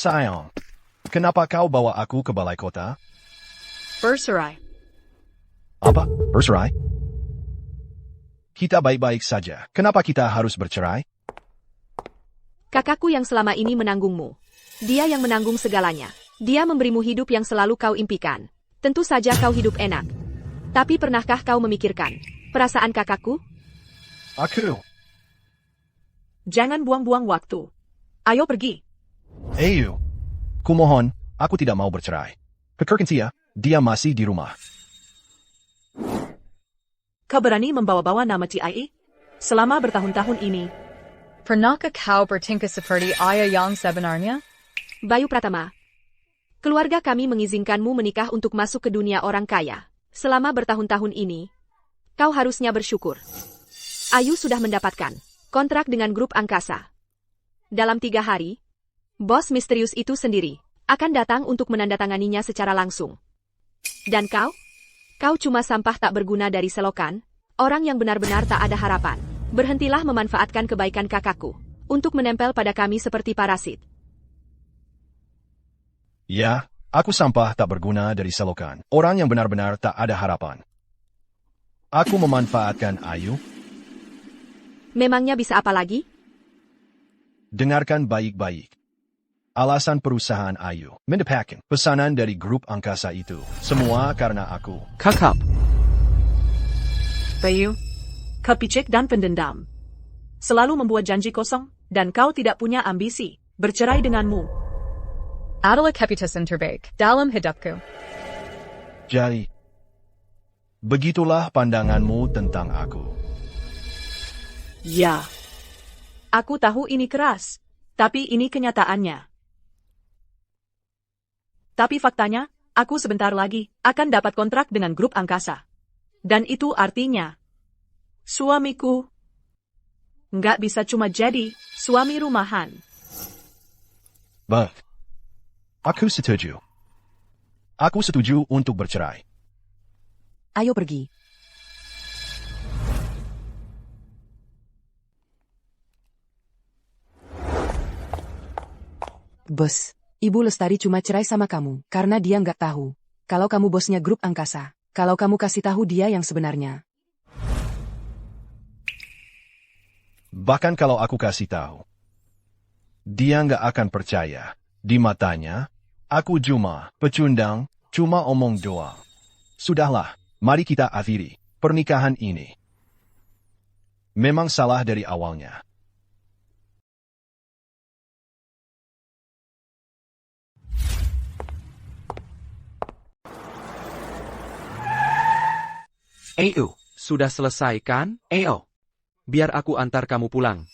Sayang, kenapa kau bawa aku ke balai kota? Bercerai. Apa? Bercerai? Kita baik-baik saja. Kenapa kita harus bercerai? Kakakku yang selama ini menanggungmu. Dia yang menanggung segalanya. Dia memberimu hidup yang selalu kau impikan. Tentu saja kau hidup enak. Tapi pernahkah kau memikirkan perasaan kakakku? Aku. Jangan buang-buang waktu. Ayo pergi. Ayu. Kumohon, aku tidak mau bercerai. Kekerkensia, dia masih di rumah. Kau berani membawa-bawa nama TIE? Selama bertahun-tahun ini. Pernahkah kau bertingkah seperti ayah yang sebenarnya? Bayu Pratama. Keluarga kami mengizinkanmu menikah untuk masuk ke dunia orang kaya. Selama bertahun-tahun ini, kau harusnya bersyukur. Ayu sudah mendapatkan kontrak dengan grup angkasa. Dalam 3 hari, bos misterius itu sendiri akan datang untuk menandatanganinya secara langsung. Dan kau? Kau cuma sampah tak berguna dari selokan, orang yang benar-benar tak ada harapan. Berhentilah memanfaatkan kebaikan kakakku untuk menempel pada kami seperti parasit. Ya, aku sampah tak berguna dari selokan. Orang yang benar-benar tak ada harapan. Aku memanfaatkan Ayu. Memangnya bisa apa lagi? Dengarkan baik-baik. Alasan perusahaan Ayu mendapatkan pesanan dari grup angkasa itu. Semua karena aku. Kakap. Bayu, kau picik dan pendendam. Selalu membuat janji kosong, dan kau tidak punya ambisi bercerai denganmu. Adalah keputusan terbaik dalam hidupku. Jadi, begitulah pandanganmu tentang aku. Ya. Aku tahu ini keras, tapi ini kenyataannya. Tapi faktanya, aku sebentar lagi akan dapat kontrak dengan grup angkasa. Dan itu artinya, suamiku nggak bisa cuma jadi suami rumahan. Baik. Aku setuju. Aku setuju untuk bercerai. Ayo pergi. Bos, Ibu Lestari cuma cerai sama kamu karena dia nggak tahu kalau kamu bosnya grup angkasa. Kalau kamu kasih tahu dia yang sebenarnya. Bahkan kalau aku kasih tahu, dia nggak akan percaya. Di matanya, aku cuma pecundang, cuma omong doang. Sudahlah, mari kita akhiri pernikahan ini. Memang salah dari awalnya. Ayo, sudah selesai kan? Ayo. Biar aku antar kamu pulang.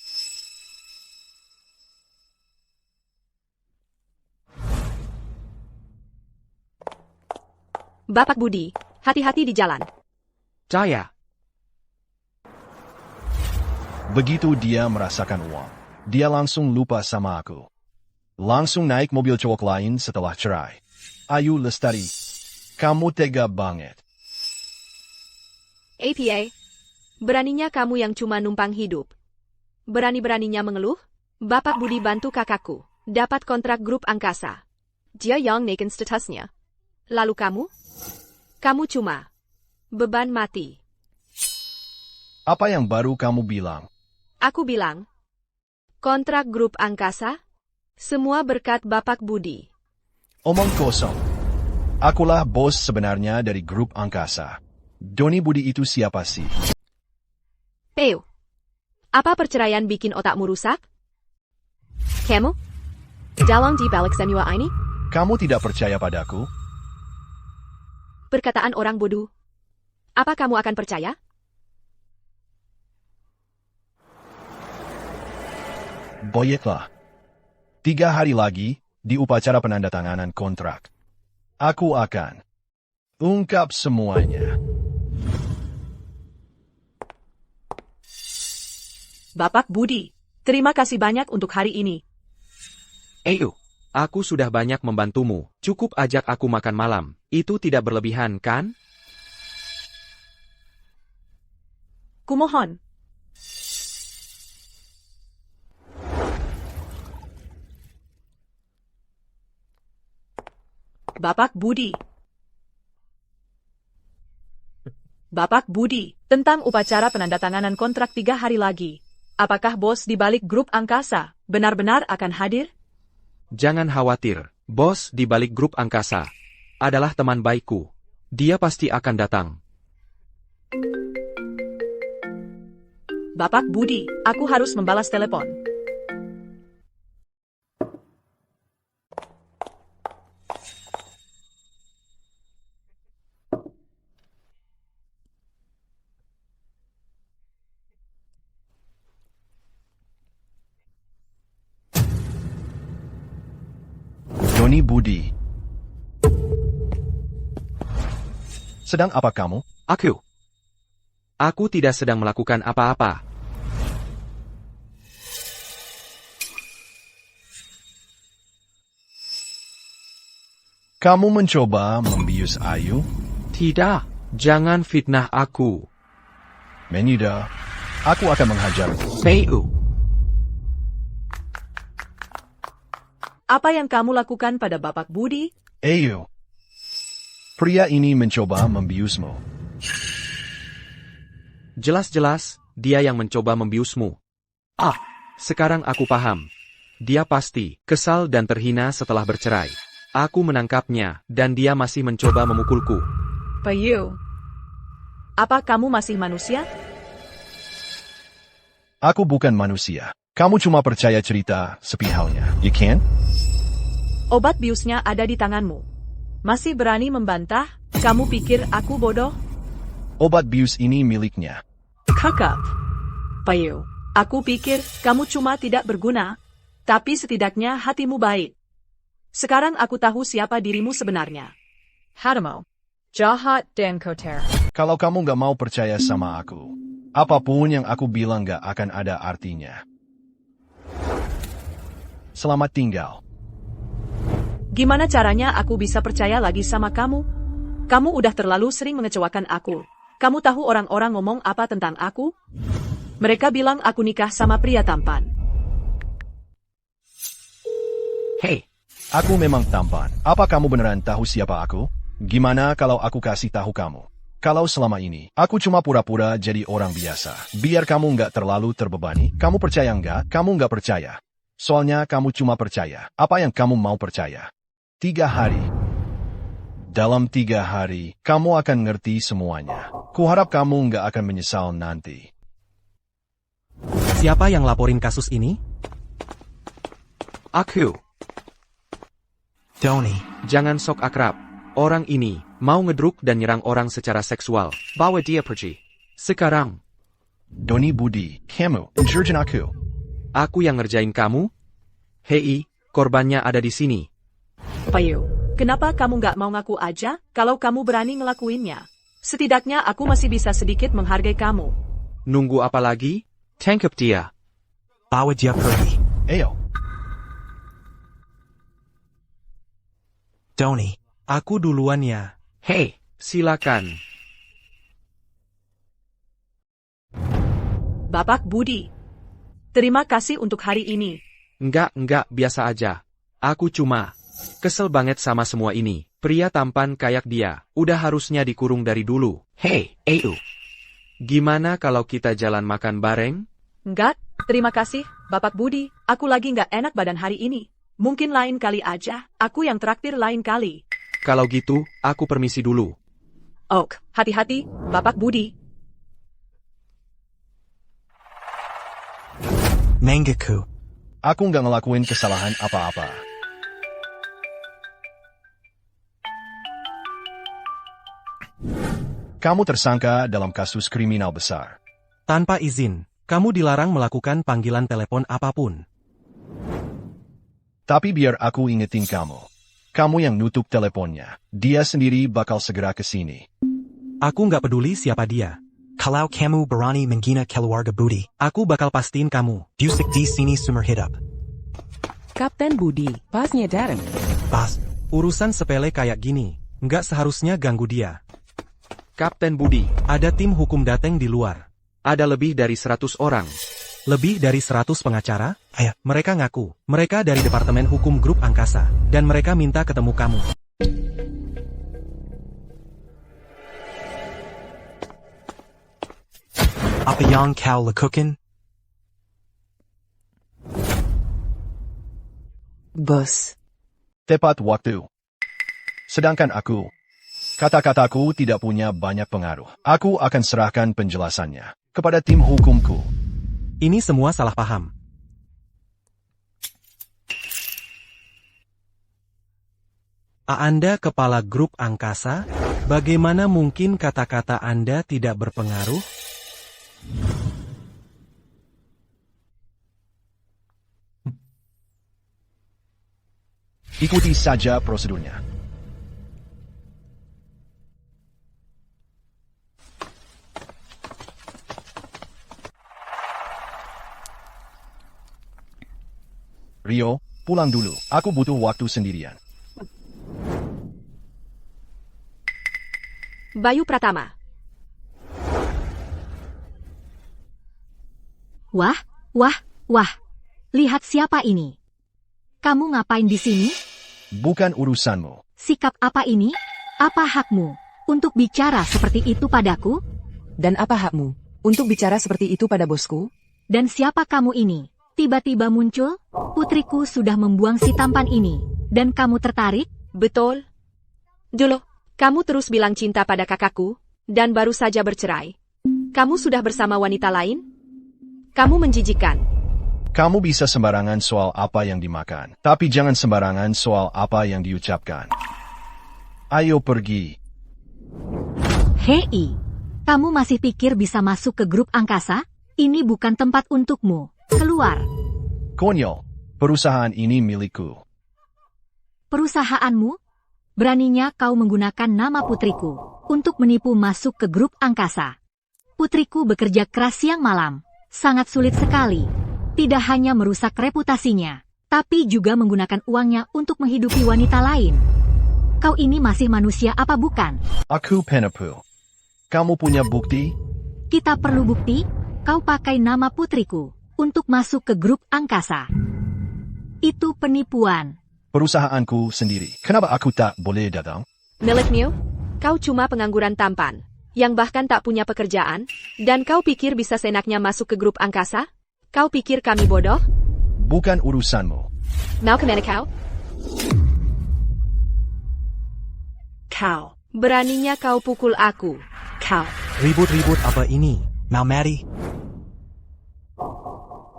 Bapak Budi, hati-hati di jalan. Caya. Begitu dia merasakan uang, dia langsung lupa sama aku. Langsung naik mobil cowok lain setelah cerai. Ayu Lestari, kamu tega banget. APA, beraninya kamu yang cuma numpang hidup. Berani-beraninya mengeluh? Bapak Budi bantu kakakku dapat kontrak grup angkasa. Dia yang naikin statusnya. Lalu kamu? Kamu cuma beban mati. Apa yang baru kamu bilang? Aku bilang, kontrak grup angkasa, semua berkat Bapak Budi. Omong kosong. Akulah bos sebenarnya dari grup angkasa. Doni Budi itu siapa sih? Peu, apa perceraian bikin otakmu rusak? Kamu? Dalam di balik semua ini? Kamu tidak percaya padaku? Perkataan orang bodoh. Apa kamu akan percaya? Baiklah. 3 hari lagi, di upacara penandatanganan kontrak. Aku akan ungkap semuanya. Bapak Budi, terima kasih banyak untuk hari ini. Ayo. Aku sudah banyak membantumu. Cukup ajak aku makan malam. Itu tidak berlebihan, kan? Kumohon. Bapak Budi. Bapak Budi, tentang upacara penandatanganan kontrak 3 hari lagi. Apakah bos di balik grup angkasa benar-benar akan hadir? Jangan khawatir, bos di balik grup angkasa adalah teman baikku. Dia pasti akan datang. Bapak Budi, aku harus membalas telepon. Doni Budi. Sedang apa kamu? Aku tidak sedang melakukan apa-apa. Kamu mencoba membius Ayu? Tidak, jangan fitnah aku. Menyudah, aku akan menghajarmu. Apa yang kamu lakukan pada Bapak Budi? Ayu. Pria ini mencoba membiusmu. Jelas-jelas, dia yang mencoba membiusmu. Sekarang aku paham. Dia pasti kesal dan terhina setelah bercerai. Aku menangkapnya, dan dia masih mencoba memukulku. Payu. Apa kamu masih manusia? Aku bukan manusia. Kamu cuma percaya cerita sepihalnya, you can? Obat biusnya ada di tanganmu. Masih berani membantah? Kamu pikir aku bodoh? Obat bius ini miliknya. Kakak. Payu. Aku pikir kamu cuma tidak berguna. Tapi setidaknya hatimu baik. Sekarang aku tahu siapa dirimu sebenarnya. Hadamo. Jahat dan kotor. Kalau kamu gak mau percaya sama aku, apapun yang aku bilang gak akan ada artinya. Selamat tinggal. Gimana caranya aku bisa percaya lagi sama kamu? Kamu udah terlalu sering mengecewakan aku. Kamu tahu orang-orang ngomong apa tentang aku? Mereka bilang aku nikah sama pria tampan. Hei, Aku memang tampan. Apa kamu beneran tahu siapa aku? Gimana kalau aku kasih tahu kamu? Kalau selama ini, aku cuma pura-pura jadi orang biasa. Biar kamu nggak terlalu terbebani. Kamu percaya nggak? Kamu nggak percaya. Soalnya kamu cuma percaya. Apa yang kamu mau percaya? 3 hari. Dalam 3 hari, kamu akan ngerti semuanya. Kuharap kamu nggak akan menyesal nanti. Siapa yang laporin kasus ini? aku. Doni. Jangan sok akrab. Orang ini mau ngedruk dan nyerang orang secara seksual. Bawa dia pergi. Sekarang. Doni Budi, kamu, insurgen aku. Aku yang ngerjain kamu? Hei, korbannya ada di sini. Payu, kenapa kamu nggak mau ngaku aja kalau kamu berani ngelakuinnya? Setidaknya aku masih bisa sedikit menghargai kamu. Nunggu apa lagi? Tangkap dia. Bawa dia pergi. Ayo. Doni. Aku duluan ya. Hei, silakan. Bapak Budi, terima kasih untuk hari ini. Enggak, biasa aja. Aku cuma kesel banget sama semua ini. Pria tampan kayak dia, udah harusnya dikurung dari dulu. Hei, gimana kalau kita jalan makan bareng? Enggak, terima kasih, Bapak Budi. Aku lagi nggak enak badan hari ini. Mungkin lain kali aja, aku yang traktir lain kali. Kalau gitu, aku permisi dulu. Ok, hati-hati, Bapak Budi. Manggaku. Aku nggak ngelakuin kesalahan apa-apa. Kamu tersangka dalam kasus kriminal besar. Tanpa izin, kamu dilarang melakukan panggilan telepon apapun. Tapi biar aku ingetin kamu. Kamu yang nutup teleponnya. Dia sendiri bakal segera ke sini. Aku nggak peduli siapa dia. Kalau kamu berani menghina keluarga Budi, aku bakal pastiin kamu busuk di sini seumur hidup. Kapten Budi, pasnya datang. Pas, urusan sepele kayak gini, nggak seharusnya ganggu dia. Kapten Budi, Ada tim hukum datang di luar. ada lebih dari 100 orang. Lebih dari 100 pengacara? Mereka ngaku, mereka dari Departemen Hukum Grup Angkasa, dan mereka minta ketemu kamu. Apa yang kau lakukan? Bos. Tepat waktu. Sedangkan aku, kata-kataku tidak punya banyak pengaruh. Aku akan serahkan penjelasannya kepada tim hukumku. Ini semua salah paham. Anda kepala grup angkasa? Bagaimana mungkin kata-kata Anda tidak berpengaruh? Ikuti saja prosedurnya. Rio, pulang dulu. Aku butuh waktu sendirian. Bayu Pratama. Wah, wah, wah. Lihat siapa ini. Kamu ngapain di sini? Bukan urusanmu. Sikap apa ini? Apa hakmu untuk bicara seperti itu padaku? Dan apa hakmu untuk bicara seperti itu pada bosku? Dan siapa kamu ini? Tiba-tiba muncul? Putriku sudah membuang si tampan ini. Dan kamu tertarik? Betul. Dulu, kamu terus bilang cinta pada kakakku, dan baru saja bercerai. Kamu sudah bersama wanita lain? Kamu menjijikan. Kamu bisa sembarangan soal apa yang dimakan, tapi jangan sembarangan soal apa yang diucapkan. Ayo pergi. Hei, kamu masih pikir bisa masuk ke grup angkasa? Ini bukan tempat untukmu. Keluar. Konyol, perusahaan ini milikku. Perusahaanmu? Beraninya kau menggunakan nama putriku untuk menipu masuk ke grup angkasa. Putriku bekerja keras siang malam. Sangat sulit sekali. Tidak hanya merusak reputasinya, tapi juga menggunakan uangnya untuk menghidupi wanita lain. Kau ini masih manusia apa bukan? Aku penipu. Kamu punya bukti? Kita perlu bukti. Kau pakai nama putriku untuk masuk ke grup angkasa. Itu penipuan. Perusahaanku sendiri. Kenapa aku tak boleh datang? Milikmu? Kau cuma pengangguran tampan, yang bahkan tak punya pekerjaan, dan kau pikir bisa seenaknya masuk ke grup angkasa? Kau pikir kami bodoh? Bukan urusanmu. Mau kemana kau? Kau. Beraninya kau pukul aku. Kau. Ribut-ribut apa ini? Mau mari?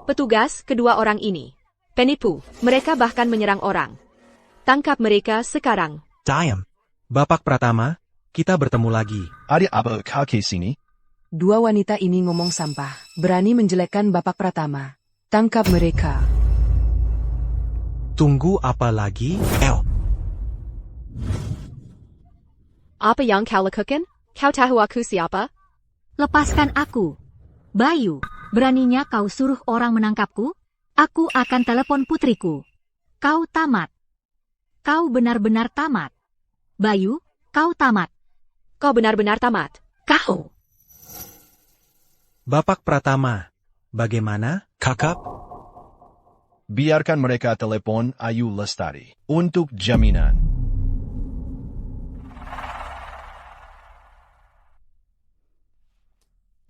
Petugas, kedua orang ini. Penipu, mereka bahkan menyerang orang. Tangkap mereka sekarang. Diam. Bapak Pratama, kita bertemu lagi. Ada apa kau ke sini? Dua wanita ini ngomong sampah, berani menjelekkan Bapak Pratama. Tangkap mereka. Tunggu apa lagi? El. Apa yang kau lakukan? Kau tahu aku siapa? Lepaskan aku. Bayu, beraninya kau suruh orang menangkapku? Aku akan telepon putriku. Kau tamat. Kau benar-benar tamat. Bayu, kau tamat. Kau benar-benar tamat. Kau. Bapak Pratama, bagaimana, kakak? Biarkan mereka telepon Ayu Lestari untuk jaminan.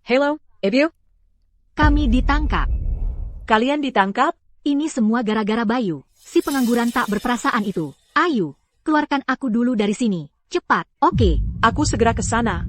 Hello, Ibu? Kami ditangkap. Kalian ditangkap? Ini semua gara-gara Bayu, si pengangguran tak berperasaan itu. Ayu, keluarkan aku dulu dari sini. Cepat, oke. Aku segera ke sana.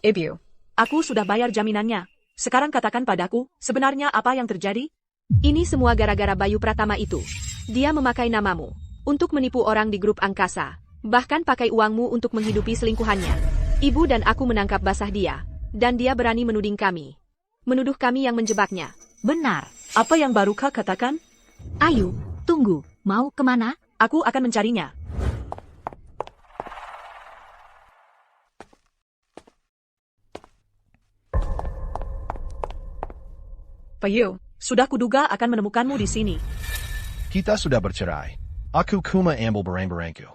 Ibu. Aku sudah bayar jaminannya. Sekarang katakan padaku, sebenarnya apa yang terjadi? Ini semua gara-gara Bayu Pratama itu. Dia memakai namamu untuk menipu orang di grup angkasa. Bahkan pakai uangmu untuk menghidupi selingkuhannya. Ibu dan aku menangkap basah dia. Dan dia berani menuding kami. Menuduh kami yang menjebaknya. Benar. Apa yang baru kau katakan? Ayu, tunggu. Mau kemana? Aku akan mencarinya. Bayu, sudah kuduga akan menemukanmu di sini. Kita sudah bercerai. Aku cuma ambil barang-barangku.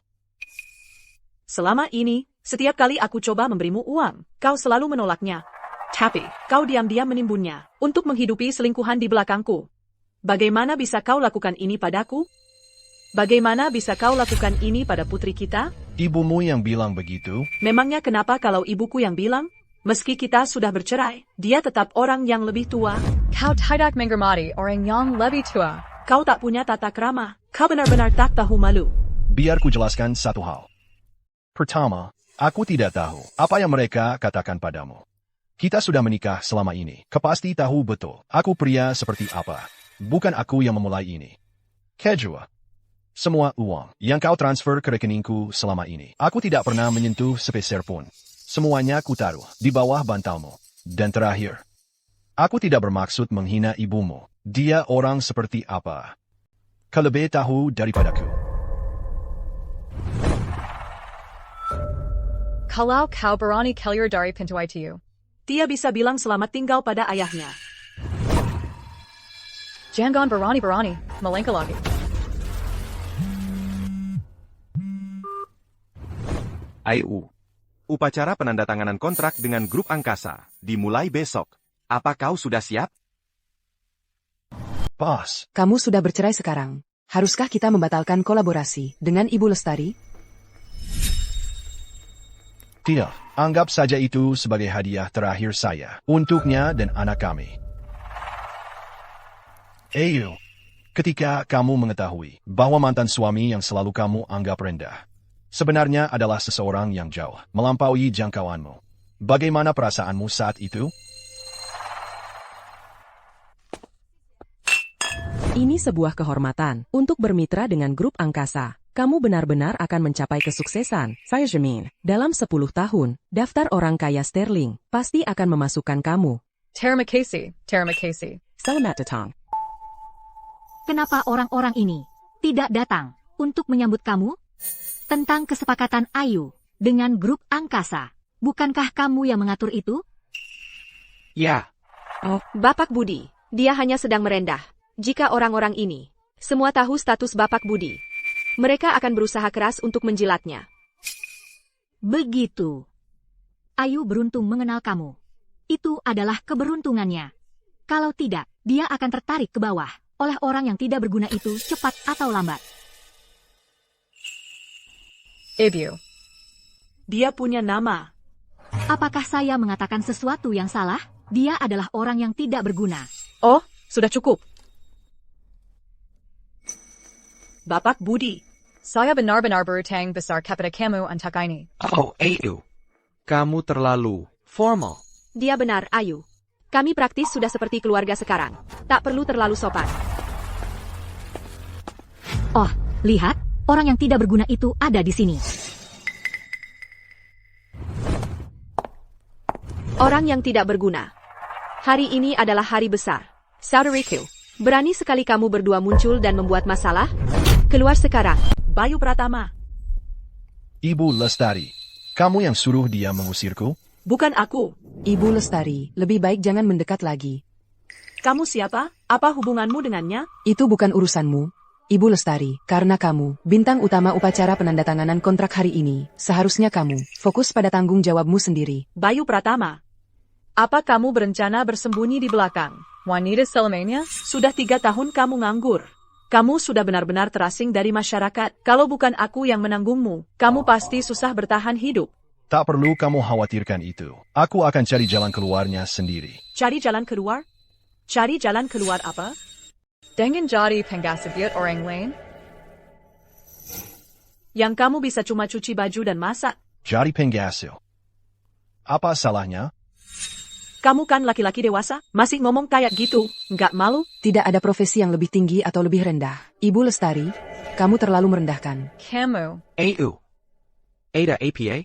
Selama ini, setiap kali aku coba memberimu uang, kau selalu menolaknya. Tapi, kau diam-diam menimbunnya untuk menghidupi selingkuhan di belakangku. Bagaimana bisa kau lakukan ini padaku? Bagaimana bisa kau lakukan ini pada putri kita? Ibumu yang bilang begitu? Memangnya kenapa kalau ibuku yang bilang? Meski kita sudah bercerai, dia tetap orang yang lebih tua. Kau tidak menghormati orang yang lebih tua. Kau tak punya tata krama. Kau benar-benar tak tahu malu. Biar ku jelaskan satu hal. Pertama, aku tidak tahu apa yang mereka katakan padamu. Kita sudah menikah selama ini. Kau pasti tahu betul aku pria seperti apa. Bukan aku yang memulai ini. Kedua, semua uang yang kau transfer ke rekeningku selama ini, aku tidak pernah menyentuh sepeser pun. Semuanya ku taruh di bawah bantalmu. Dan terakhir, aku tidak bermaksud menghina ibumu. Dia orang seperti apa? Kau lebih tahu daripadaku. Kalau kau berani keluar dari pintu itu, Dia bisa bilang selamat tinggal pada ayahnya. jangan berani-berani melangkah lagi. Ayu. Upacara penandatanganan kontrak dengan grup angkasa dimulai besok. Apa kau sudah siap? Pas. Kamu sudah bercerai sekarang. Haruskah kita membatalkan kolaborasi dengan Ibu Lestari? Tidak, anggap saja itu sebagai hadiah terakhir saya untuknya dan anak kami. Ayu, ketika kamu mengetahui bahwa mantan suami yang selalu kamu anggap rendah, sebenarnya adalah seseorang yang jauh melampaui jangkauanmu. Bagaimana perasaanmu saat itu? Ini sebuah kehormatan untuk bermitra dengan grup angkasa. Kamu benar-benar akan mencapai kesuksesan. Saya jamin, dalam 10 tahun, daftar orang kaya sterling pasti akan memasukkan kamu. Terima kasih, terima kasih. Selamat datang. Kenapa orang-orang ini tidak datang untuk menyambut kamu? Tentang kesepakatan Ayu dengan grup angkasa. Bukankah kamu yang mengatur itu? Ya, Oh, Bapak Budi, dia hanya sedang merendah. Jika orang-orang ini semua tahu status Bapak Budi, mereka akan berusaha keras untuk menjilatnya. Begitu. Ayu beruntung mengenal kamu. Itu adalah keberuntungannya. Kalau tidak, dia akan tertarik ke bawah oleh orang yang tidak berguna itu cepat atau lambat. Ibu. Dia punya nama. Apakah saya mengatakan sesuatu yang salah? Dia adalah orang yang tidak berguna. Oh, sudah cukup. Bapak Budi, Saya benar-benar berutang besar kepada kamu untuk ini. oh Ayu. Kamu terlalu formal. Dia benar, Ayu. Kami praktis sudah seperti keluarga sekarang. Tak perlu terlalu sopan. Oh, lihat, orang yang tidak berguna itu ada di sini. Orang yang tidak berguna. Hari ini adalah hari besar. Saudariku, berani sekali kamu berdua muncul dan membuat masalah? Keluar sekarang. Bayu Pratama. Ibu Lestari, kamu yang suruh dia mengusirku? Bukan aku. Ibu Lestari, lebih baik jangan mendekat lagi. Kamu siapa? Apa hubunganmu dengannya? Itu bukan urusanmu. Ibu Lestari, karena kamu, bintang utama upacara penandatanganan kontrak hari ini, seharusnya kamu fokus pada tanggung jawabmu sendiri. Bayu Pratama. Apa kamu berencana bersembunyi di belakang? Wanita selamanya? Sudah 3 tahun kamu nganggur. Kamu sudah benar-benar terasing dari masyarakat. Kalau bukan aku yang menanggungmu, kamu pasti susah bertahan hidup. Tak perlu kamu khawatirkan itu. Aku akan cari jalan keluarnya sendiri. Cari jalan keluar? Cari jalan keluar apa? Dengan jadi penggasabit orang lain? Yang kamu bisa cuma cuci baju dan masak. Jadi penghasil. Apa salahnya? Kamu kan laki-laki dewasa, masih ngomong kayak gitu, nggak malu? Tidak ada profesi yang lebih tinggi atau lebih rendah. Ibu Lestari, kamu terlalu merendahkan. Kamu. Ayu. Ada APA?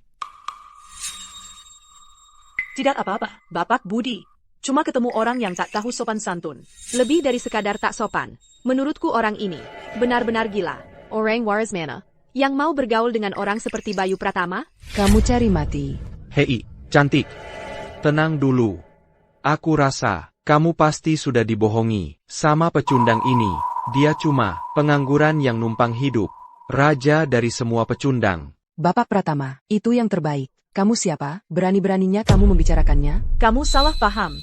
Tidak apa-apa, Bapak Budi. Cuma ketemu orang yang tak tahu sopan santun. Lebih dari sekadar tak sopan. Menurutku orang ini benar-benar gila. Orang waras mana? Yang mau bergaul dengan orang seperti Bayu Pratama? Kamu cari mati. Hei, cantik. Tenang dulu. Aku rasa kamu pasti sudah dibohongi sama pecundang ini. Dia cuma pengangguran yang numpang hidup. Raja dari semua pecundang. Bapak Pratama, itu yang terbaik. Kamu siapa? Berani-beraninya kamu membicarakannya? Kamu salah paham.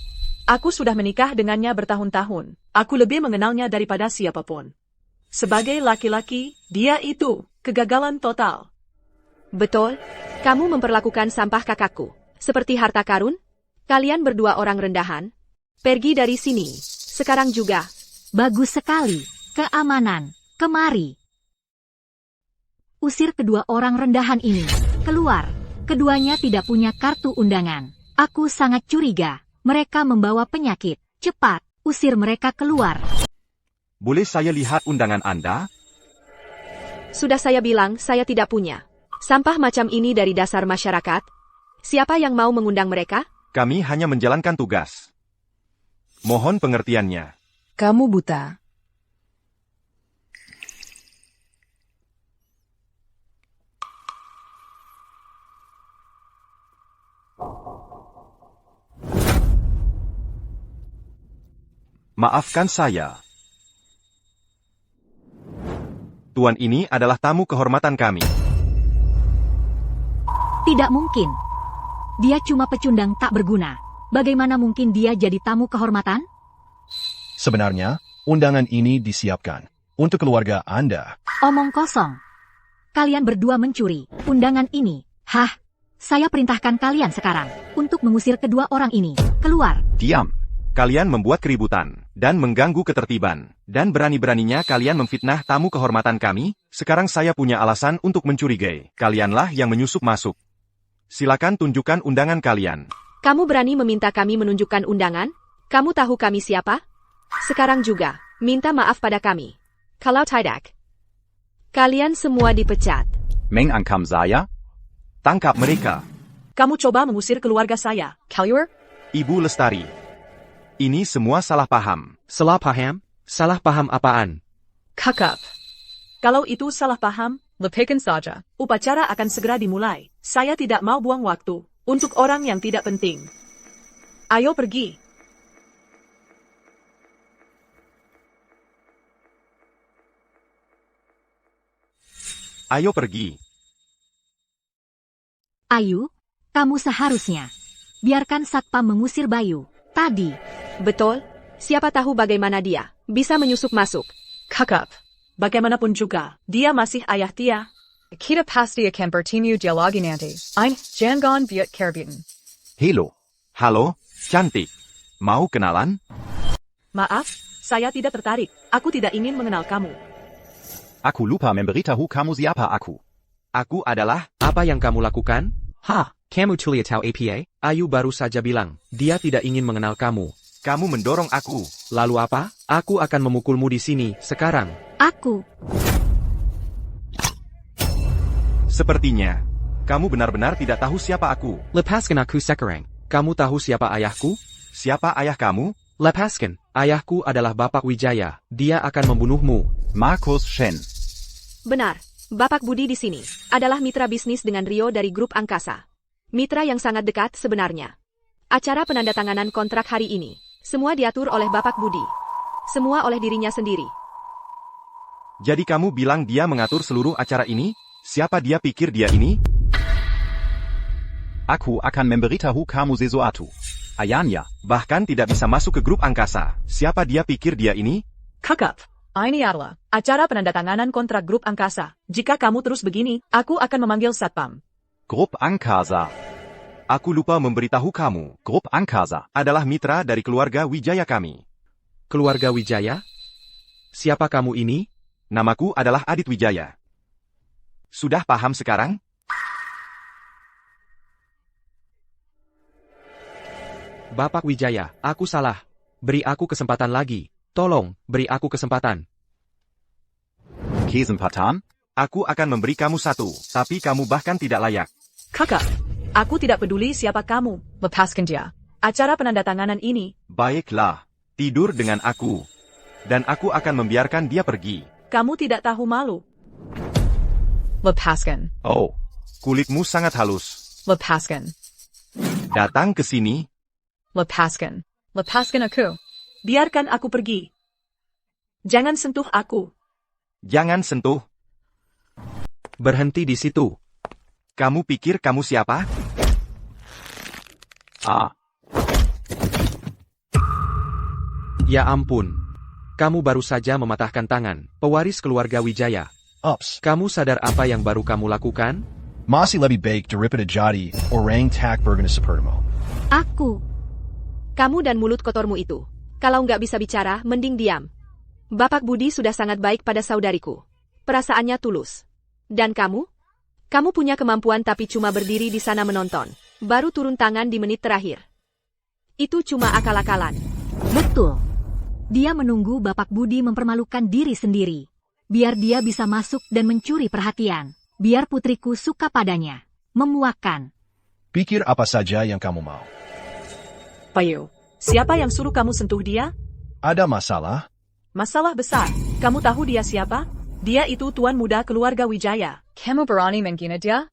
Aku sudah menikah dengannya bertahun-tahun. Aku lebih mengenalnya daripada siapapun. Sebagai laki-laki, dia itu kegagalan total. Betul, kamu memperlakukan sampah kakakku seperti harta karun? Kalian berdua orang rendahan, pergi dari sini. Sekarang juga. Bagus sekali. Keamanan. Kemari. Usir kedua orang rendahan ini. Keluar. Keduanya tidak punya kartu undangan. Aku sangat curiga. Mereka membawa penyakit. Cepat, usir mereka keluar. Boleh saya lihat undangan Anda? Sudah saya bilang saya tidak punya. Sampah macam ini dari dasar masyarakat. Siapa yang mau mengundang mereka? Kami hanya menjalankan tugas. Mohon pengertiannya. Kamu buta. Maafkan saya. Tuan ini adalah tamu kehormatan kami. Tidak mungkin. Dia cuma pecundang tak berguna. Bagaimana mungkin dia jadi tamu kehormatan? Sebenarnya, undangan ini disiapkan untuk keluarga Anda. Omong kosong. Kalian berdua mencuri undangan ini. Hah? Saya perintahkan kalian sekarang untuk mengusir kedua orang ini. Keluar. Diam. Kalian membuat keributan dan mengganggu ketertiban. Dan berani-beraninya kalian memfitnah tamu kehormatan kami. Sekarang saya punya alasan untuk mencurigai. Kalianlah yang menyusup masuk. Silakan tunjukkan undangan kalian. Kamu berani meminta kami menunjukkan undangan? Kamu tahu kami siapa? Sekarang juga, minta maaf pada kami. Kalau tidak, kalian semua dipecat. Mengangkam saya? Tangkap mereka. Kamu coba mengusir keluarga saya. Kaluar? Ibu Lestari. Ini semua salah paham. Salah paham? Salah paham apaan? Kakap. Kalau itu salah paham, Lepaskan saja. upacara akan segera dimulai. Saya tidak mau buang waktu untuk orang yang tidak penting. Ayo pergi. Ayo pergi. Ayu, kamu seharusnya. Biarkan Satpam mengusir Bayu. Tadi. Betul? Siapa tahu bagaimana dia bisa menyusup masuk. Kakap. Bagaimanapun juga, dia masih ayah Tia. Kita pasti akan bertemu dia lagi nanti. Ein, jangan viet kerabutan. Halo. Halo, cantik. Mau kenalan? Maaf, saya tidak tertarik. Aku tidak ingin mengenal kamu. Aku lupa memberitahu kamu siapa aku. Aku adalah... Apa yang kamu lakukan? Ha, kamu tulia tahu APA? Ayu baru saja bilang, dia tidak ingin mengenal kamu. Kamu mendorong aku. Lalu apa? Aku akan memukulmu di sini, sekarang. Aku. Sepertinya, kamu benar-benar tidak tahu siapa aku. Lepaskan aku sekarang. Kamu tahu siapa ayahku? Siapa ayah kamu? Lepaskan. Ayahku adalah Bapak Wijaya. Dia akan membunuhmu. Markus Shen. Benar, Bapak Budi di sini adalah mitra bisnis dengan Rio dari grup angkasa. Mitra yang sangat dekat sebenarnya. Acara penandatanganan kontrak hari ini, semua diatur oleh Bapak Budi. Semua oleh dirinya sendiri. Jadi kamu bilang dia mengatur seluruh acara ini? Siapa dia pikir dia ini? Aku akan memberitahu kamu sesuatu. Ayanya. Bahkan tidak bisa masuk ke grup angkasa. Siapa dia pikir dia ini? Kakap. Ini adalah acara penandatanganan kontrak grup angkasa. Jika kamu terus begini, aku akan memanggil Satpam. Grup Angkasa. Aku lupa memberitahu kamu. Grup Angkasa Adalah mitra dari keluarga Wijaya kami. Keluarga Wijaya? Siapa kamu ini? Namaku adalah Adit Wijaya. Sudah paham sekarang? Bapak Wijaya, aku salah. Beri aku kesempatan lagi. Tolong, beri aku kesempatan. Kesempatan? Aku akan memberi kamu satu, tapi kamu bahkan tidak layak. Kakak, aku tidak peduli siapa kamu. Lepaskan dia. Acara penandatanganan ini, Baiklah, tidur dengan aku. Dan aku akan membiarkan dia pergi. kamu tidak tahu malu. Lepaskan. Oh, kulitmu sangat halus. Lepaskan. Datang ke sini. Lepaskan. Lepaskan aku. Biarkan aku pergi. Jangan sentuh aku. Jangan sentuh. Berhenti di situ. Kamu pikir kamu siapa? Ya ampun. Kamu baru saja mematahkan tangan pewaris keluarga Wijaya. Ups. Kamu sadar apa yang baru kamu lakukan? Masih lebih baik daripada jadi orang tak berguna sepertimu. Aku. Kamu dan mulut kotormu itu. Kalau nggak bisa bicara, mending diam. Bapak Budi sudah sangat baik pada saudariku. Perasaannya tulus. Dan kamu? Kamu punya kemampuan tapi cuma berdiri di sana menonton. Baru turun tangan di menit terakhir. Itu cuma akal-akalan. Betul. Dia menunggu Bapak Budi mempermalukan diri sendiri. Biar dia bisa masuk dan mencuri perhatian. Biar putriku suka padanya. Memuakkan. Pikir apa saja yang kamu mau. Payo, siapa yang suruh kamu sentuh dia? Ada masalah? Masalah besar. Kamu tahu dia siapa? Dia itu tuan muda keluarga Wijaya. Kamu berani menghina dia?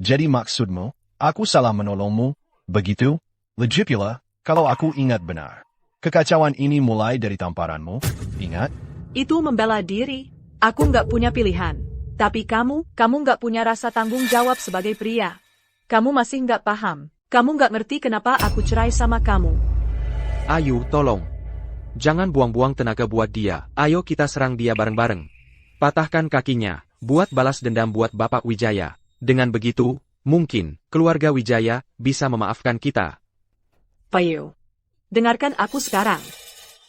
Jadi maksudmu, aku salah menolongmu, begitu? Lagi pula, kalau aku ingat benar. Kekacauan ini mulai dari tamparanmu, ingat? Itu membela diri. Aku nggak punya pilihan. Tapi kamu nggak punya rasa tanggung jawab sebagai pria. Kamu masih nggak paham. Kamu nggak ngerti kenapa aku cerai sama kamu. Ayu, tolong. Jangan buang-buang tenaga buat dia. Ayo kita serang dia bareng-bareng. Patahkan kakinya, buat balas dendam buat Bapak Wijaya. Dengan begitu, mungkin keluarga Wijaya bisa memaafkan kita. Payo, dengarkan aku sekarang.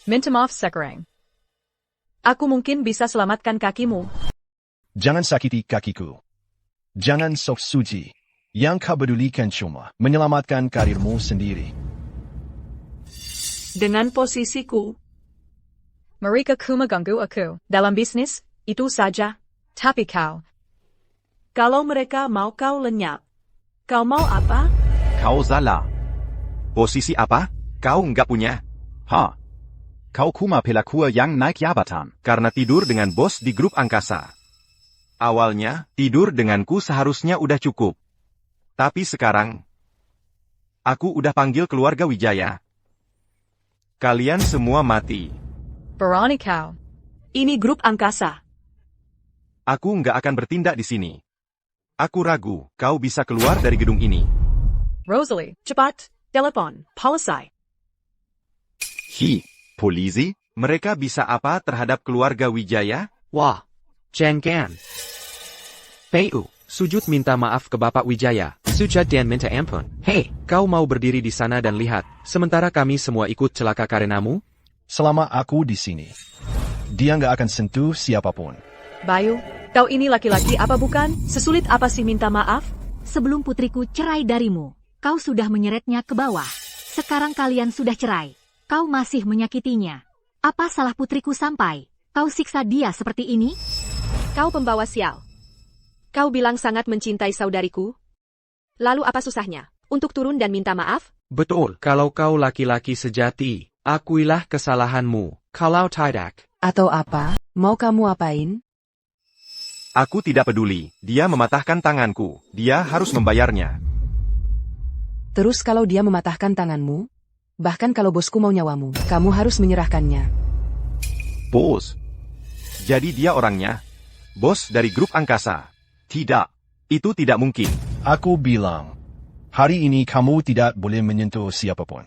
Minta maaf sekarang. Aku mungkin bisa selamatkan kakimu. Jangan sakiti kakiku. Jangan sok suci. Yang kau pedulikan cuma menyelamatkan karirmu sendiri. Dengan posisiku, Mereka ganggu aku. dalam bisnis, itu saja. Tapi kau. Kalau mereka mau kau lenyap, kau mau apa? Kau salah. Posisi apa? Kau nggak punya. Ha. Kau kuma pelaku yang naik jabatan. Karena tidur dengan bos di grup angkasa. Awalnya, tidur denganku seharusnya udah cukup. Tapi sekarang, aku udah panggil keluarga Wijaya. Kalian semua mati. Berani kau. Ini grup angkasa. Aku nggak akan bertindak di sini. Aku ragu, kau bisa keluar dari gedung ini. Rosalie. Cepat, telepon, polisi. Hi. Polisi? Mereka bisa apa terhadap keluarga Wijaya? Wah, jangan. Payu, sujud minta maaf ke Bapak Wijaya. Sujud dan minta ampun. Hei, kau mau berdiri di sana dan lihat, sementara kami semua ikut celaka karenamu? Selama aku di sini, dia nggak akan sentuh siapapun. Bayu, kau ini laki-laki apa bukan? Sesulit apa sih minta maaf? Sebelum putriku cerai darimu, kau sudah menyeretnya ke bawah. Sekarang kalian sudah cerai. Kau masih menyakitinya. Apa salah putriku sampai kau siksa dia seperti ini? Kau pembawa sial. Kau bilang sangat mencintai saudariku. Lalu apa susahnya? Untuk turun dan minta maaf? Betul, kalau kau laki-laki sejati, akuilah kesalahanmu. Kalau tidak, Atau apa? Mau kamu apain? Aku tidak peduli, dia mematahkan tanganku, dia harus membayarnya. Terus kalau dia mematahkan tanganmu? Bahkan kalau bosku mau nyawamu, kamu harus menyerahkannya. Bos. Jadi dia orangnya? Bos dari grup angkasa? Tidak, itu tidak mungkin. Aku bilang, hari ini kamu tidak boleh menyentuh siapapun.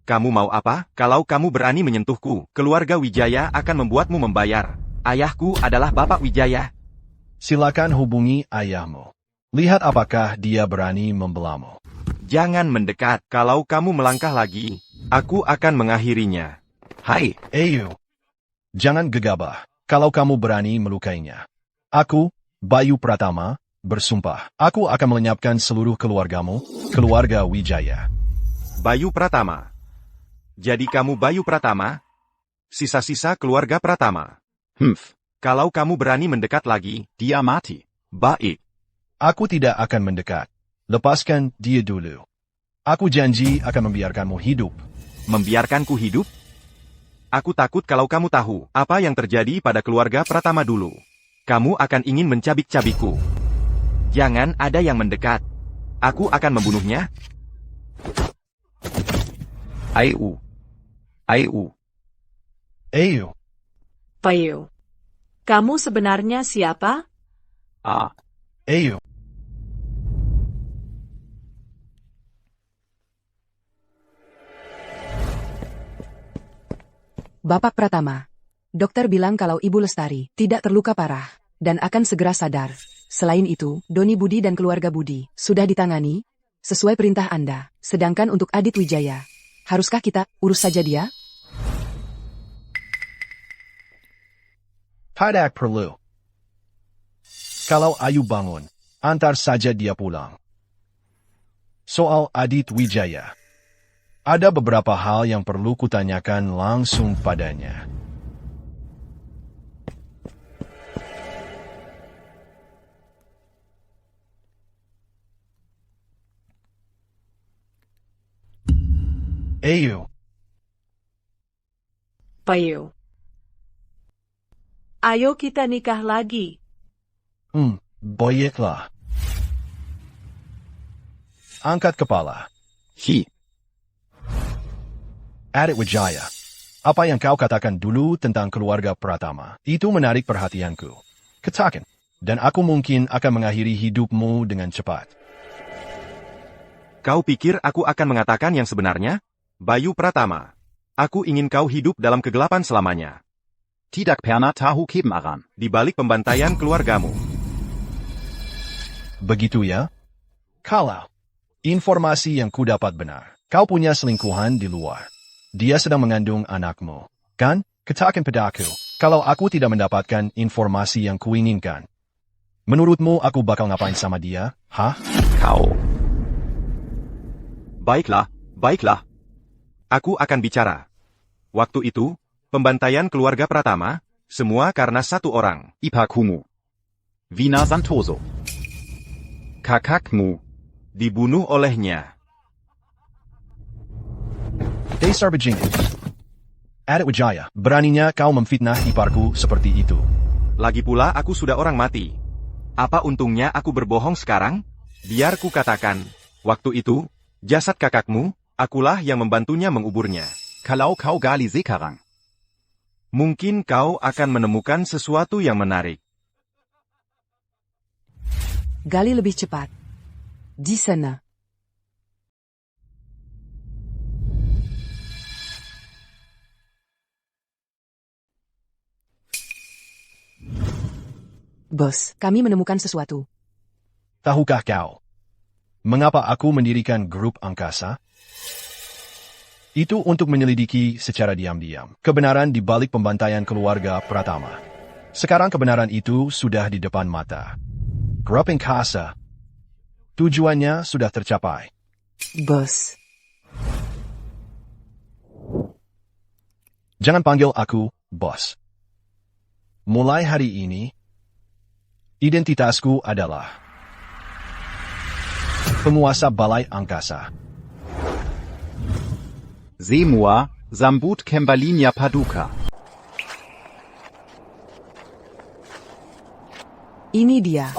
Kamu mau apa? Kalau kamu berani menyentuhku, keluarga Wijaya akan membuatmu membayar. Ayahku adalah Bapak Wijaya. Silakan hubungi ayahmu. Lihat apakah dia berani membelamu. Jangan mendekat, kalau kamu melangkah lagi, aku akan mengakhirinya. Hai, Ayu, jangan gegabah kalau kamu berani melukainya. Aku, Bayu Pratama, bersumpah, aku akan melenyapkan seluruh keluargamu, keluarga Wijaya. Bayu Pratama. Jadi kamu Bayu Pratama? Sisa-sisa keluarga Pratama. Kalau kamu berani mendekat lagi, Dia mati. baik. Aku tidak akan mendekat. Lepaskan dia dulu. Aku janji akan membiarkanmu hidup. Membiarkanku hidup? Aku takut kalau kamu tahu apa yang terjadi pada keluarga Pratama dulu. Kamu akan ingin mencabik-cabikku. Jangan ada yang mendekat. Aku akan membunuhnya. Ayu. Ayu. Ayu, Payo, kamu sebenarnya siapa? Ah. Ayu. Bapak Pratama, dokter bilang kalau Ibu Lestari tidak terluka parah dan akan segera sadar. Selain itu, Doni Budi dan keluarga Budi sudah ditangani sesuai perintah Anda. Sedangkan untuk Adit Wijaya, Haruskah kita urus saja dia? Tidak perlu. Kalau Ayu bangun, antar saja dia pulang. Soal Adit Wijaya. Ada beberapa hal yang perlu kutanyakan langsung padanya. Ayu, Bayu. Ayo kita nikah lagi. baiklah. Angkat kepala. Hi. Adit Wijaya. Apa yang kau katakan dulu tentang keluarga Pratama, itu menarik perhatianku. Katakan, dan aku mungkin akan mengakhiri hidupmu dengan cepat. Kau pikir aku akan mengatakan yang sebenarnya? Bayu Pratama. Aku ingin kau hidup dalam kegelapan selamanya. Tidak pernah tahu kebenaran. Di balik pembantaian keluargamu. Begitu ya? Kalau informasi yang kudapat benar, kau punya selingkuhan di luar. Dia sedang mengandung anakmu. Kan? Katakan padaku, kalau aku tidak mendapatkan informasi yang kuinginkan. Menurutmu aku bakal ngapain sama dia? Hah? Kau. Baiklah, baiklah. Aku akan bicara. Waktu itu, pembantaian keluarga Pratama, semua karena satu orang. Ipakumu. Vina Santoso. Kakakmu. Dibunuh olehnya. Dasar bajingan. Adit Wijaya, beraninya kau memfitnah iparku seperti itu. Lagi pula aku sudah orang mati. Apa untungnya aku berbohong sekarang? Biar ku katakan, waktu itu, jasad kakakmu, akulah yang membantunya menguburnya. Kalau kau gali sekarang. Mungkin kau akan menemukan sesuatu yang menarik. Gali lebih cepat. Di sana. Bos, kami menemukan sesuatu. Tahukah kau? Mengapa aku mendirikan grup angkasa? Itu untuk menyelidiki secara diam-diam kebenaran di balik pembantaian keluarga Pratama. Sekarang kebenaran itu sudah di depan mata. Grup angkasa. Tujuannya sudah tercapai. Bos. Jangan panggil aku bos. Mulai hari ini, identitasku adalah penguasa balai angkasa. Semua, Sambut Kembalinya Paduka. Ini dia.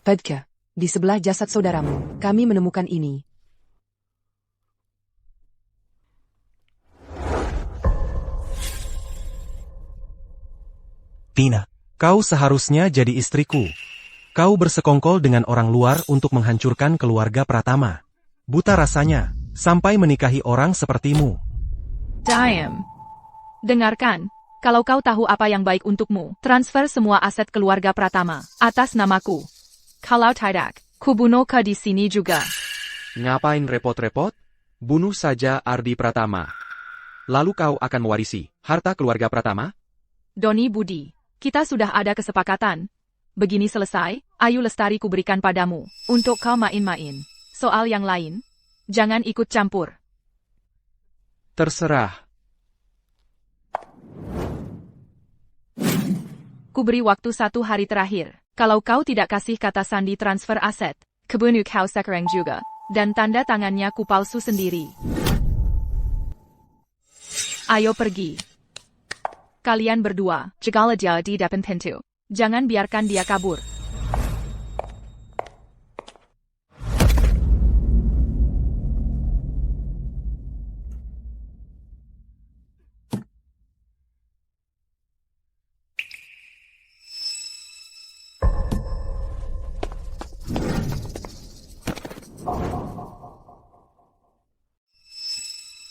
Padka, di sebelah jasad saudaramu, kami menemukan ini. Tina, kau seharusnya jadi istriku. Kau bersekongkol dengan orang luar untuk menghancurkan keluarga Pratama. Buta rasanya, sampai menikahi orang sepertimu. Diam. Dengarkan, kalau kau tahu apa yang baik untukmu, transfer semua aset keluarga Pratama atas namaku. Kalau tidak, kubunuh kau di sini juga. Ngapain repot-repot? Bunuh saja Ardi Pratama. Lalu kau akan mewarisi harta keluarga Pratama? Doni Budi, kita sudah ada kesepakatan. Begini selesai, Ayu Lestari kuberikan padamu, untuk kau main-main. Soal yang lain, jangan ikut campur. Terserah. Kuberi waktu 1 hari terakhir. Kalau kau tidak kasih kata sandi transfer aset, kebunuh kau sekarang juga. Dan tanda tangannya ku palsu sendiri. Ayo pergi. Kalian berdua, jagalah dia di depan pintu. Jangan biarkan dia kabur.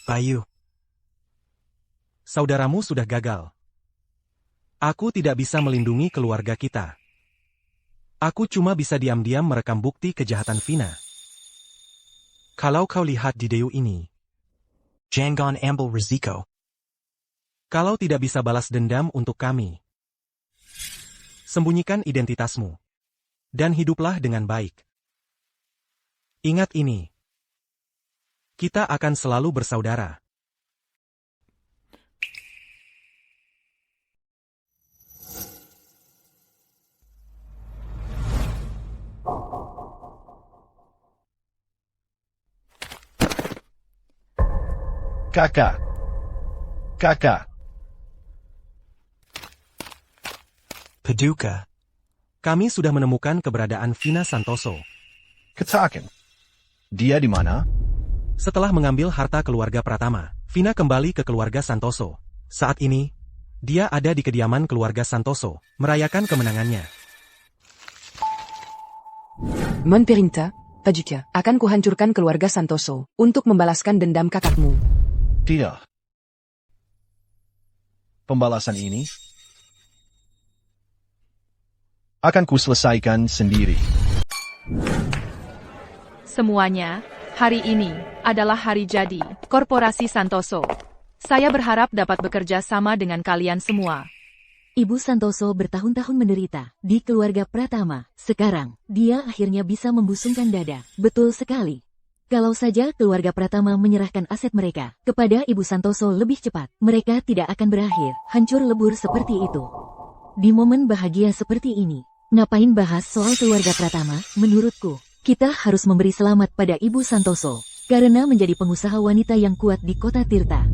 Bayu. Saudaramu sudah gagal. Aku tidak bisa melindungi keluarga kita. Aku cuma bisa diam-diam merekam bukti kejahatan Vina. Kalau kau lihat video ini, Jangan ambil risiko. kalau tidak bisa balas dendam untuk kami, sembunyikan identitasmu, dan hiduplah dengan baik. Ingat ini, kita akan selalu bersaudara. Kakak. Kakak. Paduka. Kami sudah menemukan keberadaan Vina Santoso. Katakan. Dia di mana? Setelah mengambil harta keluarga Pratama, Vina kembali ke keluarga Santoso. Saat ini, dia ada di kediaman keluarga Santoso, merayakan kemenangannya. Mon Perinta, Paduka, akan kuhancurkan keluarga Santoso untuk membalaskan dendam kakakmu. Tidak. Pembalasan ini akan kuselesaikan sendiri. Semuanya, hari ini adalah hari jadi Korporasi Santoso. Saya berharap dapat bekerja sama dengan kalian semua. Ibu Santoso bertahun-tahun menderita di keluarga Pratama. Sekarang, dia akhirnya bisa membusungkan dada. Betul sekali. Kalau saja keluarga Pratama menyerahkan aset mereka kepada Ibu Santoso lebih cepat, mereka tidak akan berakhir hancur lebur seperti itu. Di momen bahagia seperti ini, ngapain bahas soal keluarga Pratama? Menurutku, kita harus memberi selamat pada Ibu Santoso, karena menjadi pengusaha wanita yang kuat di kota Tirta.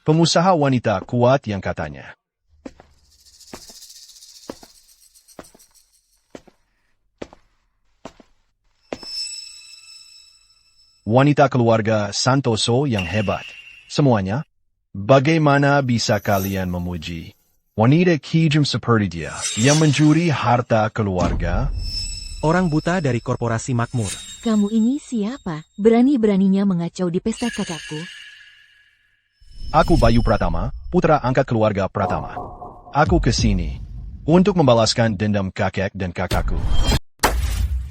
Pengusaha wanita kuat yang katanya. Wanita keluarga Santoso yang hebat. Semuanya, bagaimana bisa kalian memuji wanita kejam seperti dia yang mencuri harta keluarga? Orang buta dari korporasi makmur. Kamu ini siapa? Berani-beraninya mengacau di pesta kakakku? Aku Bayu Pratama, putra angkat keluarga Pratama. Aku ke sini untuk membalaskan dendam kakek dan kakakku.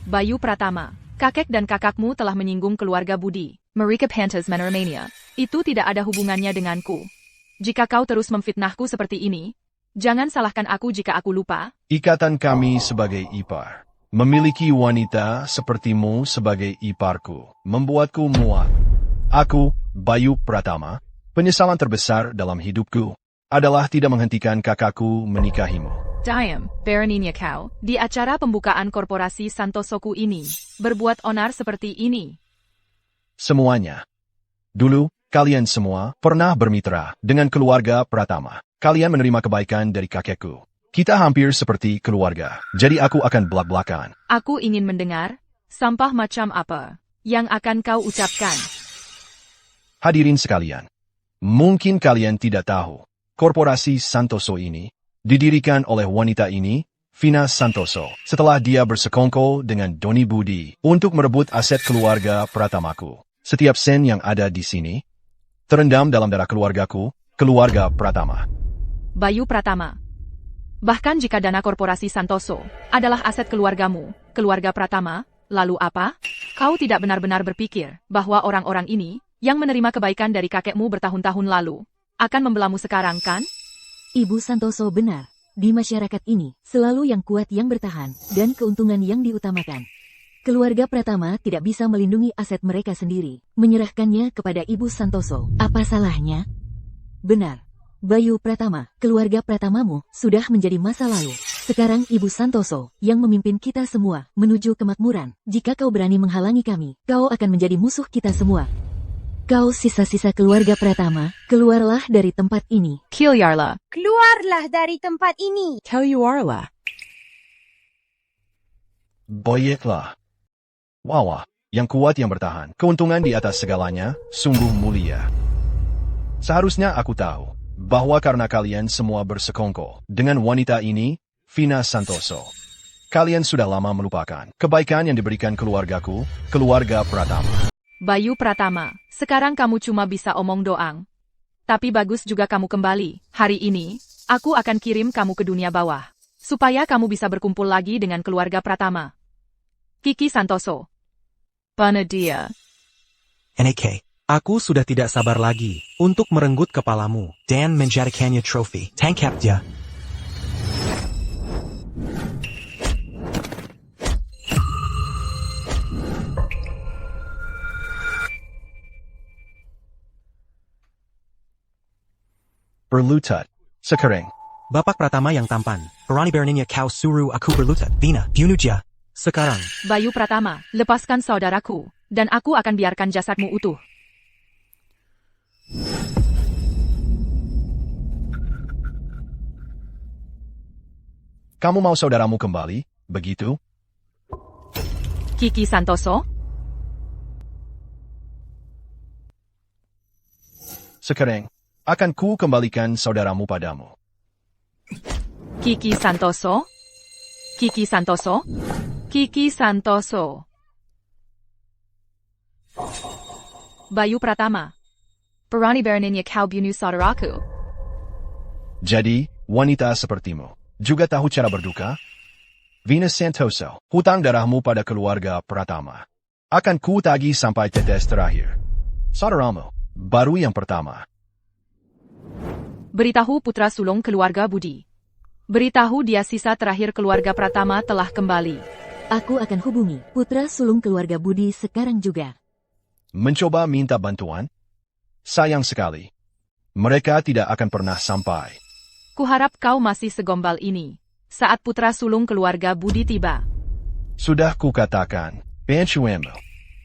Bayu Pratama, kakek dan kakakmu telah menyinggung keluarga Budi. Marika Pantas Menormania. Itu tidak ada hubungannya denganku. Jika kau terus memfitnahku seperti ini, jangan salahkan aku jika aku lupa. Ikatan kami sebagai ipar. Memiliki wanita sepertimu sebagai iparku membuatku muak. Aku, Bayu Pratama, penyesalan terbesar dalam hidupku adalah tidak menghentikan kakakku menikahimu. Diam, Beraninya kau, di acara pembukaan korporasi Santosoku ini, berbuat onar seperti ini. Semuanya. Dulu, kalian semua pernah bermitra dengan keluarga Pratama. Kalian menerima kebaikan dari kakekku. Kita hampir seperti keluarga, jadi aku akan belak-belakan. Aku ingin mendengar, sampah macam apa yang akan kau ucapkan. Hadirin sekalian, mungkin kalian tidak tahu, korporasi Santoso ini didirikan oleh wanita ini, Vina Santoso, setelah dia bersekongkol dengan Doni Budi untuk merebut aset keluarga Pratamaku. Setiap sen yang ada di sini terendam dalam darah keluargaku, keluarga Pratama. Bayu Pratama. Bahkan jika dana korporasi Santoso adalah aset keluargamu, keluarga Pratama, lalu apa? Kau tidak benar-benar berpikir bahwa orang-orang ini yang menerima kebaikan dari kakekmu bertahun-tahun lalu akan membelamu sekarang, kan? Ibu Santoso benar. Di masyarakat ini, selalu yang kuat yang bertahan, dan keuntungan yang diutamakan. Keluarga Pratama tidak bisa melindungi aset mereka sendiri, menyerahkannya kepada Ibu Santoso. Apa salahnya? Benar. Bayu Pratama, keluarga Pratamamu, sudah menjadi masa lalu. Sekarang Ibu Santoso, yang memimpin kita semua, menuju kemakmuran. Jika kau berani menghalangi kami, kau akan menjadi musuh kita semua. Kau sisa-sisa keluarga Pratama, keluarlah dari tempat ini. Kilyarla. Keluarlah dari tempat ini. Kelyuarla. Boyeklah. Wawa, yang kuat yang bertahan. Keuntungan di atas segalanya, sungguh mulia. Seharusnya aku tahu bahwa karena kalian semua bersekongkol dengan wanita ini, Vina Santoso, kalian sudah lama melupakan kebaikan yang diberikan keluargaku, keluarga Pratama. Bayu Pratama, sekarang kamu cuma bisa omong doang. Tapi bagus juga kamu kembali. Hari ini, Aku akan kirim kamu ke dunia bawah. Supaya kamu bisa berkumpul lagi dengan keluarga Pratama. Kiki Santoso. Panadia. NAK. Aku sudah tidak sabar lagi untuk merenggut kepalamu. Dan menjadikannya trofi. Tangkap dia. Berlutut. Sekarang. Bapak Pratama yang tampan. Berani beraninya kau suruh aku berlutut. Vina, bunuh dia. Sekarang. Bayu Pratama, lepaskan saudaraku, dan aku akan biarkan jasadmu utuh. Kamu mau saudaramu kembali, begitu? Kiki Santoso? Sekarang, akan ku kembalikan saudaramu padamu. Kiki Santoso? Kiki Santoso? Kiki Santoso. Bayu Pratama. Berani beraninya kau bunuh saudaraku. Jadi, wanita sepertimu juga tahu cara berduka? Venus Santoso, hutang darahmu pada keluarga Pratama akan ku tagih sampai tetes terakhir. Saudaramu, baru yang pertama. Beritahu putra sulung keluarga Budi. Beritahu dia sisa terakhir keluarga Pratama telah kembali. Aku akan hubungi putra sulung keluarga Budi sekarang juga. Mencoba minta bantuan? Sayang sekali. Mereka tidak akan pernah sampai. Kuharap kau masih segombal ini saat putra sulung keluarga Budi tiba. Sudah kukatakan, pencuemu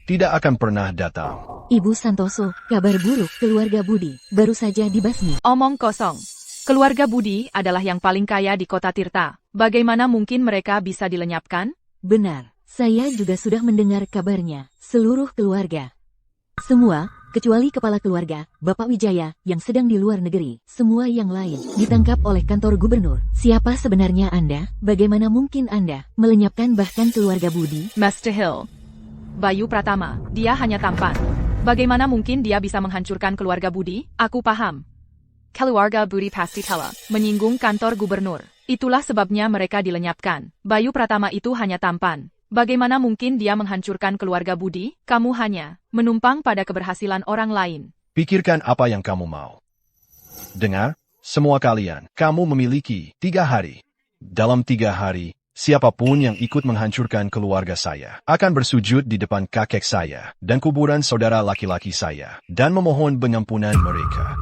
tidak akan pernah datang. Ibu Santoso, kabar buruk keluarga Budi baru saja dibasmi. Omong kosong. Keluarga Budi adalah yang paling kaya di kota Tirta. Bagaimana mungkin mereka bisa dilenyapkan? Benar, saya juga sudah mendengar kabarnya. Seluruh keluarga. Semua, kecuali kepala keluarga, Bapak Wijaya, yang sedang di luar negeri. Semua yang lain ditangkap oleh kantor gubernur. Siapa sebenarnya Anda? Bagaimana mungkin Anda melenyapkan bahkan keluarga Budi? Master Hill. Bayu Pratama, dia hanya tampan. Bagaimana mungkin dia bisa menghancurkan keluarga Budi? Aku paham. Keluarga Budi pasti telah menyinggung kantor gubernur. Itulah sebabnya mereka dilenyapkan. Bayu Pratama itu hanya tampan. Bagaimana mungkin dia menghancurkan keluarga Budi? Kamu hanya menumpang pada keberhasilan orang lain. Pikirkan apa yang kamu mau. Dengar, semua kalian, kamu memiliki 3 hari. Dalam 3 hari, siapapun yang ikut menghancurkan keluarga saya akan bersujud di depan kakek saya dan kuburan saudara laki-laki saya dan memohon pengampunan mereka.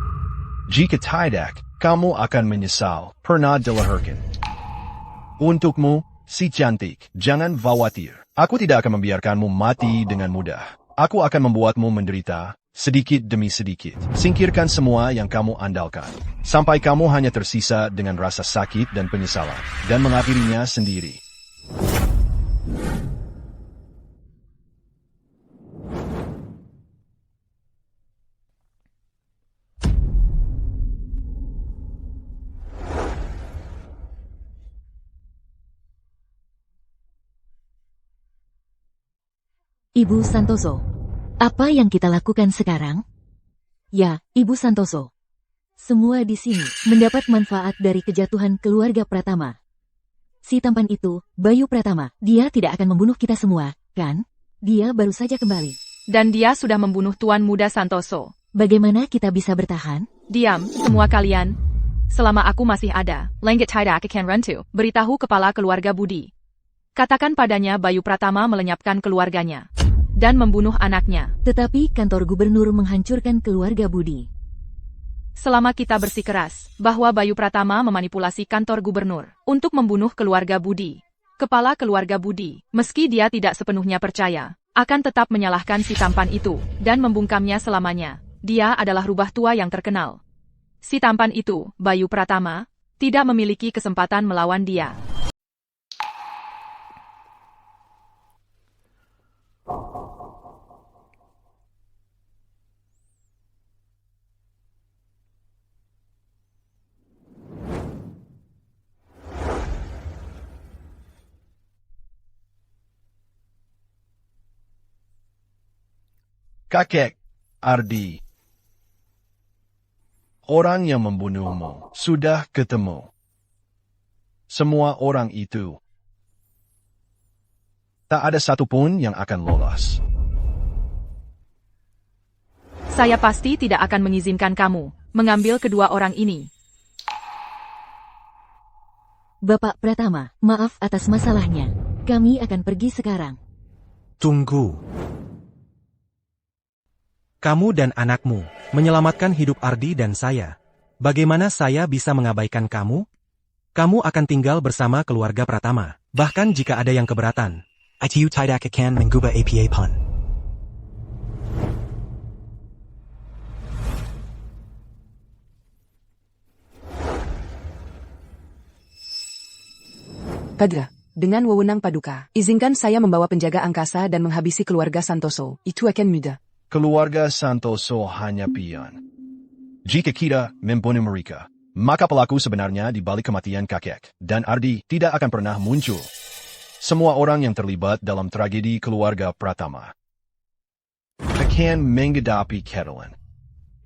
Jika tidak, kamu akan menyesal pernah dilahirkan. Untukmu, si cantik, jangan khawatir. Aku tidak akan membiarkanmu mati dengan mudah. Aku akan membuatmu menderita, sedikit demi sedikit. Singkirkan semua yang kamu andalkan. Sampai kamu hanya tersisa dengan rasa sakit dan penyesalan. Dan mengakhirinya sendiri. Ibu Santoso, apa yang kita lakukan sekarang? Ya, Ibu Santoso. Semua di sini mendapat manfaat dari kejatuhan keluarga Pratama. Si tampan itu, Bayu Pratama, dia tidak akan membunuh kita semua, kan? Dia baru saja kembali. Dan dia sudah membunuh Tuan Muda Santoso. Bagaimana kita bisa bertahan? Diam, semua kalian. Selama aku masih ada, Langit tidak akan rentu. Beritahu kepala keluarga Budi. Katakan padanya Bayu Pratama melenyapkan keluarganya dan membunuh anaknya. Tetapi kantor gubernur menghancurkan keluarga Budi. Selama kita bersikeras bahwa Bayu Pratama memanipulasi kantor gubernur untuk membunuh keluarga Budi, kepala keluarga Budi, meski dia tidak sepenuhnya percaya, akan tetap menyalahkan si tampan itu dan membungkamnya selamanya. Dia adalah rubah tua yang terkenal. Si tampan itu, Bayu Pratama, tidak memiliki kesempatan melawan dia. Kakek, Ardi. Orang yang membunuhmu sudah ketemu. Semua orang itu. Tak ada satupun yang akan lolos. Saya pasti tidak akan mengizinkan kamu mengambil kedua orang ini. Bapak Pratama, maaf atas masalahnya. Kami akan pergi sekarang. Tunggu. Kamu dan anakmu menyelamatkan hidup Ardi dan saya. Bagaimana saya bisa mengabaikan kamu? Kamu akan tinggal bersama keluarga Pratama, bahkan jika ada yang keberatan. Itu tidak akan mengubah apa pun. Padra, dengan wewenang Paduka, izinkan saya membawa penjaga angkasa dan menghabisi keluarga Santoso. Itu akan mudah. Keluarga Santoso hanya pion. Jika kita membunuh mereka, maka pelaku sebenarnya di balik kematian kakek dan Ardi tidak akan pernah muncul. Semua orang yang terlibat dalam tragedi keluarga Pratama akan menghadapi Catalan.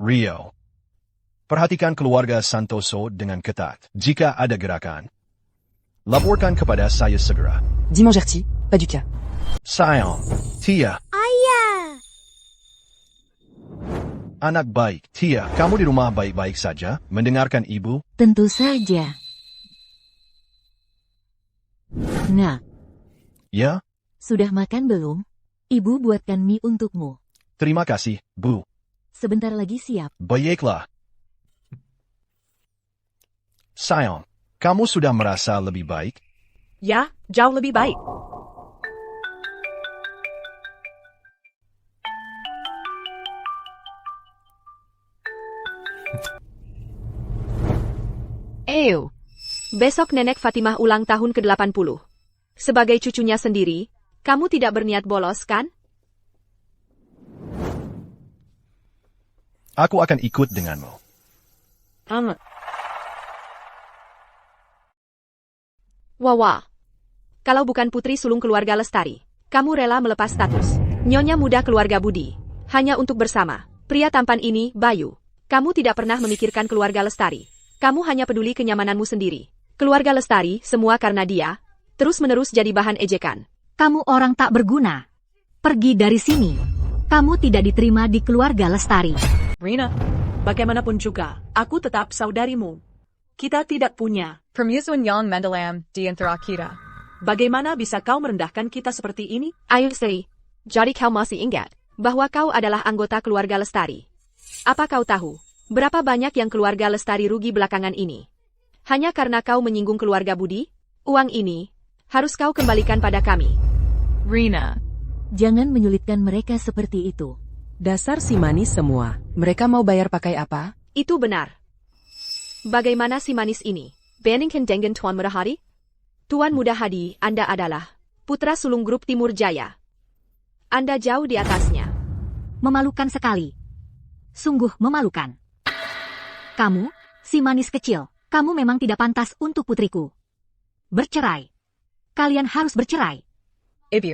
Rio, perhatikan keluarga Santoso dengan ketat. Jika ada gerakan, laporkan kepada saya segera. Dimangerti, Paduka. Sayang, Tia. Ayah! Anak baik, Tia, kamu di rumah baik-baik saja, mendengarkan ibu? Tentu saja. Nah, Ya? sudah makan belum? Ibu buatkan mie untukmu. Terima kasih, Bu. Sebentar lagi siap. Baiklah. Sayang, kamu sudah merasa lebih baik? Ya, jauh lebih baik. Ew. Besok Nenek Fatimah ulang tahun ke-80. Sebagai cucunya sendiri, kamu tidak berniat bolos, kan? Aku akan ikut denganmu. Wawa. Kalau bukan putri sulung keluarga Lestari, kamu rela melepas status Nyonya Muda keluarga Budi, hanya untuk bersama pria tampan ini, Bayu. Kamu tidak pernah memikirkan keluarga Lestari. Kamu hanya peduli kenyamananmu sendiri. Keluarga Lestari, semua karena dia, terus-menerus jadi bahan ejekan. Kamu orang tak berguna. Pergi dari sini. Kamu tidak diterima di keluarga Lestari. Rina, bagaimanapun juga, aku tetap saudarimu. Kita tidak punya. Permusuhan yang mendalam di antara kita. Bagaimana bisa kau merendahkan kita seperti ini? Ayo Sri, jadi kau masih ingat bahwa kau adalah anggota keluarga Lestari. Apa kau tahu berapa banyak yang keluarga Lestari rugi belakangan ini? Hanya karena kau menyinggung keluarga Budi? Uang ini harus kau kembalikan pada kami. Rina, jangan menyulitkan mereka seperti itu. Dasar si manis semua. Mereka mau bayar pakai apa? Itu benar. Bagaimana si manis ini? Bandingkan dengan Tuan Muda Hadi? Tuan Muda Hadi, Anda adalah putra sulung grup Timur Jaya. Anda jauh di atasnya. Memalukan sekali. Sungguh memalukan. Kamu, si manis kecil, kamu memang tidak pantas untuk putriku. Bercerai. Kalian harus bercerai. Ibu.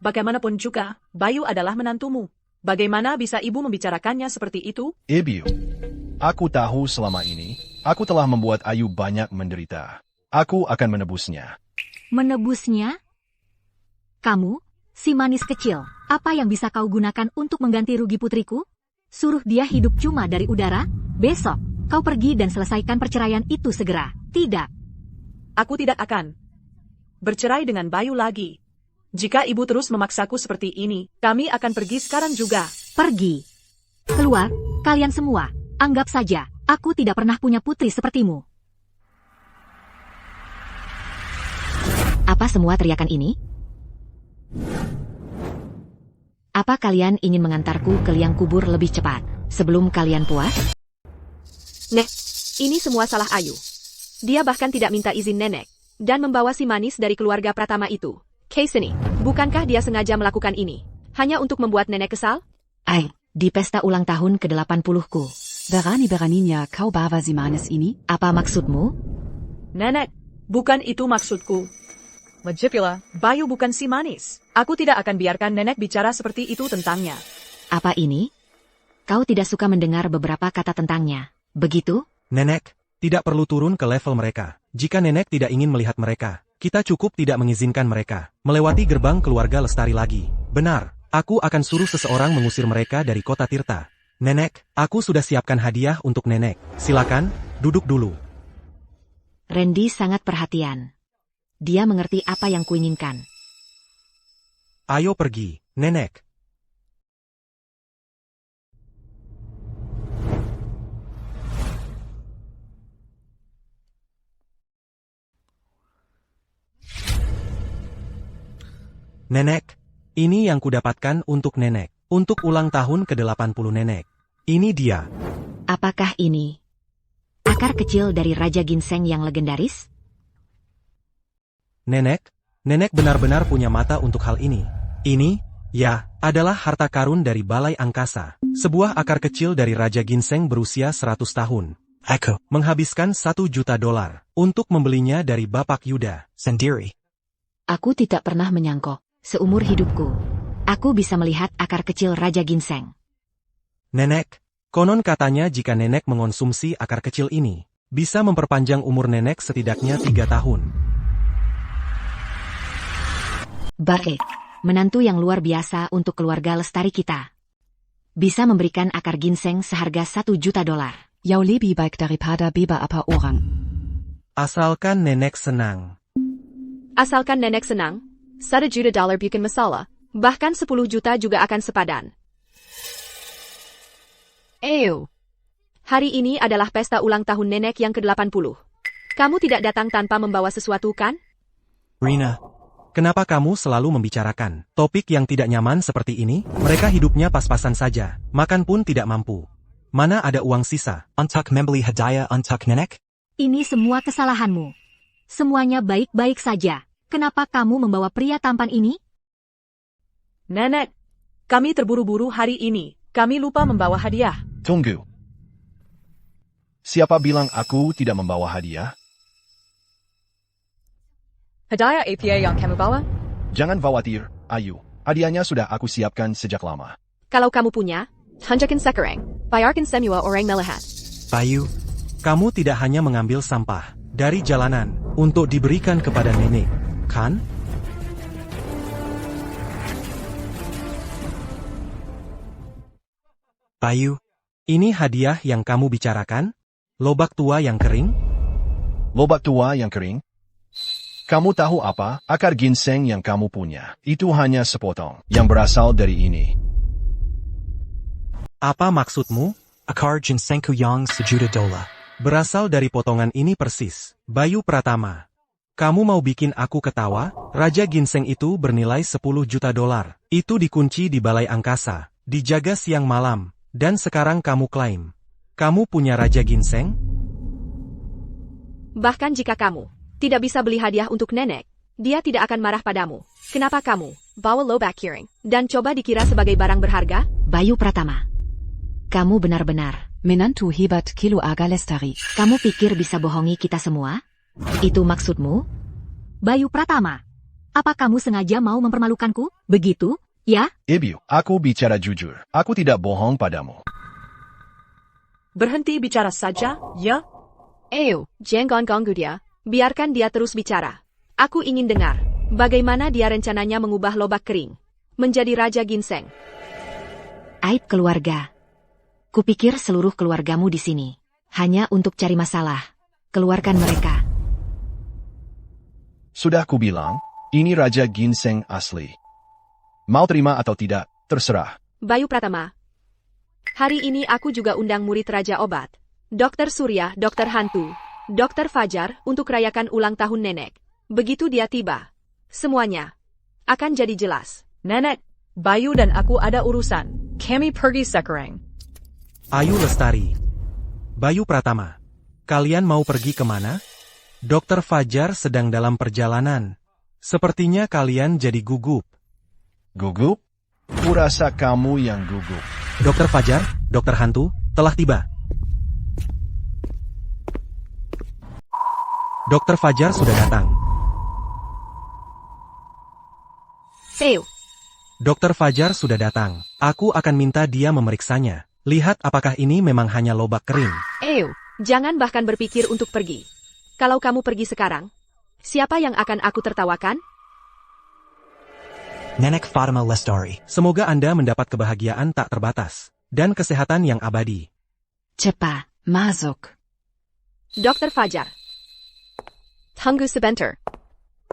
Bagaimanapun juga, Bayu adalah menantumu. Bagaimana bisa ibu membicarakannya seperti itu? Ibu, aku tahu selama ini, aku telah membuat Ayu banyak menderita. Aku akan menebusnya. Menebusnya? Kamu, si manis kecil, apa yang bisa kau gunakan untuk mengganti rugi putriku? Suruh dia hidup cuma dari udara? Besok, kau pergi dan selesaikan perceraian itu segera. Tidak. Aku tidak akan bercerai dengan Bayu lagi. Jika ibu terus memaksaku seperti ini, kami akan pergi sekarang juga. Pergi. Keluar, kalian semua. Anggap saja, aku tidak pernah punya putri sepertimu. Apa semua teriakan ini? Apa kalian ingin mengantarku ke liang kubur lebih cepat, sebelum kalian puas? Nek, ini semua salah Ayu. Dia bahkan tidak minta izin nenek, dan membawa si manis dari keluarga Pratama itu. Kaiseni, bukankah dia sengaja melakukan ini? Hanya untuk membuat nenek kesal? Di pesta ulang tahun ke-80ku. Berani-beraninya kau bawa si manis ini? Apa maksudmu? Nenek, bukan itu maksudku. Legipula. Bayu bukan si manis. Aku tidak akan biarkan nenek bicara seperti itu tentangnya. Apa ini? Kau tidak suka mendengar beberapa kata tentangnya, begitu? Nenek, tidak perlu turun ke level mereka. Jika nenek tidak ingin melihat mereka, kita cukup tidak mengizinkan mereka melewati gerbang keluarga Lestari lagi. Benar, aku akan suruh seseorang mengusir mereka dari kota Tirta. Nenek, aku sudah siapkan hadiah untuk nenek. Silakan, duduk dulu. Randy sangat perhatian. Dia mengerti apa yang kuinginkan. Ayo pergi, nenek. Nenek, ini yang kudapatkan untuk nenek. Untuk ulang tahun ke-80 nenek. Ini dia. Apakah ini akar kecil dari Raja Ginseng yang legendaris? Nenek benar-benar punya mata untuk hal ini. Ini, ya, adalah harta karun dari Balai Angkasa. Sebuah akar kecil dari Raja Ginseng berusia 100 tahun. Aku menghabiskan $1 juta untuk membelinya dari Bapak Yuda sendiri. Aku tidak pernah menyangka, seumur hidupku, aku bisa melihat akar kecil Raja Ginseng. Nenek, konon katanya jika nenek mengonsumsi akar kecil ini, bisa memperpanjang umur nenek setidaknya 3 tahun. Baik, menantu yang luar biasa untuk keluarga Lestari kita. Bisa memberikan akar ginseng seharga $1 juta. Jauh lebih baik daripada beberapa orang. Asalkan nenek senang. Asalkan nenek senang, $1 juta bukan masalah, bahkan 10 juta juga akan sepadan. Hari ini adalah pesta ulang tahun nenek yang ke-80. Kamu tidak datang tanpa membawa sesuatu kan? Rina, kenapa kamu selalu membicarakan topik yang tidak nyaman seperti ini? Mereka hidupnya pas-pasan saja, makan pun tidak mampu. Mana ada uang sisa? Untuk membeli hadiah untuk nenek? Ini semua kesalahanmu. Semuanya baik-baik saja. Kenapa kamu membawa pria tampan ini? Nenek, kami terburu-buru hari ini. Kami lupa membawa hadiah. Tunggu. Siapa bilang aku tidak membawa hadiah? Hadiah APA yang kamu bawa? Jangan khawatir, Ayu. Hadiahnya sudah aku siapkan sejak lama. Kalau kamu punya, tunjukkan sekarang. Bayarkan semua orang melihat. Bayu, kamu tidak hanya mengambil sampah dari jalanan untuk diberikan kepada nenek, kan? Bayu, ini hadiah yang kamu bicarakan? Lobak tua yang kering? Lobak tua yang kering? Kamu tahu apa? Akar ginseng yang kamu punya, itu hanya sepotong, yang berasal dari ini. Apa maksudmu? Akar ginsengku yang $1 juta. Berasal dari potongan ini persis. Bayu Pratama. Kamu mau bikin aku ketawa? Raja ginseng itu bernilai $10 juta. Itu dikunci di Balai Angkasa, dijaga siang malam, dan sekarang kamu klaim kamu punya Raja Ginseng? Bahkan jika kamu tidak bisa beli hadiah untuk nenek, dia tidak akan marah padamu. Kenapa kamu bawa lobak kering dan coba dikira sebagai barang berharga? Bayu Pratama, kamu benar-benar Menantu hebat keluarga Lestari. Kamu pikir bisa bohongi kita semua? Itu maksudmu? Bayu Pratama, apa kamu sengaja mau mempermalukanku? Begitu, ya? Ibu, aku bicara jujur. Aku tidak bohong padamu. Berhenti bicara saja, ya? Jangan ganggu dia. Biarkan dia terus bicara. Aku ingin dengar bagaimana dia rencananya mengubah lobak kering menjadi Raja Ginseng. Aib keluarga. Kupikir seluruh keluargamu di sini hanya untuk cari masalah. Keluarkan mereka. Sudah kubilang, ini Raja Ginseng asli. Mau terima atau tidak, terserah. Bayu Pratama, hari ini aku juga undang murid Raja Obat, Dr. Surya, Dr. Hantu, Dr. Fajar untuk rayakan ulang tahun nenek. Begitu dia tiba, semuanya akan jadi jelas. Nenek, Bayu dan aku ada urusan. Kami pergi sekarang. Ayu Lestari. Bayu Pratama. Kalian mau pergi kemana? Dr. Fajar sedang dalam perjalanan. Sepertinya kalian jadi gugup. Gugup? Kurasa kamu yang gugup. Dr. Fajar, Dr. Hantu, telah tiba. Dr. Fajar sudah datang. Dr. Fajar sudah datang. Aku akan minta dia memeriksanya. Lihat apakah ini memang hanya lobak kering. Jangan bahkan berpikir untuk pergi. Kalau kamu pergi sekarang, siapa yang akan aku tertawakan? Nenek Fatima Lestari. Semoga Anda mendapat kebahagiaan tak terbatas dan kesehatan yang abadi. Cepat, masuk. Dr. Fajar. Tunggu sebentar.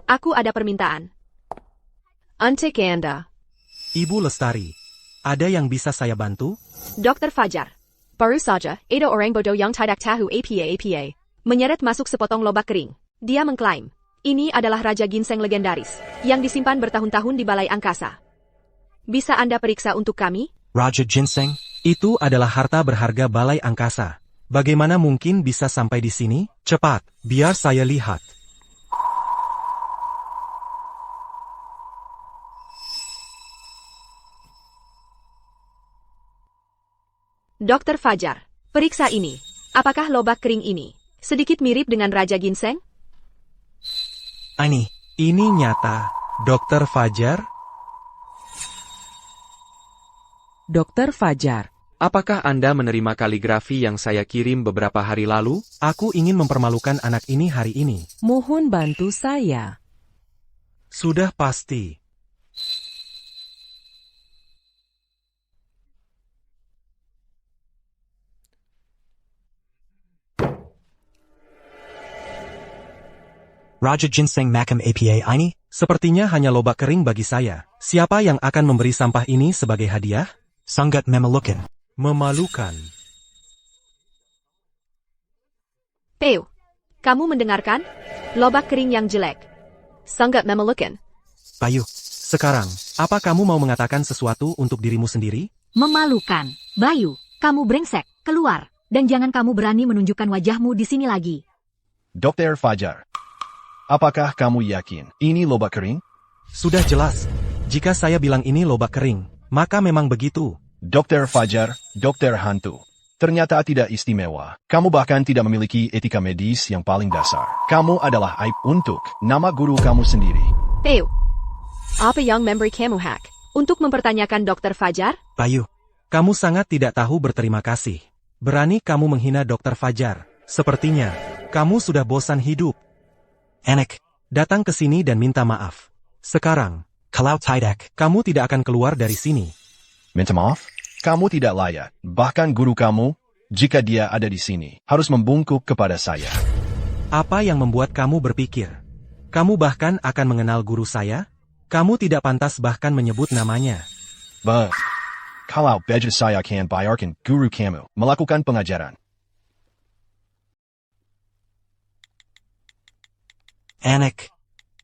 Aku ada permintaan. Untuk Anda. Ibu Lestari, ada yang bisa saya bantu? Dr. Fajar. Baru saja, ada orang bodoh yang tidak tahu apa-apa. Menyeret masuk sepotong lobak kering. Dia mengklaim, ini adalah Raja Ginseng legendaris, yang disimpan bertahun-tahun di Balai Angkasa. Bisa Anda periksa untuk kami? Raja Ginseng? Itu adalah harta berharga Balai Angkasa. Bagaimana mungkin bisa sampai di sini? Cepat, biar saya lihat. Dr. Fajar, periksa ini. Apakah lobak kering ini sedikit mirip dengan Raja Ginseng? Ini nyata, Dr. Fajar? Dr. Fajar, Apakah Anda menerima kaligrafi yang saya kirim beberapa hari lalu? Aku ingin mempermalukan anak ini hari ini. mohon bantu saya. Sudah pasti. Raja Ginseng Makam APA ini? Sepertinya hanya lobak kering bagi saya. Siapa yang akan memberi sampah ini sebagai hadiah? Sangat memalukan. Memalukan. Peu, kamu mendengarkan? Lobak kering yang jelek. Sangat memalukan. Bayu. Sekarang, apa kamu mau mengatakan sesuatu untuk dirimu sendiri? Memalukan. Bayu, kamu brengsek, keluar. Dan jangan kamu berani menunjukkan wajahmu di sini lagi. Dr. Fajar, apakah kamu yakin ini lobak kering? Sudah jelas. Jika saya bilang ini lobak kering, maka memang begitu. Dr. Fajar, dokter hantu. Ternyata tidak istimewa. Kamu bahkan tidak memiliki etika medis yang paling dasar. Kamu adalah aib untuk nama guru kamu sendiri. Peu, apa yang memberi kamu hak untuk mempertanyakan Dr. Fajar? Bayu. Kamu sangat tidak tahu berterima kasih. Berani kamu menghina Dr. Fajar. Sepertinya, kamu sudah bosan hidup. Anak. Datang ke sini dan minta maaf. Sekarang, Kalau tidak. kamu tidak akan keluar dari sini. Minta maaf? Kamu tidak layak. Bahkan guru kamu, jika dia ada di sini, harus membungkuk kepada saya. Apa yang membuat kamu berpikir? Kamu bahkan akan mengenal guru saya? Kamu tidak pantas bahkan menyebut namanya. Kalau beja saya akan bayarkan guru kamu melakukan pengajaran. Anak.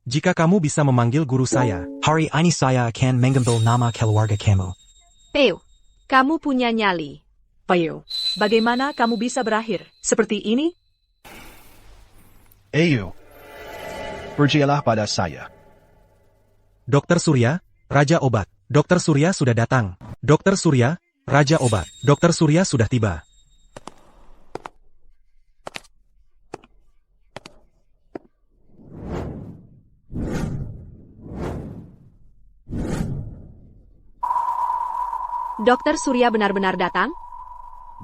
Jika kamu bisa memanggil guru saya, Hari ini saya akan mengambil nama keluarga kamu. Peu, kamu punya nyali. Peu, bagaimana kamu bisa berakhir seperti ini? Ayo, percayalah pada saya. Dr. Surya, Raja Obat. Dr. Surya sudah datang. Dr. Surya, Raja Obat. Dr. Surya sudah tiba. Dr. Surya benar-benar datang?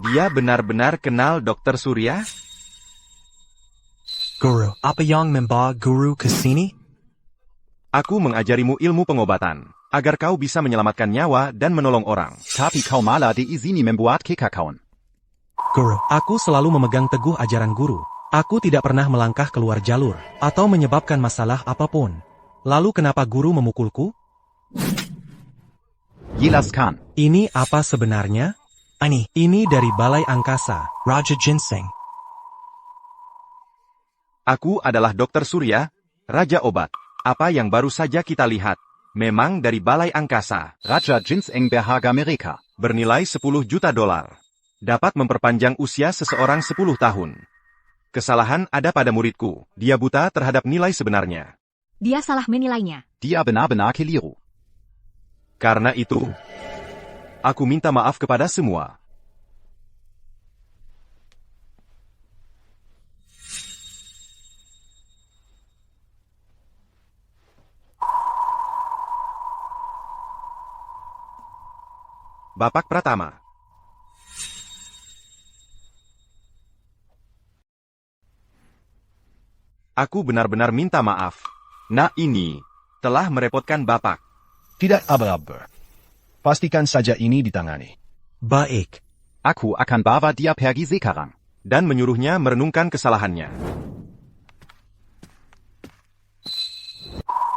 Dia benar-benar kenal Dr. Surya? Guru. Apa yang membawa guru ke sini? Aku mengajarimu ilmu pengobatan, agar kau bisa menyelamatkan nyawa dan menolong orang. Tapi kau malah diizini membuat kekacauan. Guru. Aku selalu memegang teguh ajaran guru. Aku tidak pernah melangkah keluar jalur, atau menyebabkan masalah apapun. Lalu kenapa guru memukulku? Jelaskan. Ini apa sebenarnya? Ini dari Balai Angkasa. Raja Ginseng. Aku adalah Dr. Surya, Raja Obat. Apa yang baru saja kita lihat, memang dari Balai Angkasa. Raja Ginseng berharga mereka. Bernilai 10 juta dolar. Dapat memperpanjang usia seseorang 10 tahun. Kesalahan ada pada muridku. Dia buta terhadap nilai sebenarnya. Dia salah menilainya. Dia benar-benar keliru. Karena itu, aku minta maaf kepada semua. Bapak Pratama. Aku benar-benar minta maaf. Nah ini, telah merepotkan Bapak. Tidak aba-aba. Pastikan saja ini ditangani. Baik. Aku akan bawa dia pergi sekarang. Dan menyuruhnya merenungkan kesalahannya.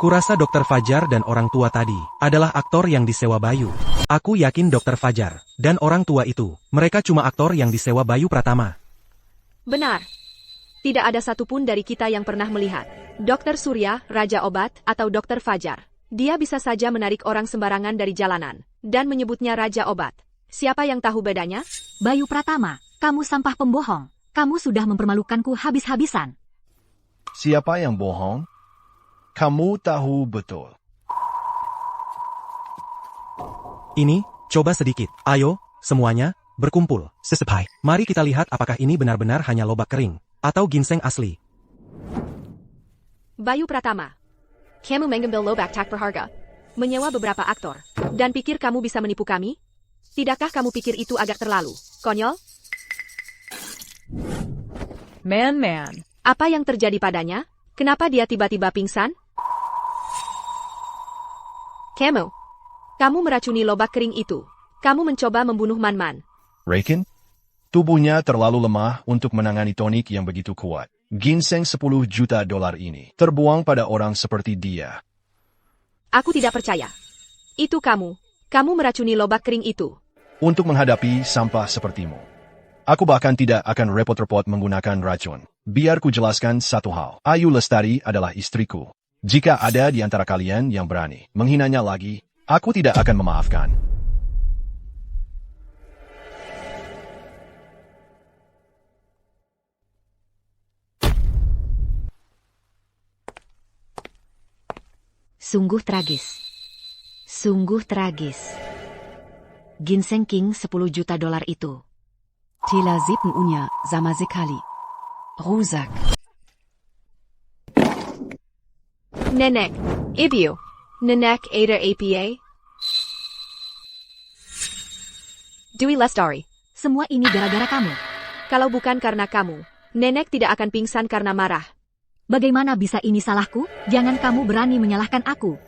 Kurasa Dr. Fajar dan orang tua tadi adalah aktor yang disewa Bayu. Aku yakin Dr. Fajar dan orang tua itu, mereka cuma aktor yang disewa Bayu Pratama. Benar. Tidak ada satupun dari kita yang pernah melihat Dr. Surya, Raja Obat, atau Dr. Fajar. Dia bisa saja menarik orang sembarangan dari jalanan dan menyebutnya Raja Obat. Siapa yang tahu bedanya? Bayu Pratama, kamu sampah pembohong. Kamu sudah mempermalukanku habis-habisan. Siapa yang bohong? Kamu tahu betul. Ini, coba sedikit. Ayo, semuanya, berkumpul. Sesepai. Mari kita lihat apakah ini benar-benar hanya lobak kering, atau ginseng asli. Bayu Pratama. Kamu mengambil lobak tak berharga, menyewa beberapa aktor, dan pikir kamu bisa menipu kami? Tidakkah kamu pikir itu agak terlalu konyol? Man. Apa yang terjadi padanya? Kenapa dia tiba-tiba pingsan? Kamu meracuni lobak kering itu. Kamu mencoba membunuh Man-Man. Rekin? Tubuhnya terlalu lemah untuk menangani tonik yang begitu kuat. Ginseng $10 juta ini terbuang pada orang seperti dia. Aku tidak percaya. Itu kamu. Kamu meracuni lobak kering itu. Untuk menghadapi sampah sepertimu. Aku bahkan tidak akan repot-repot menggunakan racun. Biar ku jelaskan satu hal. Ayu Lestari adalah istriku. Jika ada di antara kalian yang berani menghinanya lagi, aku tidak akan memaafkan. Sungguh tragis. Sungguh tragis. Ginseng King $10 juta itu. Tila unya sama sekali. Rusak. Nenek. Ibu. Nenek ada APA. Dwi Lestari. Semua ini gara-gara kamu. Kalau bukan karena kamu, Nenek tidak akan pingsan karena marah. Bagaimana bisa ini salahku? Jangan kamu berani menyalahkan aku.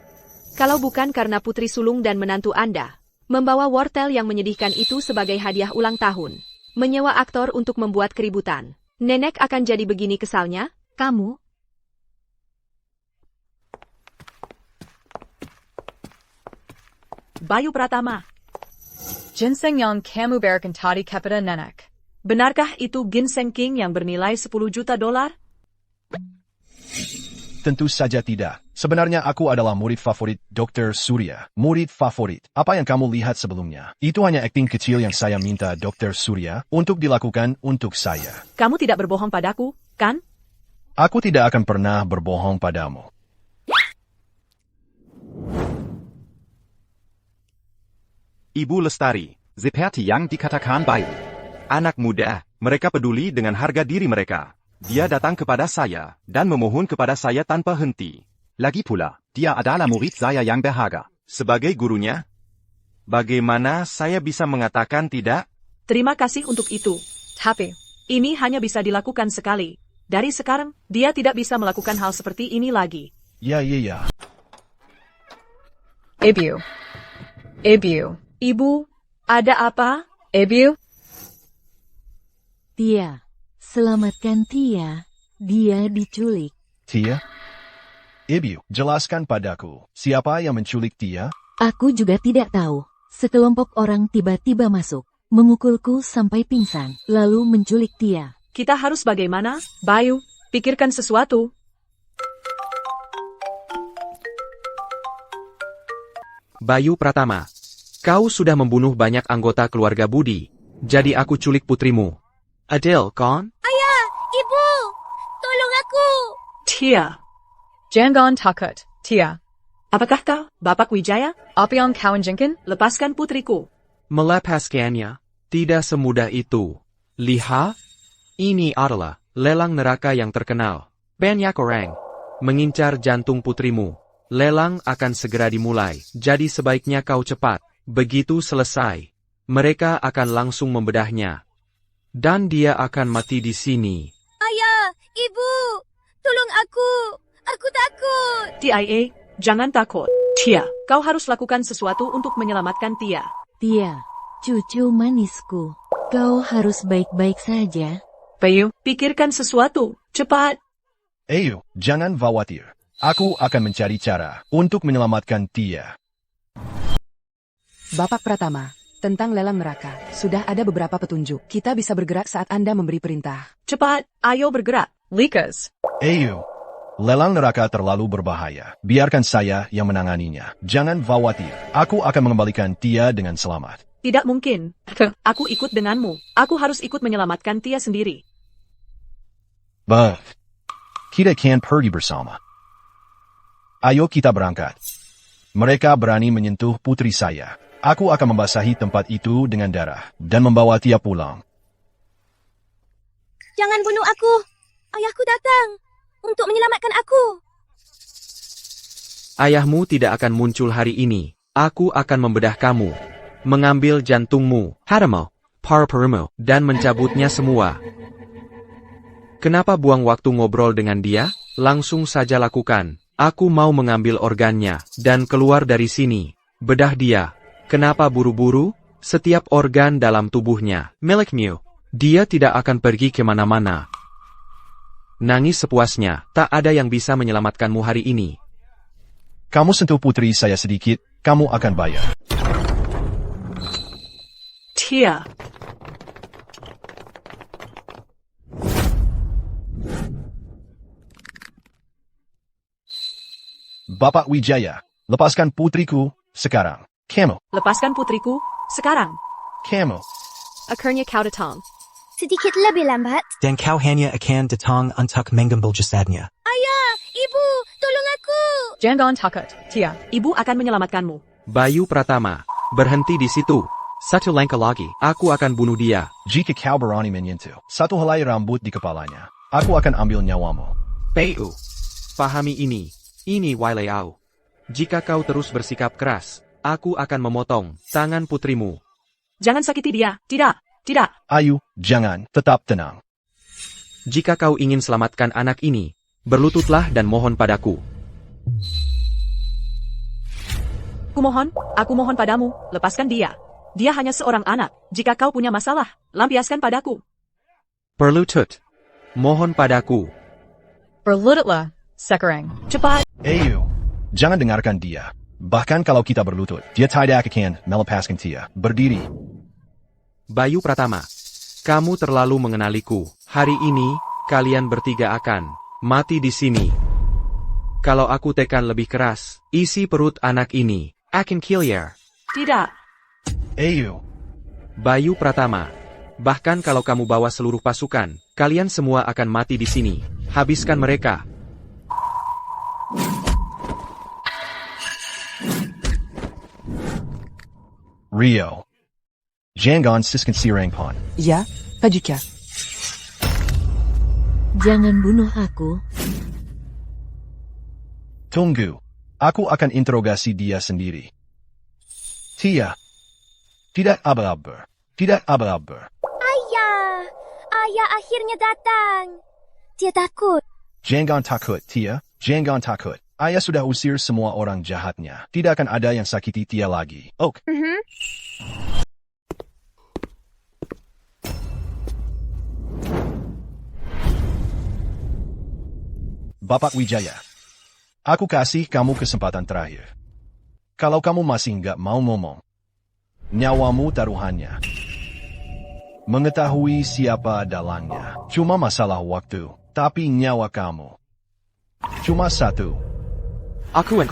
Kalau bukan karena putri sulung dan menantu Anda, membawa wortel yang menyedihkan itu sebagai hadiah ulang tahun, menyewa aktor untuk membuat keributan, Nenek akan jadi begini kesalnya? Kamu? Bayu Pratama. Ginseng yang kamu berikan tadi kepada Nenek. Benarkah itu ginseng king yang bernilai $10 juta? Tentu saja tidak. Sebenarnya aku adalah murid favorit Dr. Surya. Murid favorit. Apa yang kamu lihat sebelumnya? Itu hanya akting kecil yang saya minta Dr. Surya untuk dilakukan untuk saya. Kamu tidak berbohong padaku, kan? Aku tidak akan pernah berbohong padamu. Ibu Lestari, seperti yang dikatakan Bayu. Anak muda, mereka peduli dengan harga diri mereka. Dia datang kepada saya, dan memohon kepada saya tanpa henti. Lagi pula, dia adalah murid saya yang berharga. Sebagai gurunya, bagaimana saya bisa mengatakan tidak? Terima kasih untuk itu. Tapi, ini hanya bisa dilakukan sekali. Dari sekarang, dia tidak bisa melakukan hal seperti ini lagi. Ya. Ibu. Ibu, ada apa? Ibu? Tia, selamatkan Tia. Dia diculik. Tia? Ibu, jelaskan padaku, siapa yang menculik Tia? Aku juga tidak tahu. Sekelompok orang tiba-tiba masuk, memukulku sampai pingsan, lalu menculik Tia. Kita harus bagaimana? Bayu, pikirkan sesuatu. Bayu Pratama. Kau sudah membunuh banyak anggota keluarga Budi. Jadi aku culik putrimu. Adele, kan? Ayah, ibu, tolong aku. Tia. Jangan takut, Tia. Apakah kau, Bapak Wijaya? Apa yang kau inginkan? Lepaskan putriku. Melepaskannya, tidak semudah itu. Lihat, ini adalah lelang neraka yang terkenal. Banyak orang mengincar jantung putrimu. Lelang akan segera dimulai, jadi sebaiknya kau cepat. Begitu selesai, mereka akan langsung membedahnya. Dan dia akan mati di sini. Ayah, ibu, tolong aku. Aku takut. Tia, jangan takut. Tia, kau harus lakukan sesuatu untuk menyelamatkan Tia. Tia, cucu manisku, kau harus baik-baik saja. Bayu, pikirkan sesuatu. Cepat. Ayo, jangan khawatir. Aku akan mencari cara untuk menyelamatkan Tia. Bapak Pratama, tentang lelang neraka, sudah ada beberapa petunjuk. Kita bisa bergerak saat Anda memberi perintah. Cepat, ayo bergerak. Likas. Ayo. Lelang neraka terlalu berbahaya. Biarkan saya yang menanganinya. Jangan khawatir. Aku akan mengembalikan Tia dengan selamat. Tidak mungkin. Aku ikut denganmu. Aku harus ikut menyelamatkan Tia sendiri. Bah. Kita akan pergi bersama. Ayo kita berangkat. Mereka berani menyentuh putri saya. Aku akan membasahi tempat itu dengan darah dan membawa Tia pulang. Jangan bunuh aku. Ayahku datang untuk menyelamatkan aku. Ayahmu tidak akan muncul hari ini. Aku akan membedah kamu, mengambil jantungmu, hatamu, paru-parumu, dan mencabutnya semua. Kenapa buang waktu ngobrol dengan dia? Langsung saja lakukan. Aku mau mengambil organnya, dan keluar dari sini. Bedah dia. Kenapa buru-buru? Setiap organ dalam tubuhnya, milikmu. Dia tidak akan pergi kemana-mana. Nangis sepuasnya, tak ada yang bisa menyelamatkanmu hari ini. Kamu sentuh putri saya sedikit, kamu akan bayar. Tia. Bapak Wijaya, lepaskan putriku sekarang. Kamu. Lepaskan putriku sekarang. Kamu. Akhirnya kau datang. Sedikit lebih lambat. Dan kau hanya akan datang untuk mengambil jasadnya. Ayah, ibu, tolong aku. Jangan takut, Tia. Ibu akan menyelamatkanmu. Bayu Pratama, berhenti di situ. Satu langkah lagi, aku akan bunuh dia. Jika kau berani menyentuh satu helai rambut di kepalanya, aku akan ambil nyawamu. Bayu, pahami ini. Ini wilayahku. Jika kau terus bersikap keras, aku akan memotong tangan putrimu. Jangan sakiti dia. Tidak. Tidak. Ayo, jangan, tetap tenang. Jika kau ingin selamatkan anak ini, berlututlah dan mohon padaku. Aku mohon padamu, lepaskan dia. Dia hanya seorang anak. Jika kau punya masalah, lampiaskan padaku. Berlutut. Mohon padaku. Berlututlah, sekarang. Cepat. Ayo, jangan dengarkan dia. Bahkan kalau kita berlutut, dia tidak akan melepaskan Tia. Berdiri. Bayu Pratama, kamu terlalu mengenaliku. Hari ini, kalian bertiga akan mati di sini. Kalau aku tekan lebih keras, isi perut anak ini akan kill you. Tidak. Ayo. Bayu Pratama, bahkan kalau kamu bawa seluruh pasukan, kalian semua akan mati di sini. Habiskan mereka. Rio. Jangan siskan si Rangpon. Ya, Pajuka. Jangan bunuh aku. Tunggu. Aku akan interogasi dia sendiri. Tia. Tidak aba-aba. Tidak aba-aba. Ayah. Ayah akhirnya datang. Dia takut. Jangan takut, Tia. Jangan takut. Ayah sudah usir semua orang jahatnya. Tidak akan ada yang sakiti Tia lagi. Ok. Bapak Wijaya, aku kasih kamu kesempatan terakhir. Kalau kamu masih nggak mau ngomong, nyawamu taruhannya. Mengetahui siapa dalangnya, cuma masalah waktu, tapi nyawa kamu. Cuma satu. Aku yang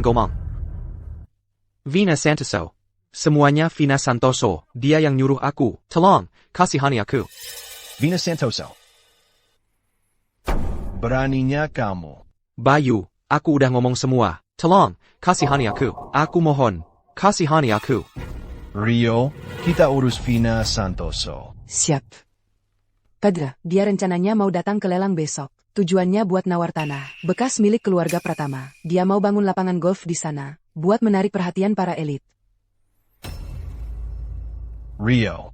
ngomong. Vina Santoso. Semuanya Vina Santoso, dia yang nyuruh aku. Tolong, kasihani aku. Vina Santoso. Beraninya kamu. Bayu, aku udah ngomong semua. Tolong, kasihani aku. Aku mohon, kasihani aku. Rio, kita urus Vina Santoso. Siap. Padra, dia rencananya mau datang ke lelang besok. Tujuannya buat nawar tanah, bekas milik keluarga Pratama. Dia mau bangun lapangan golf di sana, buat menarik perhatian para elit. Rio,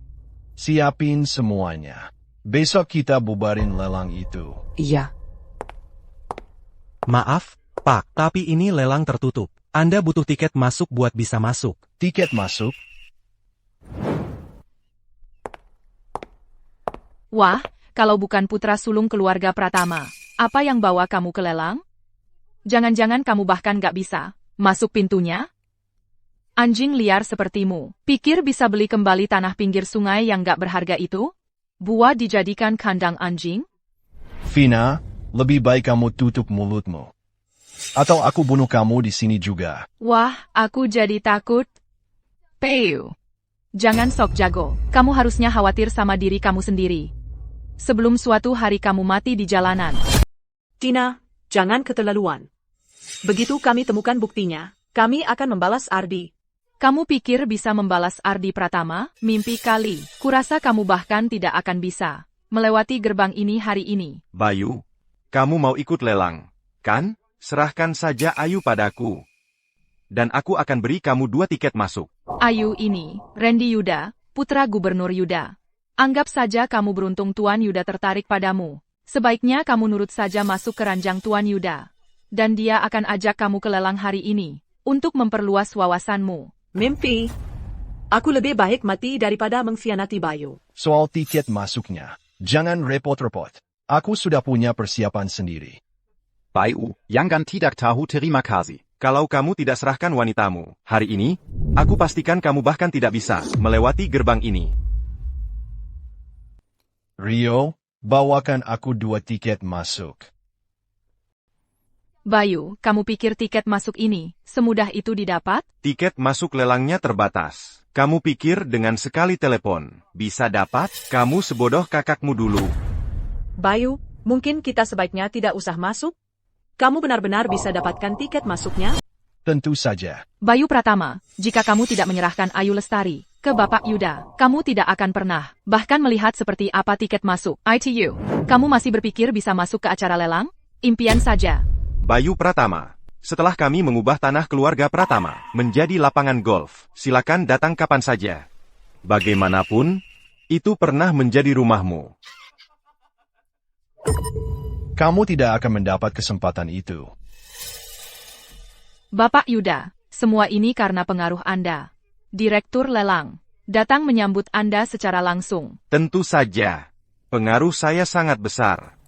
siapin semuanya. Besok kita bubarin lelang itu. Iya. Maaf, Pak, tapi ini lelang tertutup. Anda butuh tiket masuk buat bisa masuk. Tiket masuk? Wah, kalau bukan putra sulung keluarga Pratama, apa yang bawa kamu ke lelang? Jangan-jangan kamu bahkan gak bisa masuk pintunya? Anjing liar sepertimu, pikir bisa beli kembali tanah pinggir sungai yang gak berharga itu? Buat dijadikan kandang anjing? Vina, lebih baik kamu tutup mulutmu. Atau aku bunuh kamu di sini juga. Wah, aku jadi takut. Peu. Jangan sok jago, kamu harusnya khawatir sama diri kamu sendiri. Sebelum suatu hari kamu mati di jalanan. Tina, jangan keterlaluan. Begitu kami temukan buktinya, kami akan membalas Ardi. Kamu pikir bisa membalas Ardi Pratama? Mimpi kali. Kurasa kamu bahkan tidak akan bisa melewati gerbang ini hari ini. Bayu, kamu mau ikut lelang, kan? Serahkan saja Ayu padaku. Dan aku akan beri kamu 2 tiket masuk. Ayu ini, Randy Yuda, putra Gubernur Yuda. Anggap saja kamu beruntung Tuan Yuda tertarik padamu. Sebaiknya kamu nurut saja masuk ke ranjang Tuan Yuda. Dan dia akan ajak kamu ke lelang hari ini, untuk memperluas wawasanmu. Mimpi. Aku lebih baik mati daripada mengkhianati Bayu. Soal tiket masuknya, jangan repot-repot. Aku sudah punya persiapan sendiri. Bayu, Yangan tidak tahu terima kasih. Kalau kamu tidak serahkan wanitamu, hari ini, aku pastikan kamu bahkan tidak bisa melewati gerbang ini. Rio, bawakan aku 2 tiket masuk. Bayu, kamu pikir tiket masuk ini semudah itu didapat? Tiket masuk lelangnya terbatas. Kamu pikir dengan sekali telepon bisa dapat? Kamu sebodoh kakakmu dulu. Bayu, mungkin kita sebaiknya tidak usah masuk? Kamu benar-benar bisa dapatkan tiket masuknya? Tentu saja. Bayu Pratama, jika kamu tidak menyerahkan Ayu Lestari ke Bapak Yuda, kamu tidak akan pernah bahkan melihat seperti apa tiket masuk. ITU, kamu masih berpikir bisa masuk ke acara lelang? Impian saja. Bayu Pratama, setelah kami mengubah tanah keluarga Pratama menjadi lapangan golf, silakan datang kapan saja. Bagaimanapun, itu pernah menjadi rumahmu. Kamu tidak akan mendapat kesempatan itu. Bapak Yuda, semua ini karena pengaruh Anda. Direktur lelang datang menyambut Anda secara langsung. Tentu saja, pengaruh saya sangat besar.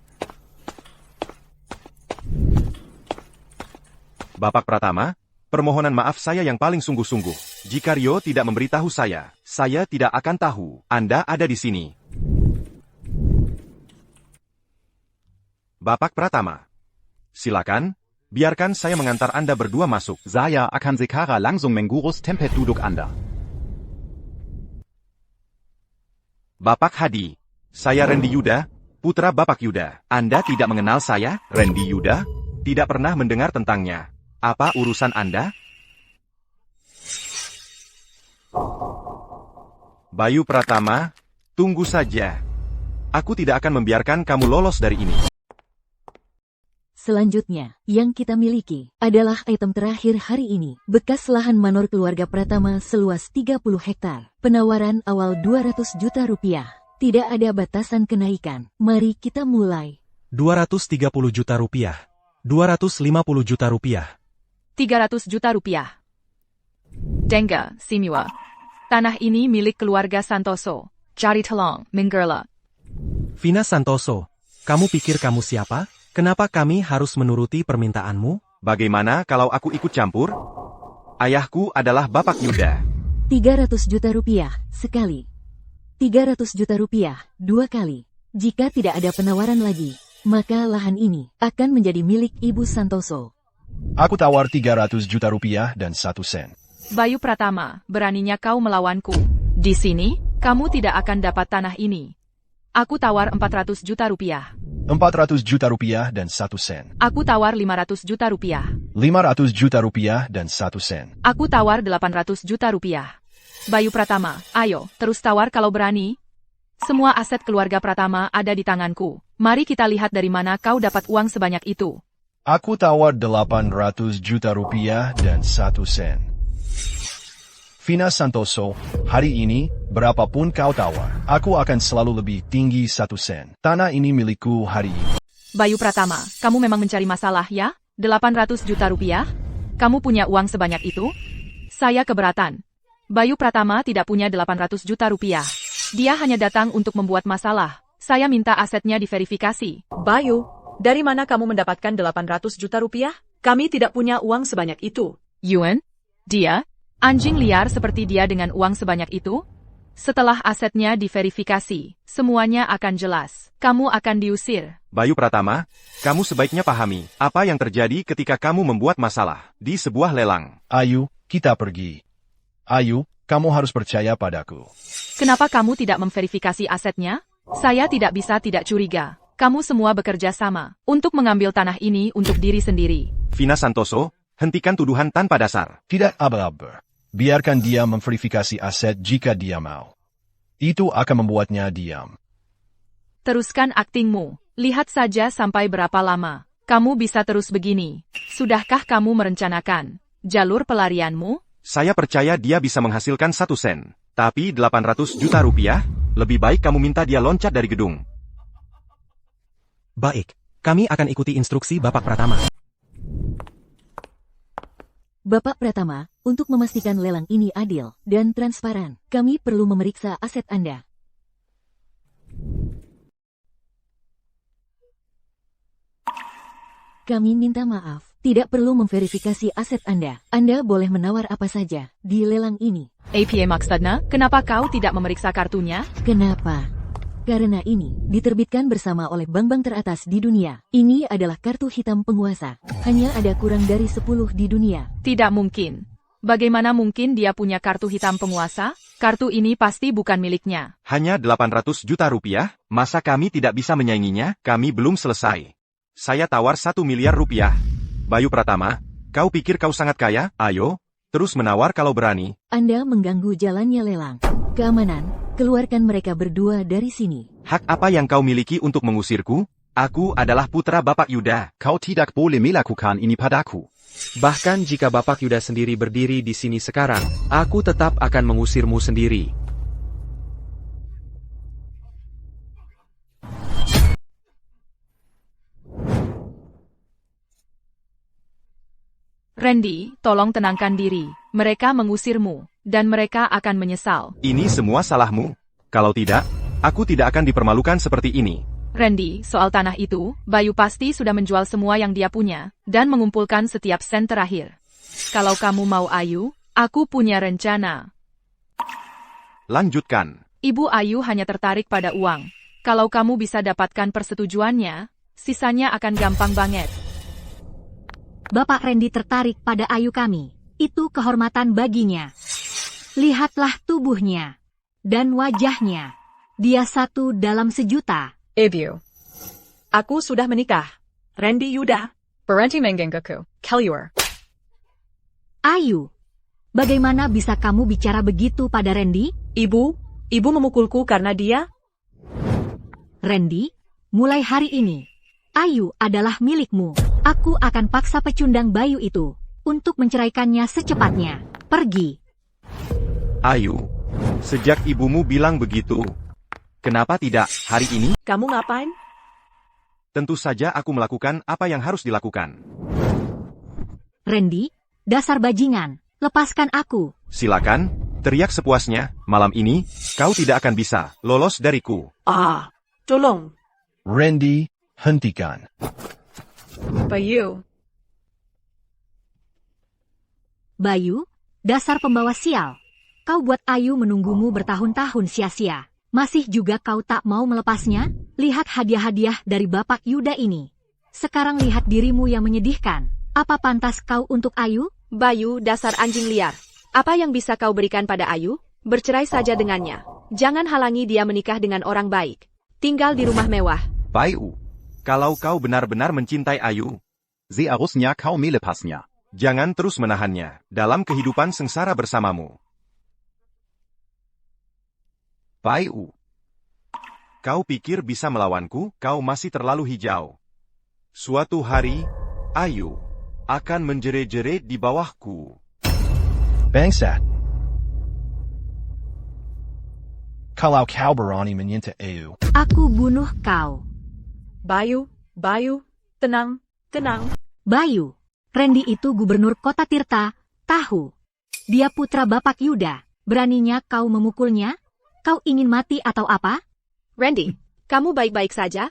Bapak Pratama, permohonan maaf saya yang paling sungguh-sungguh. Jika Rio tidak memberitahu saya tidak akan tahu Anda ada di sini. Bapak Pratama, silakan, biarkan saya mengantar Anda berdua masuk. Saya akan sekarang langsung mengurus tempat duduk Anda. Bapak Hadi, saya Randy Yuda, putra Bapak Yuda. Anda tidak mengenal saya, Randy Yuda? Tidak pernah mendengar tentangnya. Apa urusan Anda? Bayu Pratama, tunggu saja. Aku tidak akan membiarkan kamu lolos dari ini. Selanjutnya, yang kita miliki adalah item terakhir hari ini. Bekas lahan manor keluarga Pratama seluas 30 hektar. Penawaran awal 200 juta rupiah. Tidak ada batasan kenaikan. Mari kita mulai. 230 juta rupiah. 250 juta rupiah. 300 juta rupiah. Dengga, Simiwa. Tanah ini milik keluarga Santoso. Cari Telong, Minggerla. Vina Santoso, kamu pikir kamu siapa? Kenapa kami harus menuruti permintaanmu? Bagaimana kalau aku ikut campur? Ayahku adalah Bapak Yuda. 300 juta rupiah, sekali. 300 juta rupiah, 2 kali. Jika tidak ada penawaran lagi, maka lahan ini akan menjadi milik Ibu Santoso. Aku tawar 300 juta rupiah dan 1 sen. Bayu Pratama, beraninya kau melawanku. Di sini, kamu tidak akan dapat tanah ini. Aku tawar 400 juta rupiah. 400 juta rupiah dan 1 sen. Aku tawar 500 juta rupiah. 500 juta rupiah dan 1 sen. Aku tawar 800 juta rupiah. Bayu Pratama, ayo, terus tawar kalau berani. Semua aset keluarga Pratama ada di tanganku. Mari kita lihat dari mana kau dapat uang sebanyak itu. Aku tawar 800 juta rupiah dan 1 sen. Vina Santoso, hari ini, berapapun kau tawar, aku akan selalu lebih tinggi 1 sen. Tanah ini milikku hari ini. Bayu Pratama, kamu memang mencari masalah ya? 800 juta rupiah? Kamu punya uang sebanyak itu? Saya keberatan. Bayu Pratama tidak punya 800 juta rupiah. Dia hanya datang untuk membuat masalah. Saya minta asetnya diverifikasi. Bayu, dari mana kamu mendapatkan 800 juta rupiah? Kami tidak punya uang sebanyak itu. Yuan? Dia? Anjing liar seperti dia dengan uang sebanyak itu? Setelah asetnya diverifikasi, semuanya akan jelas. Kamu akan diusir. Bayu Pratama, kamu sebaiknya pahami apa yang terjadi ketika kamu membuat masalah di sebuah lelang. Ayu, kita pergi. Ayu, kamu harus percaya padaku. Kenapa kamu tidak memverifikasi asetnya? Saya tidak bisa tidak curiga. Kamu semua bekerja sama untuk mengambil tanah ini untuk diri sendiri. Vina Santoso, hentikan tuduhan tanpa dasar. Tidak aba-aba. Biarkan dia memverifikasi aset jika dia mau. Itu akan membuatnya diam. Teruskan aktingmu. Lihat saja sampai berapa lama. Kamu bisa terus begini. Sudahkah kamu merencanakan jalur pelarianmu? Saya percaya dia bisa menghasilkan 1 sen. Tapi 800 juta rupiah, lebih baik kamu minta dia loncat dari gedung. Baik, kami akan ikuti instruksi Bapak Pratama. Bapak Pratama, untuk memastikan lelang ini adil dan transparan, kami perlu memeriksa aset Anda. Kami minta maaf, tidak perlu memverifikasi aset Anda. Anda boleh menawar apa saja di lelang ini. APA maksudnya, kenapa kau tidak memeriksa kartunya? Kenapa? Karena ini diterbitkan bersama oleh bank-bank teratas di dunia. Ini adalah kartu hitam penguasa. Hanya ada kurang dari 10 di dunia. Tidak mungkin. Bagaimana mungkin dia punya kartu hitam penguasa? Kartu ini pasti bukan miliknya. Hanya 800 juta rupiah? Masa kami tidak bisa menyainginya? Kami belum selesai. Saya tawar 1 miliar rupiah. Bayu Pratama, kau pikir kau sangat kaya? Ayo, terus menawar kalau berani. Anda mengganggu jalannya lelang. Keamanan, keluarkan mereka berdua dari sini. Hak apa yang kau miliki untuk mengusirku? Aku adalah putra Bapak Yuda. Kau tidak boleh melakukan ini padaku. Bahkan jika Bapak Yuda sendiri berdiri di sini sekarang, aku tetap akan mengusirmu sendiri. Randy, tolong tenangkan diri. Mereka mengusirmu, dan mereka akan menyesal. Ini semua salahmu. Kalau tidak, aku tidak akan dipermalukan seperti ini. Randy, soal tanah itu, Bayu pasti sudah menjual semua yang dia punya, dan mengumpulkan setiap sen terakhir. Kalau kamu mau Ayu, aku punya rencana. Lanjutkan. Ibu Ayu hanya tertarik pada uang. Kalau kamu bisa dapatkan persetujuannya, sisanya akan gampang banget. Bapak Randy tertarik pada Ayu kami. Itu kehormatan baginya. Lihatlah tubuhnya. Dan wajahnya. Dia 1 dalam 1.000.000. Ibu. Aku sudah menikah. Randy Yuda. Berhenti menggangguku. Keluar. Ayu. Bagaimana bisa kamu bicara begitu pada Randy? Ibu memukulku karena dia. Randy, mulai hari ini, Ayu adalah milikmu. Aku akan paksa pecundang Bayu itu untuk menceraikannya secepatnya. Pergi. Ayu, sejak ibumu bilang begitu, kenapa tidak hari ini? Kamu ngapain? Tentu saja aku melakukan apa yang harus dilakukan. Randy, dasar bajingan, lepaskan aku. Silakan, teriak sepuasnya. Malam ini, kau tidak akan bisa lolos dariku. Tolong. Randy, hentikan. Bayu. Bayu, dasar pembawa sial. Kau buat Ayu menunggumu bertahun-tahun sia-sia. Masih juga kau tak mau melepasnya? Lihat hadiah-hadiah dari Bapak Yuda ini. Sekarang lihat dirimu yang menyedihkan. Apa pantas kau untuk Ayu? Bayu, dasar anjing liar. Apa yang bisa kau berikan pada Ayu? Bercerai saja dengannya. Jangan halangi dia menikah dengan orang baik. Tinggal di rumah mewah. Bayu, kalau kau benar-benar mencintai Ayu, Seharusnya kau melepasnya. jangan terus menahannya dalam kehidupan sengsara bersamamu. Bayu, kau pikir bisa melawanku? Kau masih terlalu hijau. Suatu hari, Ayu akan menjerit-jerit di bawahku. Bangsat. Kalau kau berani menyentuh Ayu, Aku bunuh kau. Bayu, tenang. Bayu, Randy itu gubernur kota Tirta, tahu. Dia putra Bapak Yuda. Beraninya kau memukulnya? Kau ingin mati atau apa? Randy, kamu baik-baik saja?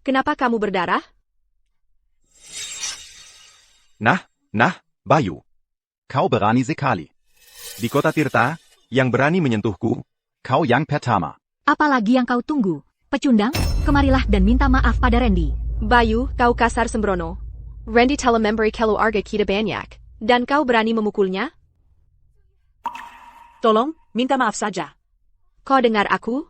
Kenapa kamu berdarah? Nah, Bayu. Kau berani sekali. Di kota Tirta, yang berani menyentuhku, Kau yang pertama. Apalagi yang kau tunggu? Pecundang, kemarilah dan minta maaf pada Randy. Bayu, kau kasar sembrono. Randy telah memberi keluarga kita banyak. Dan kau berani memukulnya? Tolong, minta maaf saja. Kau dengar aku?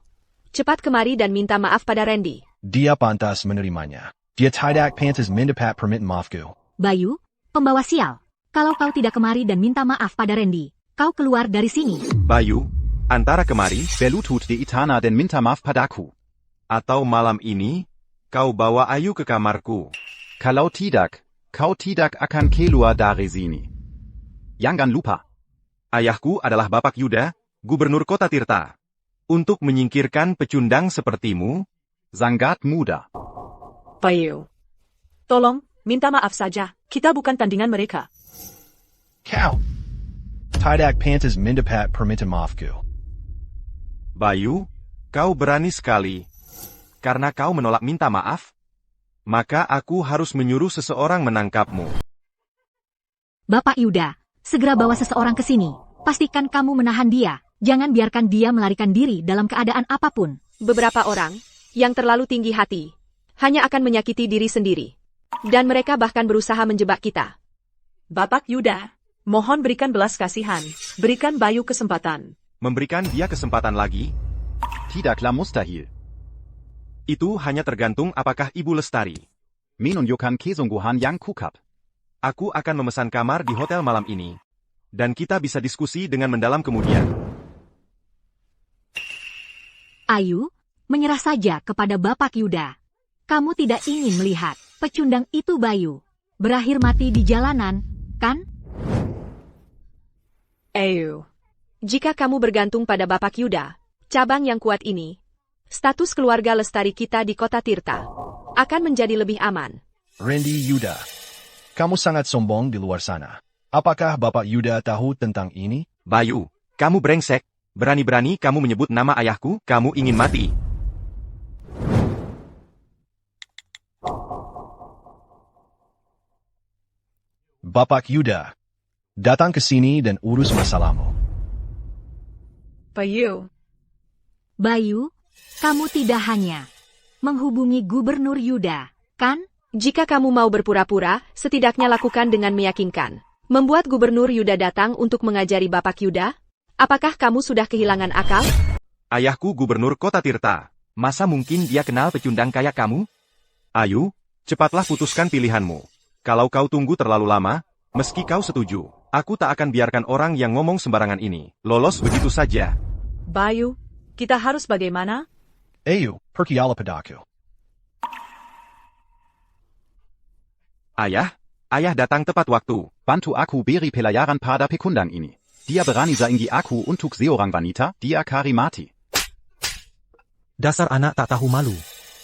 Cepat kemari dan minta maaf pada Randy. Dia pantas menerimanya. Dia tidak pantas mendapat permintaan maafku. Bayu, pembawa sial. Kalau kau tidak kemari dan minta maaf pada Randy, kau keluar dari sini. Bayu, antara kemari, Belutut di itana dan minta maaf padaku. atau malam ini, kau bawa Ayu ke kamarku. Kalau tidak, kau tidak akan keluar dari sini. Jangan lupa. Ayahku adalah Bapak Yuda, gubernur kota Tirta. Untuk menyingkirkan pecundang sepertimu, sangat mudah. Bayu. Tolong, minta maaf saja. Kita bukan tandingan mereka. Kau tidak pantas mendapat permintaan maafku. Bayu, kau berani sekali. Karena kau menolak minta maaf, maka aku harus menyuruh seseorang menangkapmu. Bapak Yuda, segera bawa seseorang ke sini. Pastikan kamu menahan dia. Jangan biarkan dia melarikan diri dalam keadaan apapun. Beberapa orang yang terlalu tinggi hati hanya akan menyakiti diri sendiri. Dan mereka bahkan berusaha menjebak kita. Bapak Yuda, mohon berikan belas kasihan. Berikan Bayu kesempatan. Memberikan dia kesempatan lagi? Tidaklah mustahil. Itu hanya tergantung apakah Ibu Lestari menunjukkan kesungguhan yang kuat. Aku akan memesan kamar di hotel malam ini. Dan kita bisa diskusi dengan mendalam kemudian. Ayu, menyerah saja kepada Bapak Yuda. Kamu tidak ingin melihat pecundang itu Bayu berakhir mati di jalanan, kan? Ayu. Jika kamu bergantung pada Bapak Yuda, cabang yang kuat ini, status keluarga Lestari kita di kota Tirta akan menjadi lebih aman. Randy Yuda, kamu sangat sombong di luar sana. Apakah Bapak Yuda tahu tentang ini? Bayu, kamu brengsek. Berani-berani kamu menyebut nama ayahku, kamu ingin mati. Bapak Yuda, datang ke sini dan urus masalahmu. Bayu. Bayu, kamu tidak hanya menghubungi Gubernur Yuda, kan? Jika kamu mau berpura-pura, setidaknya lakukan dengan meyakinkan. Membuat Gubernur Yuda datang untuk mengajari Bapak Yuda? Apakah kamu sudah kehilangan akal? Ayahku gubernur kota Tirta. Masa mungkin dia kenal pecundang kayak kamu? Ayu, cepatlah putuskan pilihanmu. Kalau kau tunggu terlalu lama, meski kau setuju, aku tak akan biarkan orang yang ngomong sembarangan ini lolos begitu saja. Bayu, kita harus bagaimana? Ayu, pergilah padaku. Ayah datang tepat waktu. Bantu aku beri pelajaran pada pecundang ini. Dia berani zainggi aku untuk seorang wanita, dia kari mati. Dasar anak tak tahu malu.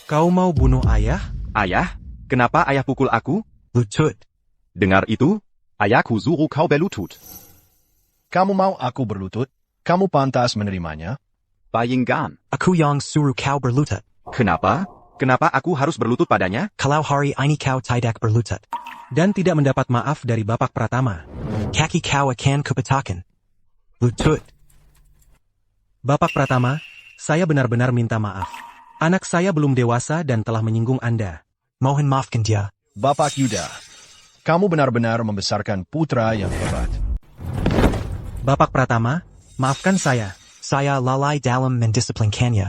Kau mau bunuh ayah? Ayah, kenapa ayah pukul aku? Lutut. Dengar itu? Ayahku suruh kau berlutut. Kamu mau aku berlutut? Kamu pantas menerimanya? Bayangkan. Aku yang suruh kau berlutut. Kenapa? Kenapa aku harus berlutut padanya? Kalau hari ini kau tidak berlutut. Dan tidak mendapat maaf dari Bapak Pratama. Kaki kau akan kupatahkan. Lutut. Bapak Pratama, saya benar-benar minta maaf. Anak saya belum dewasa dan telah menyinggung Anda. Mohon maafkan dia. Bapak Yuda, kamu benar-benar membesarkan putra yang hebat. Bapak Pratama, maafkan saya. Saya lalai dalam mendisiplinkannya.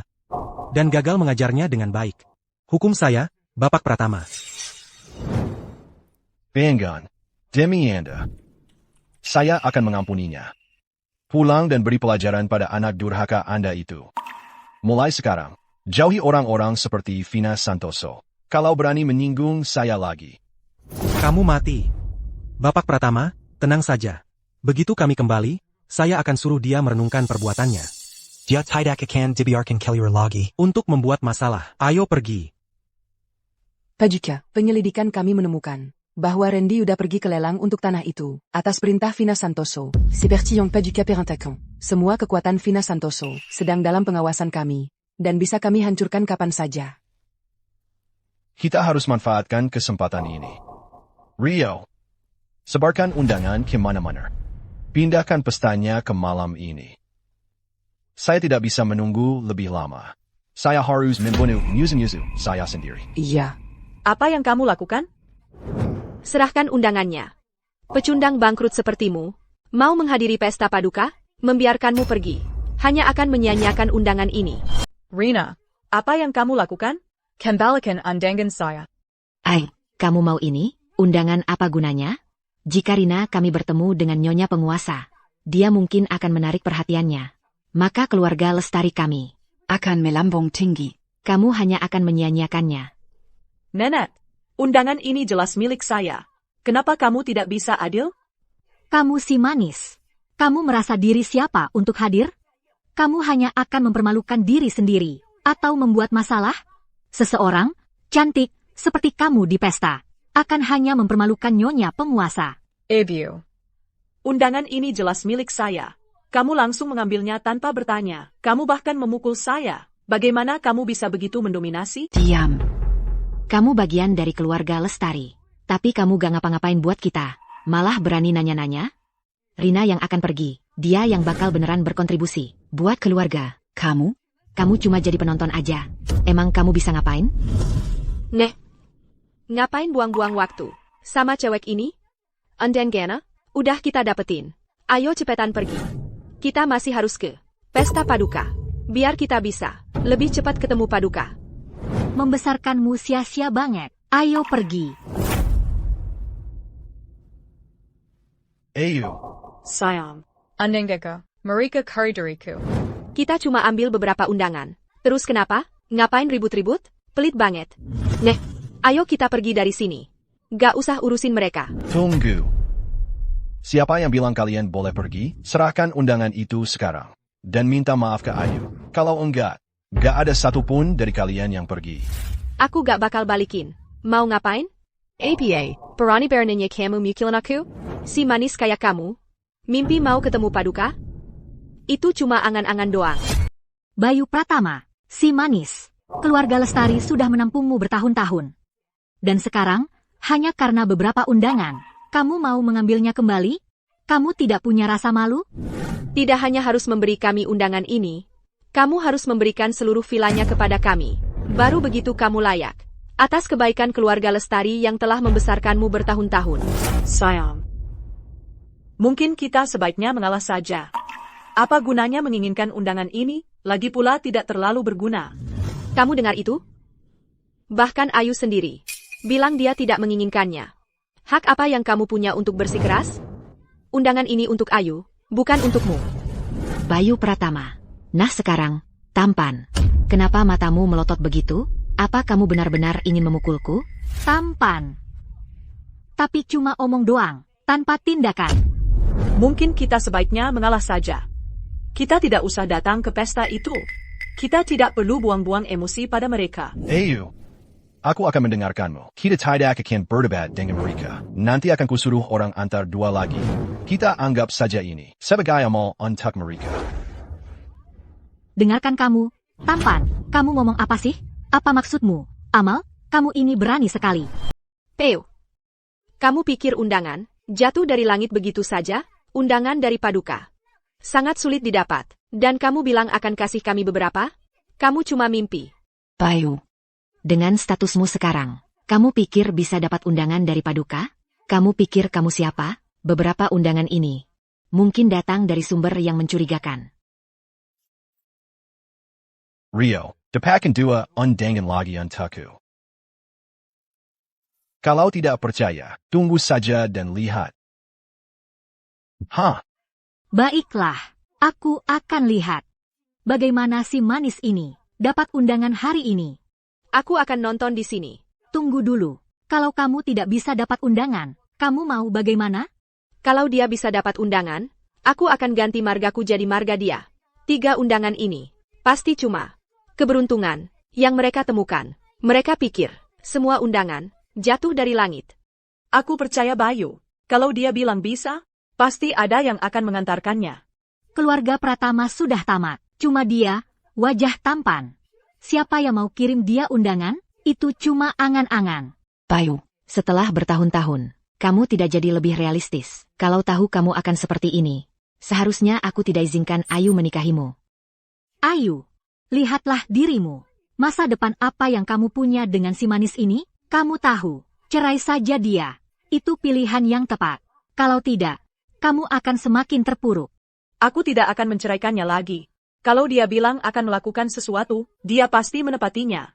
Dan gagal mengajarnya dengan baik. Hukum saya, Bapak Pratama. Bayangkan, demi Anda, saya akan mengampuninya. Pulang dan beri pelajaran pada anak durhaka Anda itu. Mulai sekarang, jauhi orang-orang seperti Vina Santoso. Kalau berani menyinggung saya lagi. Kamu mati. Bapak Pratama, tenang saja. Begitu kami kembali, saya akan suruh dia merenungkan perbuatannya. Dia tidak akan dibiarkan keluar lagi. Untuk membuat masalah, ayo pergi. Pajika, penyelidikan kami menemukan bahwa Randy udah pergi ke lelang untuk tanah itu, atas perintah Vina Santoso. C'est parti yang pas du cap attaquant. Semua kekuatan Vina Santoso sedang dalam pengawasan kami, dan bisa kami hancurkan kapan saja. Kita harus manfaatkan kesempatan ini. Rio, sebarkan undangan ke mana-mana. Pindahkan pestanya ke malam ini. Saya tidak bisa menunggu lebih lama. Saya harus membunuh musuh-musuh saya sendiri. Iya. Apa yang kamu lakukan? Serahkan undangannya. Pecundang bangkrut sepertimu, mau menghadiri pesta paduka, membiarkanmu pergi. Hanya akan menyia-nyiakan undangan ini. Rina, Apa yang kamu lakukan? kembalikan undangan saya. Kamu mau ini? Undangan apa gunanya? Jika Rina kami bertemu dengan Nyonya Penguasa, dia mungkin akan menarik perhatiannya. Maka keluarga lestari kami Akan melambung tinggi. kamu hanya akan menyia-nyiakannya. Nenek, undangan ini jelas milik saya. Kenapa kamu tidak bisa adil? Kamu si manis. Kamu merasa diri siapa untuk hadir? Kamu hanya akan mempermalukan diri sendiri, atau membuat masalah? Seseorang, cantik, seperti kamu di pesta, akan hanya mempermalukan Nyonya Penguasa. Ibu. Undangan ini jelas milik saya. Kamu langsung mengambilnya tanpa bertanya. Kamu bahkan memukul saya. Bagaimana kamu bisa begitu mendominasi? Diam. Kamu bagian dari keluarga lestari. Tapi kamu gak ngapa-ngapain buat kita. Malah berani nanya-nanya? Rina yang akan pergi. Dia yang bakal beneran berkontribusi. Buat keluarga. Kamu? Kamu cuma jadi penonton aja. Emang kamu bisa ngapain? Ngapain buang-buang waktu? Sama cewek ini? Undangan, udah kita dapetin. Ayo cepetan pergi. Kita masih harus ke pesta paduka. Biar kita bisa lebih cepat ketemu paduka. Membesarkanmu sia-sia banget. Ayo pergi. Ayu, Sayang. Undangan, mereka karidariku. Kita cuma ambil beberapa undangan. Terus kenapa? Ngapain ribut-ribut? Pelit banget. Ayo kita pergi dari sini. Gak usah urusin mereka. tunggu. Siapa yang bilang kalian boleh pergi? Serahkan undangan itu sekarang. Dan minta maaf ke Ayu. Kalau enggak, gak ada satupun dari kalian yang pergi. Aku gak bakal balikin. Mau ngapain? APA, berani beraninya kamu mukilan aku? Si manis kayak kamu? Mimpi mau ketemu paduka? Itu cuma angan-angan doang. Bayu Pratama, si manis. Keluarga lestari sudah menampungmu bertahun-tahun. Dan sekarang, hanya karena beberapa undangan, kamu mau mengambilnya kembali? Kamu tidak punya rasa malu? Tidak hanya harus memberi kami undangan ini, kamu harus memberikan seluruh vilanya kepada kami. Baru begitu kamu layak. Atas kebaikan keluarga lestari yang telah membesarkanmu bertahun-tahun. Sayang. Mungkin kita sebaiknya mengalah saja. Apa gunanya menginginkan undangan ini? Lagi pula tidak terlalu berguna. Kamu dengar itu? Bahkan Ayu sendiri bilang dia tidak menginginkannya. Hak apa yang kamu punya untuk bersikeras? Undangan ini untuk Ayu, bukan untukmu. Bayu Pratama. Nah sekarang, tampan. Kenapa matamu melotot begitu? Apa kamu benar-benar ingin memukulku? Tampan. Tapi cuma omong doang, tanpa tindakan. Mungkin kita sebaiknya mengalah saja. Kita tidak usah datang ke pesta itu. Kita tidak perlu buang-buang emosi pada mereka. Ayu, aku akan mendengarkanmu. Kita tidak akan berdebat dengan mereka. Nanti akan kusuruh orang antar dua lagi. Kita anggap saja ini sebagai amal untuk mereka. Dengarkan kamu, tampan. Kamu ngomong apa sih? Apa maksudmu? Amal, kamu ini berani sekali. Peu. Kamu pikir undangan jatuh dari langit begitu saja? Undangan dari paduka. Sangat sulit didapat. Dan kamu bilang akan kasih kami beberapa? Kamu cuma mimpi. Bayu. Dengan statusmu sekarang, kamu pikir bisa dapat undangan dari paduka? Kamu pikir kamu siapa? Beberapa undangan ini mungkin datang dari sumber yang mencurigakan. Rio, dapakan dua undangan lagi untukku. Kalau tidak percaya, tunggu saja dan lihat. Baiklah, aku akan lihat. Bagaimana si manis ini dapat undangan hari ini? Aku akan nonton di sini. Tunggu dulu. Kalau kamu tidak bisa dapat undangan, kamu mau bagaimana? Kalau dia bisa dapat undangan, aku akan ganti margaku jadi marga dia. 3 undangan ini pasti cuma keberuntungan yang mereka temukan. Mereka pikir semua undangan jatuh dari langit. Aku percaya Bayu. Kalau dia bilang bisa, pasti ada yang akan mengantarkannya. Keluarga Pratama sudah tamat. Cuma dia, wajah tampan. Siapa yang mau kirim dia undangan? Itu cuma angan-angan. Bayu, setelah bertahun-tahun, kamu tidak jadi lebih realistis. Kalau tahu kamu akan seperti ini, seharusnya aku tidak izinkan Ayu menikahimu. Ayu, lihatlah dirimu. Masa depan apa yang kamu punya dengan si manis ini? Kamu tahu, cerai saja dia. Itu pilihan yang tepat. Kalau tidak, kamu akan semakin terpuruk. Aku tidak akan menceraikannya lagi. Kalau dia bilang akan melakukan sesuatu, dia pasti menepatinya.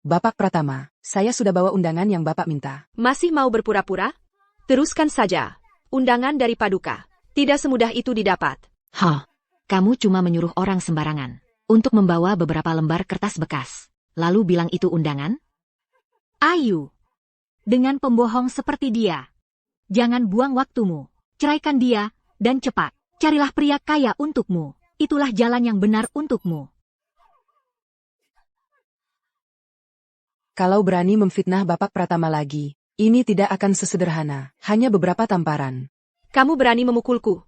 Bapak Pratama, saya sudah bawa undangan yang Bapak minta. Masih mau berpura-pura? Teruskan saja. Undangan dari Paduka. Tidak semudah itu didapat. Kamu cuma menyuruh orang sembarangan untuk membawa beberapa lembar kertas bekas, lalu bilang itu undangan? Ayu, dengan pembohong seperti dia, jangan buang waktumu. Ceraikan dia, dan cepat. Carilah pria kaya untukmu. Itulah jalan yang benar untukmu. Kalau berani memfitnah Bapak Pratama lagi, ini tidak akan sesederhana, hanya beberapa tamparan. Kamu berani memukulku.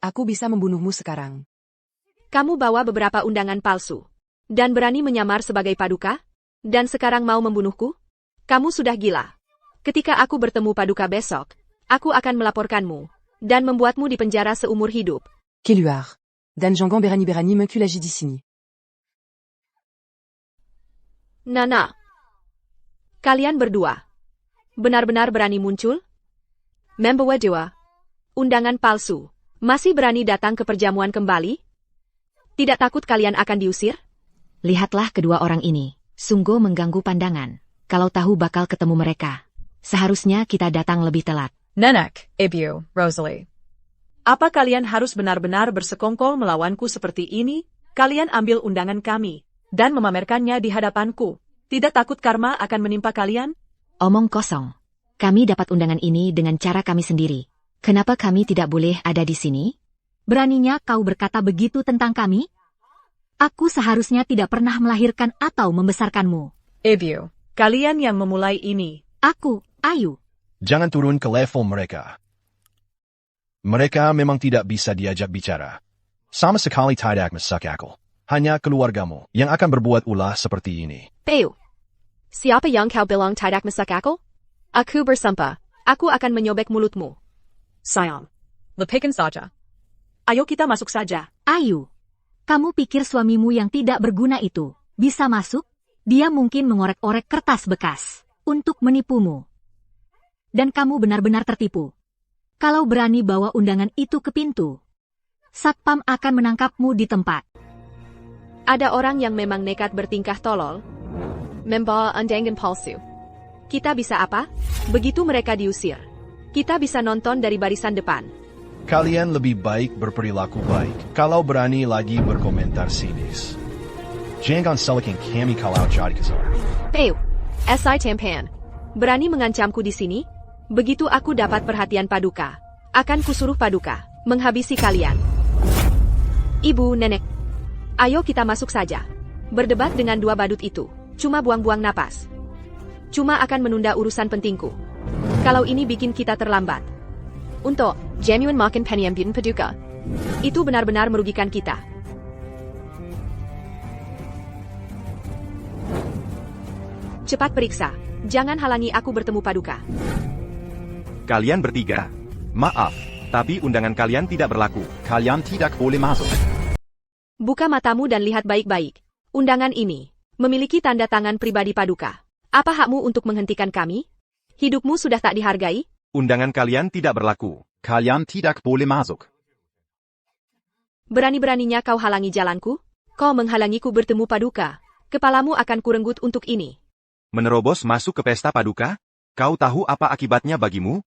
Aku bisa membunuhmu sekarang. Kamu bawa beberapa undangan palsu. Dan berani menyamar sebagai Paduka? Dan sekarang mau membunuhku? Kamu sudah gila. Ketika aku bertemu Paduka besok, aku akan melaporkanmu. Dan membuatmu dipenjara seumur hidup. Keluar. Dan Jangan berani menculagi di sini. Nana. Kalian berdua. Benar-benar berani muncul? Membawa dua. Undangan palsu. Masih berani datang ke perjamuan kembali? Tidak takut kalian akan diusir? Lihatlah kedua orang ini. Sungguh mengganggu pandangan. Kalau tahu bakal ketemu mereka, seharusnya kita datang lebih telat. Nenek, Ibu, Rosalie. Apa kalian harus benar-benar bersekongkol melawanku seperti ini? Kalian ambil undangan kami, dan memamerkannya di hadapanku. Tidak takut karma akan menimpa kalian? Omong kosong. Kami dapat undangan ini dengan cara kami sendiri. Kenapa kami tidak boleh ada di sini? Beraninya kau berkata begitu tentang kami? Aku seharusnya tidak pernah melahirkan atau membesarkanmu. Ibu. Kalian yang memulai ini. Aku, Ayu. Jangan turun ke level mereka. Mereka memang tidak bisa diajak bicara. Sama sekali tidak masuk akal. Hanya keluargamu yang akan berbuat ulah seperti ini. Bayu. Siapa yang kau bilang tidak masuk akal? Aku bersumpah. Aku akan menyobek mulutmu. Sayang. Lepikan saja. Ayo kita masuk saja. Ayu. Kamu pikir suamimu yang tidak berguna itu bisa masuk? Dia mungkin mengorek-orek kertas bekas untuk menipumu. Dan kamu benar-benar tertipu. Kalau berani bawa undangan itu ke pintu, Satpam akan menangkapmu di tempat. Ada orang yang memang nekat bertingkah tolol. Membawa undangan palsu. Kita bisa apa? Begitu mereka diusir, kita bisa nonton dari barisan depan. Kalian lebih baik berperilaku baik. Kalau berani lagi berkomentar sinis. Jangan selekin kami kalau jadi kasar. Bayu, SI Tampan. Berani mengancamku di sini? Begitu aku dapat perhatian Paduka, akan kusuruh Paduka menghabisi kalian. Ibu, nenek, ayo kita masuk saja. Berdebat dengan dua badut itu, cuma buang-buang napas. Cuma akan menunda urusan pentingku. Kalau ini bikin kita terlambat. Untuk genuine makin penyambutan Paduka, itu benar-benar merugikan kita. Cepat periksa, jangan halangi aku bertemu Paduka. Kalian bertiga. Maaf, tapi undangan kalian tidak berlaku. Kalian tidak boleh masuk. Buka matamu dan lihat baik-baik. Undangan ini memiliki tanda tangan pribadi Paduka. Apa hakmu untuk menghentikan kami? Hidupmu sudah tak dihargai? Undangan kalian tidak berlaku. Kalian tidak boleh masuk. Berani-beraninya kau halangi jalanku? Kau menghalangiku bertemu Paduka. Kepalamu akan kurenggut untuk ini. Menerobos masuk ke pesta Paduka? Kau tahu apa akibatnya bagimu?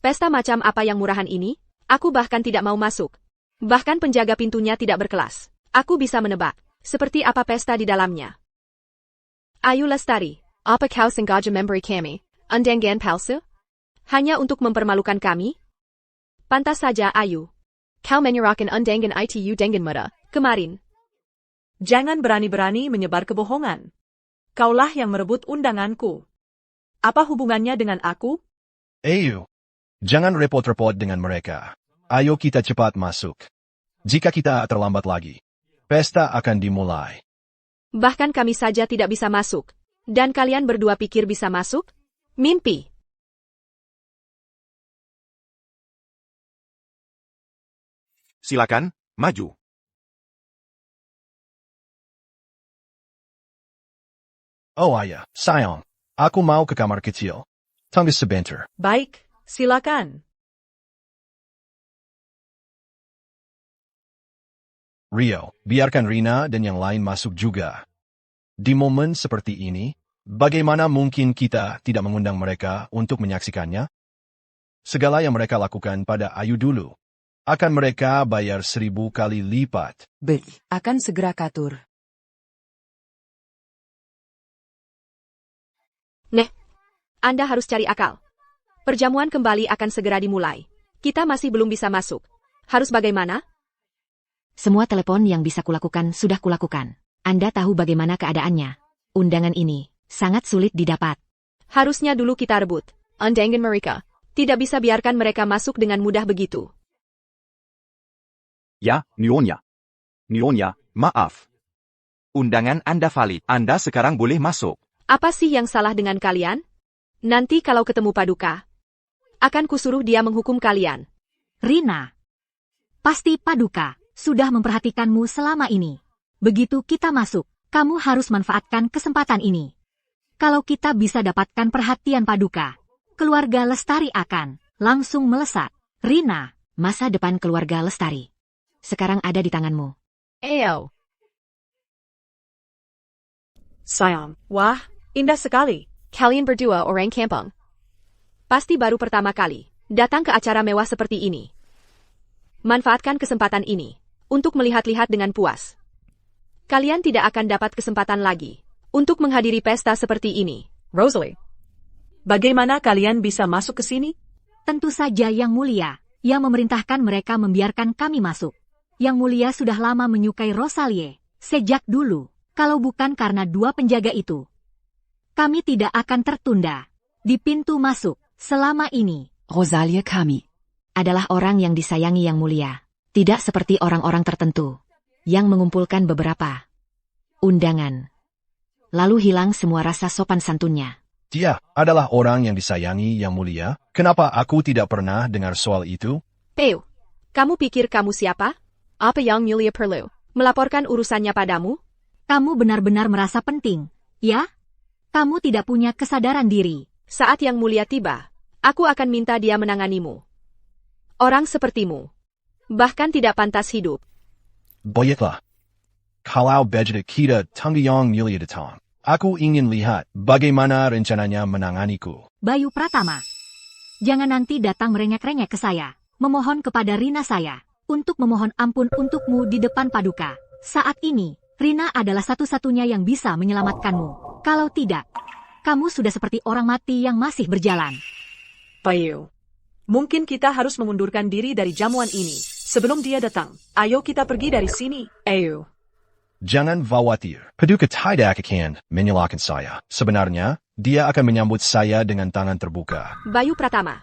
Pesta macam apa yang murahan ini? Aku bahkan tidak mau masuk. Bahkan penjaga pintunya tidak berkelas. Aku bisa menebak, seperti apa pesta di dalamnya. Ayu Lestari, apa kau sengaja memberi kami undangan palsu? Hanya untuk mempermalukan kami? Pantas saja Ayu. Kau menyerahkan undangan itu dengan mudah kemarin. Jangan berani-berani menyebar kebohongan. Kaulah yang merebut undanganku. Apa hubungannya dengan aku? Ayo, jangan repot-repot dengan mereka. Ayo kita cepat masuk. Jika kita terlambat lagi, pesta akan dimulai. Bahkan kami saja tidak bisa masuk. Dan kalian berdua pikir bisa masuk? Mimpi. Silakan, maju. Oh ayah, sayang. Aku mau ke kamar kecil. Tunggu sebentar. Baik, silakan. Rio, biarkan Rina dan yang lain masuk juga. Di momen seperti ini, bagaimana mungkin kita tidak mengundang mereka untuk menyaksikannya? Segala yang mereka lakukan pada Ayu dulu, akan mereka bayar 1000 kali lipat. Akan segera katur. Anda harus cari akal. Perjamuan kembali akan segera dimulai. Kita masih belum bisa masuk. Harus bagaimana? Semua telepon yang bisa kulakukan sudah kulakukan. Anda tahu bagaimana keadaannya. Undangan ini sangat sulit didapat. Harusnya dulu kita rebut. Undangan mereka. Tidak bisa biarkan mereka masuk dengan mudah begitu. Ya, Nyonya. Nyonya, maaf. Undangan Anda valid. Anda sekarang boleh masuk. Apa sih yang salah dengan kalian? Nanti kalau ketemu Paduka, akan kusuruh dia menghukum kalian. Rina, pasti Paduka sudah memperhatikanmu selama ini. Begitu kita masuk, kamu harus manfaatkan kesempatan ini. Kalau kita bisa dapatkan perhatian Paduka, keluarga Lestari akan langsung melesat. Rina, masa depan keluarga Lestari sekarang ada di tanganmu. Ayo. Sayang, wah, indah sekali. Kalian berdua orang kampung. Pasti baru pertama kali datang ke acara mewah seperti ini. Manfaatkan kesempatan ini untuk melihat-lihat dengan puas. Kalian tidak akan dapat kesempatan lagi untuk menghadiri pesta seperti ini. Rosalie, bagaimana kalian bisa masuk ke sini? Tentu saja Yang Mulia yang memerintahkan mereka membiarkan kami masuk. Yang Mulia sudah lama menyukai Rosalie sejak dulu. Kalau bukan karena 2 penjaga itu, kami tidak akan tertunda di pintu masuk selama ini. Rosalie kami Adalah orang yang disayangi Yang Mulia. Tidak seperti orang-orang tertentu yang mengumpulkan beberapa undangan, lalu hilang semua rasa sopan santunnya. Dia adalah orang yang disayangi Yang Mulia. Kenapa aku tidak pernah dengar soal itu? Peu, kamu pikir kamu siapa? Apa Yang Mulia perlu melaporkan urusannya padamu? Kamu benar-benar merasa penting, ya? Kamu tidak punya kesadaran diri. Saat Yang Mulia tiba, aku akan minta dia menanganimu. Orang sepertimu bahkan tidak pantas hidup. Baiklah. Kalau begitu kita tunggu Yang Mulia datang. Aku ingin lihat bagaimana rencananya menanganiku. Bayu Pratama, jangan nanti datang merengek-rengek ke saya, memohon kepada Rina saya untuk memohon ampun untukmu di depan Paduka. Saat ini, Rina adalah satu-satunya yang bisa menyelamatkanmu. Kalau tidak, kamu sudah seperti orang mati yang masih berjalan. Bayu, mungkin kita harus mengundurkan diri dari jamuan ini sebelum dia datang. Ayo kita pergi dari sini. Ayo. Jangan khawatir. Paduka tidak akan menyalahkan saya. Sebenarnya, dia akan menyambut saya dengan tangan terbuka. Bayu Pratama,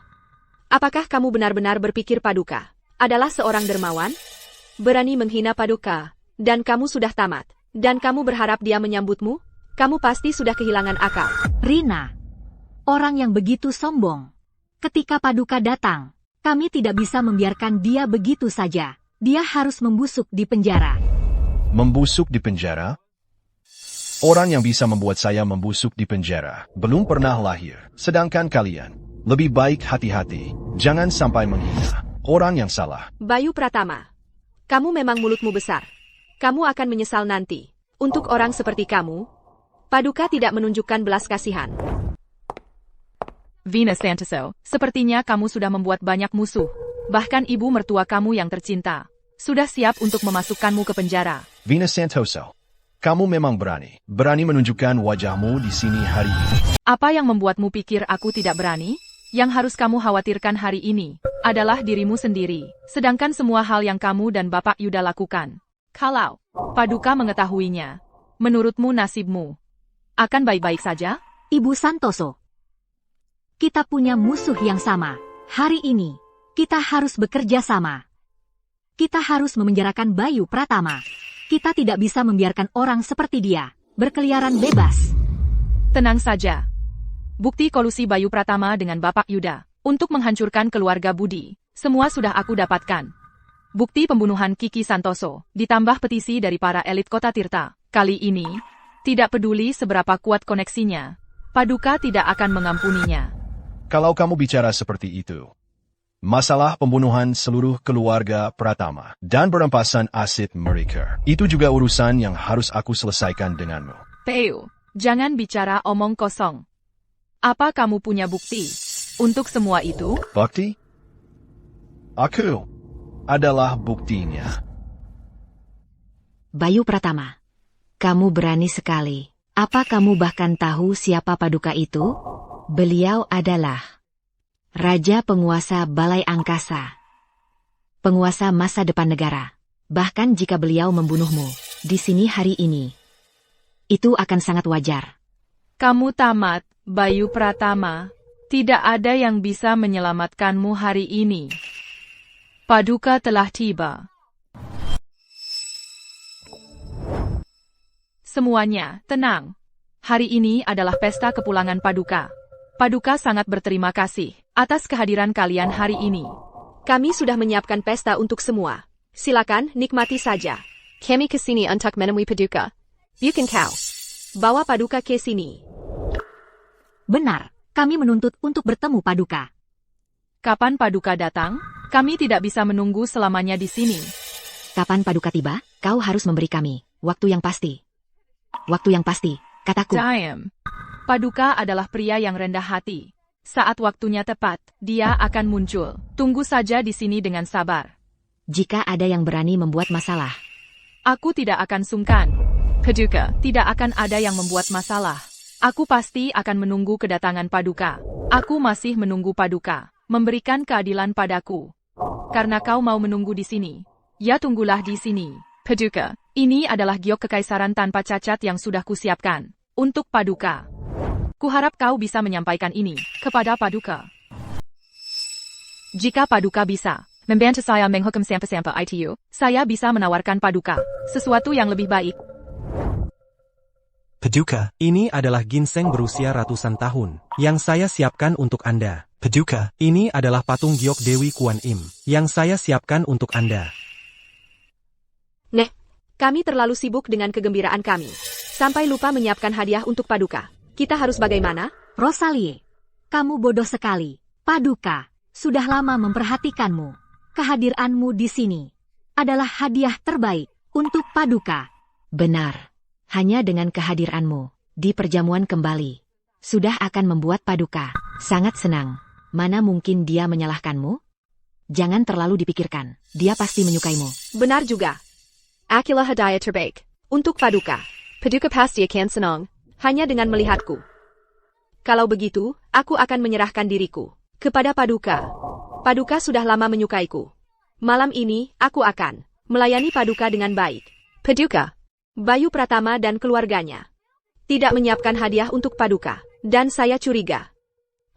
apakah kamu benar-benar berpikir Paduka adalah seorang dermawan? Berani menghina Paduka, dan kamu sudah tamat, dan kamu berharap dia menyambutmu? Kamu pasti sudah kehilangan akal. Rina, orang yang begitu sombong. Ketika Paduka datang, kami tidak bisa membiarkan dia begitu saja. Dia harus membusuk di penjara. Membusuk di penjara? Orang yang bisa membuat saya membusuk di penjara belum pernah lahir. Sedangkan kalian, lebih baik hati-hati. Jangan sampai menghina orang yang salah. Bayu Pratama, kamu memang mulutmu besar. Kamu akan menyesal nanti. Untuk orang seperti kamu, Paduka tidak menunjukkan belas kasihan. Venus Santoso, sepertinya kamu sudah membuat banyak musuh. Bahkan ibu mertua kamu yang tercinta sudah siap untuk memasukkanmu ke penjara. Venus Santoso, kamu memang berani. Berani menunjukkan wajahmu di sini hari ini. Apa yang membuatmu pikir aku tidak berani? Yang harus kamu khawatirkan hari ini adalah dirimu sendiri. Sedangkan semua hal yang kamu dan Bapak Yuda lakukan, kalau Paduka mengetahuinya, menurutmu nasibmu akan baik-baik saja? Ibu Santoso, Kita punya musuh yang sama. Hari ini, kita harus bekerja sama. Kita harus memenjarakan Bayu Pratama. Kita tidak bisa membiarkan orang seperti dia berkeliaran bebas. Tenang saja. Bukti kolusi Bayu Pratama dengan Bapak Yuda untuk menghancurkan keluarga Budi, semua sudah aku dapatkan. Bukti pembunuhan Kiki Santoso, ditambah petisi dari para elit kota Tirta. Kali ini, tidak peduli seberapa kuat koneksinya, Paduka tidak akan mengampuninya. Kalau kamu bicara seperti itu, masalah pembunuhan seluruh keluarga Pratama dan perampasan aset mereka, itu juga urusan yang harus aku selesaikan denganmu. Teo, jangan bicara omong kosong. Apa kamu punya bukti untuk semua itu? Bukti? Aku adalah buktinya. Bayu Pratama, kamu berani sekali. Apa kamu bahkan tahu siapa Paduka itu? Beliau adalah Raja Penguasa Balai Angkasa. Penguasa masa depan negara. Bahkan jika beliau membunuhmu di sini hari ini, itu akan sangat wajar. Kamu tamat, Bayu Pratama. Tidak ada yang bisa menyelamatkanmu hari ini. Paduka telah tiba. Semuanya, tenang. Hari ini adalah pesta kepulangan Paduka. Paduka sangat berterima kasih atas kehadiran kalian hari ini. Kami sudah menyiapkan pesta untuk semua. Silakan, nikmati saja. Kami kesini untuk menemui Paduka. Bukan kau. Bawa Paduka ke sini. Benar, kami menuntut untuk bertemu Paduka. Kapan Paduka datang? Kami tidak bisa menunggu selamanya di sini. Kapan Paduka tiba, kau harus memberi kami waktu yang pasti. Waktu yang pasti, kataku. Diam. Paduka adalah pria yang rendah hati. Saat waktunya tepat, dia akan muncul. Tunggu saja di sini dengan sabar. Jika ada yang berani membuat masalah, aku tidak akan sungkan. Paduka, tidak akan ada yang membuat masalah. Aku pasti akan menunggu kedatangan Paduka. Aku masih menunggu Paduka memberikan keadilan padaku. Karena kau mau menunggu di sini, ya tunggulah di sini. Paduka, ini adalah giok kekaisaran tanpa cacat yang sudah kusiapkan untuk Paduka. Kuharap kau bisa menyampaikan ini kepada Paduka. Jika Paduka bisa membantu saya menghukum sampai itu, saya bisa menawarkan Paduka sesuatu yang lebih baik. Paduka, ini adalah ginseng berusia ratusan tahun yang saya siapkan untuk Anda. Paduka, ini adalah patung giok Dewi Kuan Im yang saya siapkan untuk Anda. Kami terlalu sibuk dengan kegembiraan kami, sampai lupa menyiapkan hadiah untuk Paduka. Kita harus bagaimana? Rosalie, kamu bodoh sekali. Paduka sudah lama memperhatikanmu. Kehadiranmu di sini adalah hadiah terbaik untuk Paduka. Benar, hanya dengan kehadiranmu di perjamuan kembali sudah akan membuat Paduka sangat senang. Mana mungkin dia menyalahkanmu? Jangan terlalu dipikirkan, dia pasti menyukaimu. Benar juga. Akilah hadiah terbaik untuk Paduka. Paduka pasti akan senang hanya dengan melihatku. Kalau begitu, aku akan menyerahkan diriku kepada Paduka. Paduka sudah lama menyukaiku. Malam ini, aku akan melayani Paduka dengan baik. Paduka, Bayu Pratama dan keluarganya tidak menyiapkan hadiah untuk Paduka, dan saya curiga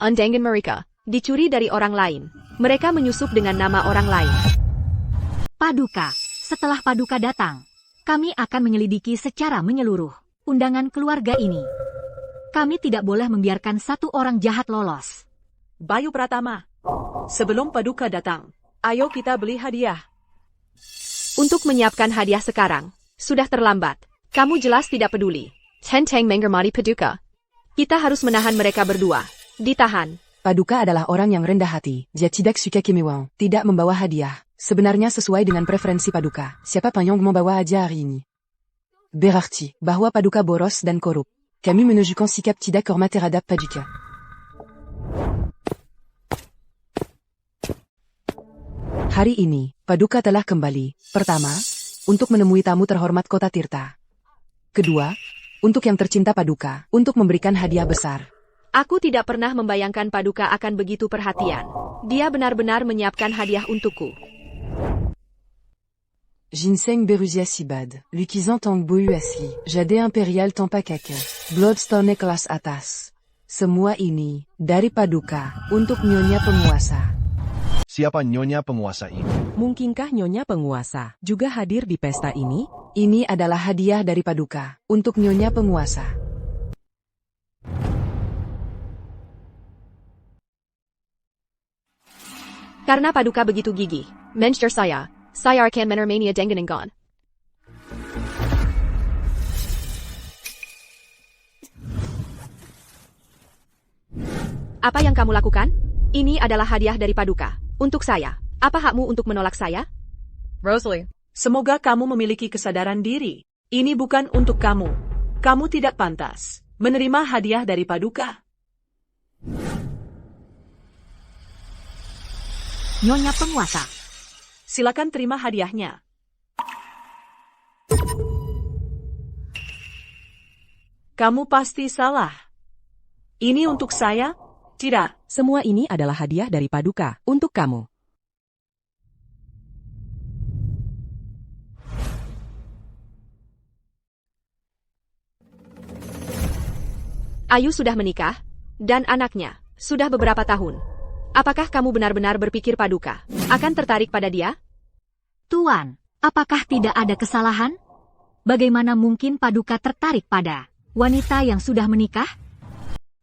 undangan mereka dicuri dari orang lain. Mereka menyusup dengan nama orang lain. Paduka, setelah Paduka datang, kami akan menyelidiki secara menyeluruh undangan keluarga ini. Kami tidak boleh membiarkan satu orang jahat lolos. Bayu Pratama, sebelum Paduka datang, ayo kita beli hadiah. Untuk menyiapkan hadiah sekarang, sudah terlambat. Kamu jelas tidak peduli. Tentang menghormati Paduka. Kita harus menahan mereka berdua. Ditahan. Paduka adalah orang yang rendah hati. Dia tidak suka kemewahan, tidak membawa hadiah. Sebenarnya sesuai dengan preferensi Paduka. Siapa yang membawa hadiah hari ini? Berarti bahwa Paduka boros dan korup. Kami menunjukkan sikap tidak hormat terhadap Paduka. Hari ini, Paduka telah kembali. Pertama, untuk menemui tamu terhormat kota Tirta. Kedua, untuk yang tercinta Paduka, untuk memberikan hadiah besar. Aku tidak pernah membayangkan Paduka akan begitu perhatian. Dia benar-benar menyiapkan hadiah untukku. Ginseng Berusia Sibad, Lukizan Tang Boyu Asli, Jade Imperial Tampa Kake, Bloodstone kelas atas. Semua ini dari Paduka untuk Nyonya Penguasa. Siapa Nyonya Penguasa ini? Mungkinkah Nyonya Penguasa juga hadir di pesta ini? Ini adalah hadiah dari Paduka untuk Nyonya Penguasa. Karena Paduka begitu gigih, menster saya akan menermania dengan enggan. Apa yang kamu lakukan? Ini adalah hadiah dari Paduka. Untuk saya. Apa hakmu untuk menolak saya? Rosalie. Semoga kamu memiliki kesadaran diri. Ini bukan untuk kamu. Kamu tidak pantas menerima hadiah dari Paduka. Nyonya Penguasa. Silakan terima hadiahnya. Kamu pasti salah. Ini untuk saya? Tidak. Semua ini adalah hadiah dari Paduka untuk kamu. Ayu sudah menikah, dan anaknya sudah beberapa tahun. Apakah kamu benar-benar berpikir Paduka akan tertarik pada dia? Tuan, apakah tidak ada kesalahan? Bagaimana mungkin Paduka tertarik pada wanita yang sudah menikah?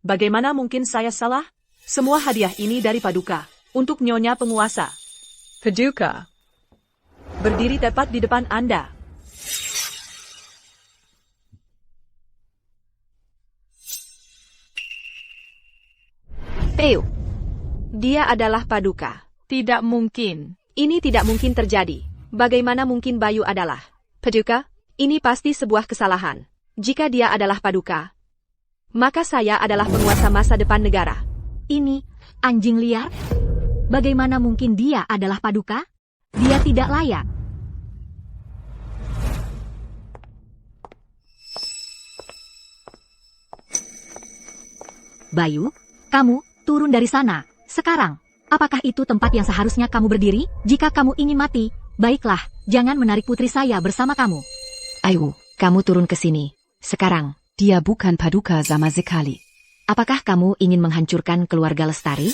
Bagaimana mungkin saya salah? Semua hadiah ini dari Paduka untuk Nyonya Penguasa. Paduka. Berdiri tepat di depan Anda. Dia adalah Paduka. Tidak mungkin. Ini tidak mungkin terjadi. Bagaimana mungkin Bayu adalah Paduka? Ini pasti sebuah kesalahan. Jika dia adalah Paduka, maka saya adalah penguasa masa depan negara. Ini anjing liar? Bagaimana mungkin dia adalah Paduka? Dia tidak layak. Bayu, kamu turun dari sana. Sekarang, apakah itu tempat yang seharusnya kamu berdiri? Jika kamu ingin mati, baiklah, jangan menarik putri saya bersama kamu. Ayu, kamu turun ke sini. Sekarang, dia bukan Paduka sama sekali. Apakah kamu ingin menghancurkan keluarga Lestari?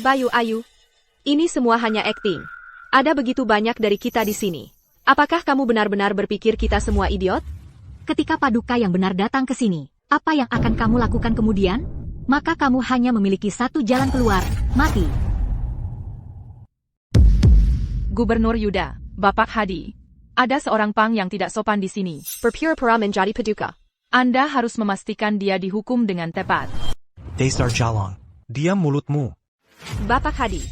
Bayu, Ayu, ini semua hanya akting. Ada begitu banyak dari kita di sini. Apakah kamu benar-benar berpikir kita semua idiot? Ketika Paduka yang benar datang ke sini, apa yang akan kamu lakukan kemudian? Maka kamu hanya memiliki satu jalan keluar, mati. Gubernur Yuda, Bapak Hadi. Ada seorang pang yang tidak sopan di sini. Berpura-pura menjadi Paduka. Anda harus memastikan dia dihukum dengan tepat. Desar Jalong. Diam mulutmu. Bapak Hadi,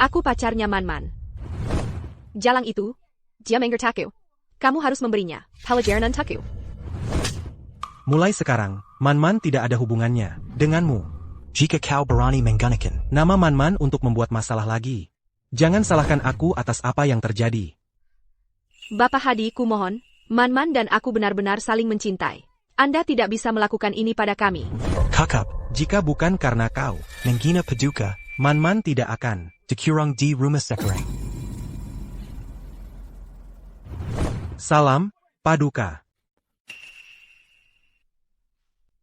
aku pacarnya Manman. Jalang itu, dia menggertaku. Kamu harus memberinya pelajaran untukku. Mulai sekarang, Manman tidak ada hubungannya denganmu. Jika kau berani menggunakan nama Manman untuk membuat masalah lagi, jangan salahkan aku atas apa yang terjadi. Bapak Hadi, kumohon, Manman dan aku benar-benar saling mencintai. Anda tidak bisa melakukan ini pada kami. Kakap, Jika bukan karena kau, Menggina Paduka, Manman tidak akan dikurang di rumah sekarang. Salam, Paduka.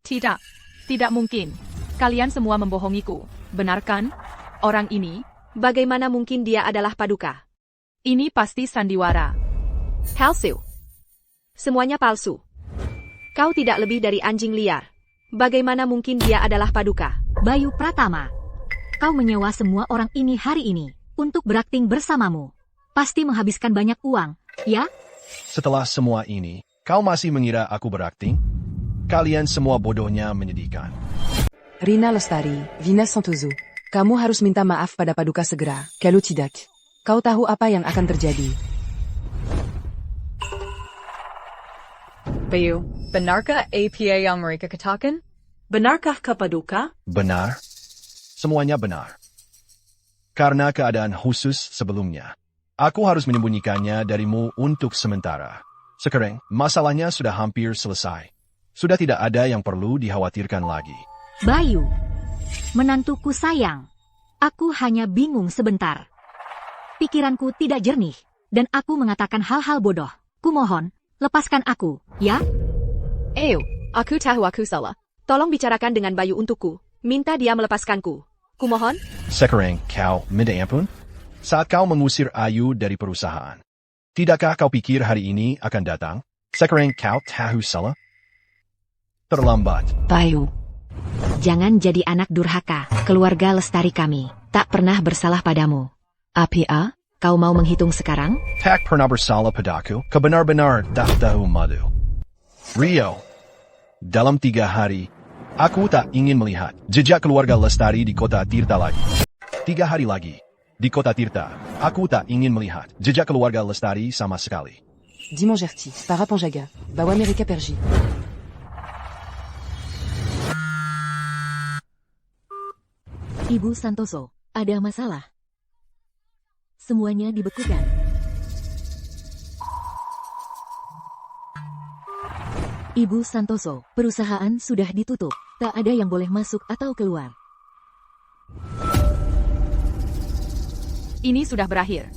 Tidak. Tidak mungkin. Kalian semua membohongiku. Benar kan? Orang ini? Bagaimana mungkin dia adalah Paduka? Ini pasti sandiwara. Palsu. Semuanya palsu. Kau tidak lebih dari anjing liar. Bagaimana mungkin dia adalah Paduka? Bayu Pratama. Kau menyewa semua orang ini hari ini untuk berakting bersamamu. Pasti menghabiskan banyak uang, ya? Setelah semua ini, kau masih mengira aku berakting? Kalian semua bodohnya menyedihkan. Rina Lestari, Vina Santoso. Kamu harus minta maaf pada Paduka segera, kalau tidak. Kau tahu apa yang akan terjadi. Bayu, benarkah APA yang mereka katakan? Benarkah ke Paduka? Benar. Semuanya benar. Karena keadaan khusus sebelumnya, aku harus menyembunyikannya darimu untuk sementara. Sekarang, masalahnya sudah hampir selesai. Sudah tidak ada yang perlu dikhawatirkan lagi. Bayu, menantuku sayang. Aku hanya bingung sebentar. Pikiranku tidak jernih, dan aku mengatakan hal-hal bodoh. Kumohon, lepaskan aku, ya? Aku tahu aku salah. Tolong bicarakan dengan Bayu untukku. Minta dia melepaskanku. Kumohon, Sekarang kau minta ampun? Saat kau mengusir Ayu dari perusahaan. Tidakkah kau pikir hari ini akan datang? Sekarang kau tahu salah? Terlambat. Bayu. Jangan jadi anak durhaka. Keluarga Lestari kami tak pernah bersalah padamu. Apa? Kau mau menghitung sekarang? Tak pernah bersalah padaku, kebenar-benar tak tahu madu. Rio, dalam 3 hari, aku tak ingin melihat jejak keluarga Lestari di kota Tirta lagi. 3 hari lagi, di kota Tirta, aku tak ingin melihat jejak keluarga Lestari sama sekali. Dimon Gerti, para Ponjaga, Bawa Mereka Pergi. Ibu Santoso, ada masalah. Semuanya dibekukan. Ibu Santoso, perusahaan sudah ditutup. Tak ada yang boleh masuk atau keluar. Ini sudah berakhir.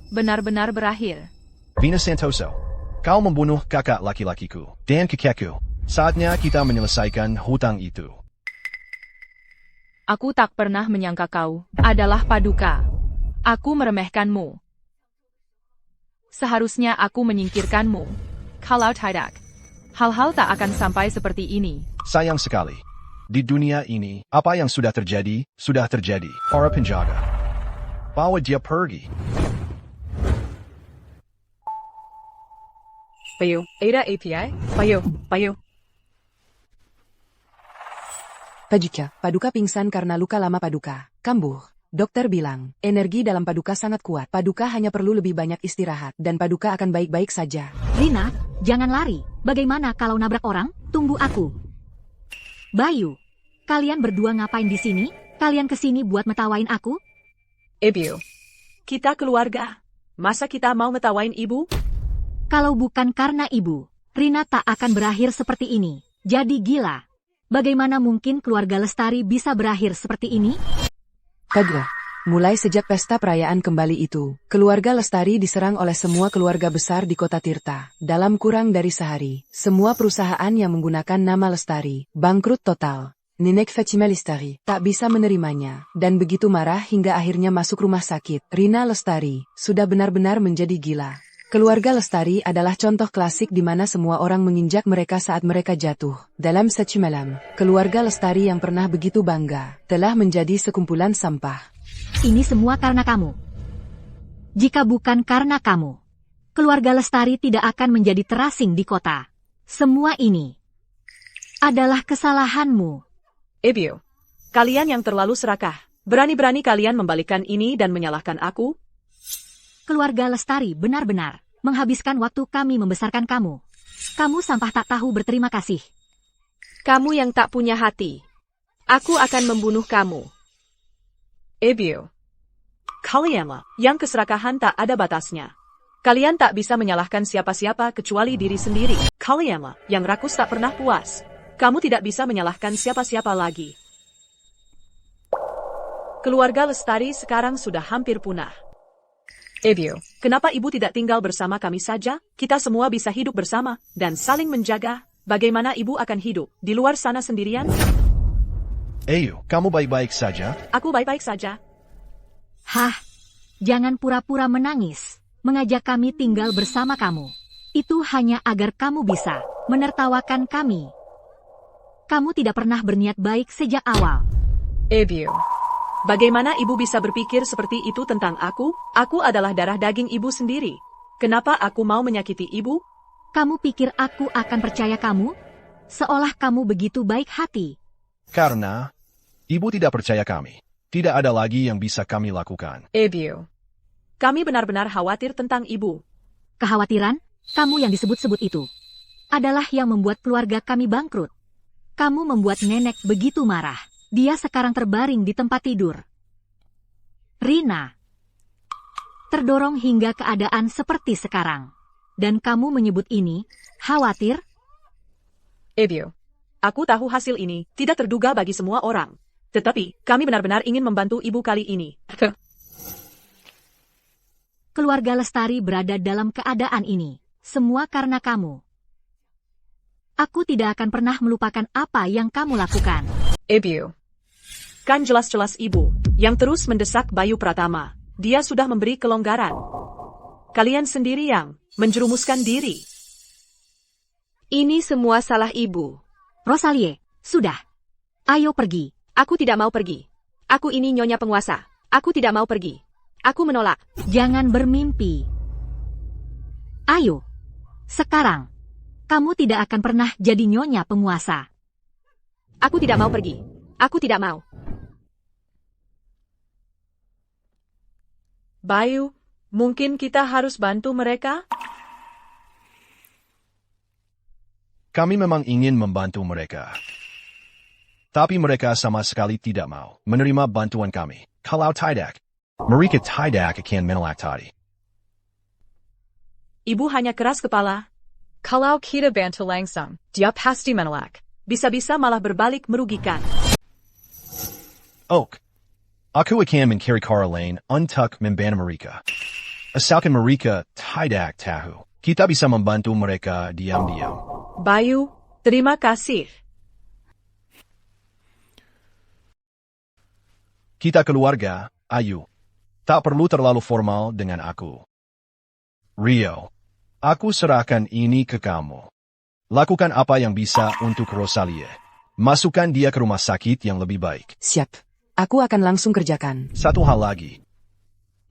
Benar-benar berakhir. Vina Santoso, kau membunuh kakak laki-lakiku dan kakekku. Saatnya kita menyelesaikan hutang itu. Aku tak pernah menyangka kau adalah Paduka. Aku meremehkanmu. Seharusnya aku menyingkirkanmu. Kalau tidak, hal-hal tak akan sampai seperti ini. Sayang sekali. Di dunia ini, apa yang sudah terjadi, sudah terjadi. Para penjaga. Bawa dia pergi. Bayu, Ada API? Bayu. Paduka pingsan karena luka lama Paduka. Kambuh. Dokter bilang, energi dalam Paduka sangat kuat. Paduka hanya perlu lebih banyak istirahat, dan Paduka akan baik-baik saja. Rina, jangan lari. Bagaimana kalau nabrak orang? Tunggu aku. Bayu, kalian berdua ngapain di sini? Kalian kesini buat metawain aku? Ibu. Kita keluarga. Masa kita mau metawain ibu? Kalau bukan karena ibu, Rina tak akan berakhir seperti ini. Jadi gila. Bagaimana mungkin keluarga Lestari bisa berakhir seperti ini? Paduka, mulai sejak pesta perayaan kembali itu, keluarga Lestari diserang oleh semua keluarga besar di kota Tirta. Dalam kurang dari sehari, semua perusahaan yang menggunakan nama Lestari bangkrut total. Nenek Fatima Lestari tak bisa menerimanya, dan begitu marah hingga akhirnya masuk rumah sakit. Rina Lestari sudah benar-benar menjadi gila. Keluarga Lestari adalah contoh klasik di mana semua orang menginjak mereka saat mereka jatuh. Dalam satu malam, keluarga Lestari yang pernah begitu bangga, telah menjadi sekumpulan sampah. Ini semua karena kamu. Jika bukan karena kamu, keluarga Lestari tidak akan menjadi terasing di kota. Semua ini adalah kesalahanmu. Ibu, kalian yang terlalu serakah. Berani-berani kalian membalikkan ini dan menyalahkan aku? Keluarga Lestari benar-benar menghabiskan waktu kami membesarkan kamu. Kamu sampah tak tahu berterima kasih. Kamu yang tak punya hati. Aku akan membunuh kamu. Ibu, kalianlah yang keserakahan tak ada batasnya. Kalian tak bisa menyalahkan siapa-siapa kecuali diri sendiri. Kalianlah yang rakus tak pernah puas. Kamu tidak bisa menyalahkan siapa-siapa lagi. Keluarga Lestari sekarang sudah hampir punah. Ibu. Kenapa ibu tidak tinggal bersama kami saja? Kita semua bisa hidup bersama dan saling menjaga. Bagaimana ibu akan hidup di luar sana sendirian? Ayu, kamu baik-baik saja? Aku baik-baik saja. Hah? Jangan pura-pura menangis. Mengajak kami tinggal bersama kamu. Itu hanya agar kamu bisa menertawakan kami. Kamu tidak pernah berniat baik sejak awal. Ibu. Bagaimana ibu bisa berpikir seperti itu tentang aku? Aku adalah darah daging ibu sendiri. Kenapa aku mau menyakiti ibu? Kamu pikir aku akan percaya kamu? Seolah kamu begitu baik hati. Karena ibu tidak percaya kami. Tidak ada lagi yang bisa kami lakukan. Ibu. Kami benar-benar khawatir tentang ibu. Kekhawatiran, kamu yang disebut-sebut itu, adalah yang membuat keluarga kami bangkrut. Kamu membuat nenek begitu marah. Dia sekarang terbaring di tempat tidur. Rina, terdorong hingga keadaan seperti sekarang. Dan kamu menyebut ini khawatir? Ibu, aku tahu hasil ini tidak terduga bagi semua orang. Tetapi, kami benar-benar ingin membantu ibu kali ini. Keluarga Lestari berada dalam keadaan ini. Semua karena kamu. Aku tidak akan pernah melupakan apa yang kamu lakukan. Ibu. Kan jelas-jelas ibu, yang terus mendesak Bayu Pratama. Dia sudah memberi kelonggaran. Kalian sendiri yang menjerumuskan diri. Ini semua salah ibu. Rosalie, sudah. Ayo pergi. Aku tidak mau pergi. Aku ini nyonya penguasa. Aku tidak mau pergi. Aku menolak. Jangan bermimpi. Ayo. Sekarang. Kamu tidak akan pernah jadi nyonya penguasa. Aku tidak mau pergi. Aku tidak mau. Bayu, mungkin kita harus bantu mereka? Kami memang ingin membantu mereka. Tapi mereka sama sekali tidak mau menerima bantuan kami. Kalau tidak, mereka tidak akan menolak tadi. Ibu hanya keras kepala. Kalau kita bantu langsung, dia pasti menolak. Bisa-bisa malah berbalik merugikan. Oak, aku akan mencari cara lain untuk membantu mereka. Asalkan mereka tidak tahu, kita bisa membantu mereka diam-diam. Bayu, terima kasih. Kita keluarga, Ayu. Tak perlu terlalu formal dengan aku. Rio, aku serahkan ini ke kamu. Lakukan apa yang bisa untuk Rosalie. Masukkan dia ke rumah sakit yang lebih baik. Siap. Aku akan langsung kerjakan. Satu hal lagi.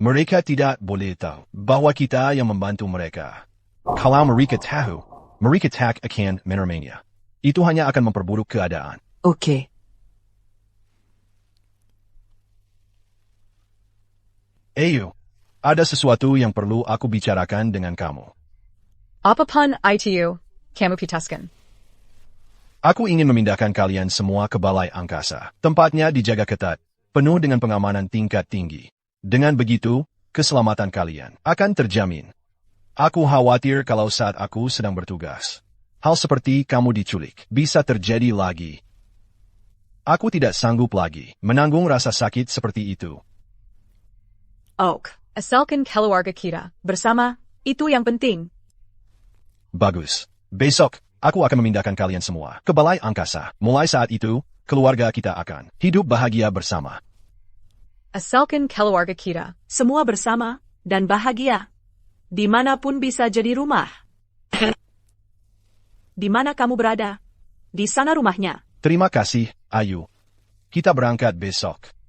Mereka tidak boleh tahu bahwa kita yang membantu mereka. Kalau mereka tahu, mereka tak akan menerimanya. Itu hanya akan memperburuk keadaan. Oke. Ayu, ada sesuatu yang perlu aku bicarakan dengan kamu. Apapun itu, kamu putuskan. Aku ingin memindahkan kalian semua ke balai angkasa. Tempatnya dijaga ketat, penuh dengan pengamanan tingkat tinggi. Dengan begitu, keselamatan kalian akan terjamin. Aku khawatir kalau saat aku sedang bertugas, hal seperti kamu diculik bisa terjadi lagi. Aku tidak sanggup lagi menanggung rasa sakit seperti itu. Oak, Asalkan keluarga kita bersama, itu yang penting. Bagus. Besok, aku akan memindahkan kalian semua ke balai angkasa. Mulai saat itu, keluarga kita akan hidup bahagia bersama. Asalkan keluarga kita semua bersama dan bahagia. Dimanapun bisa jadi rumah. Di mana kamu berada? Di sana rumahnya. Terima kasih, Ayu. Kita berangkat besok.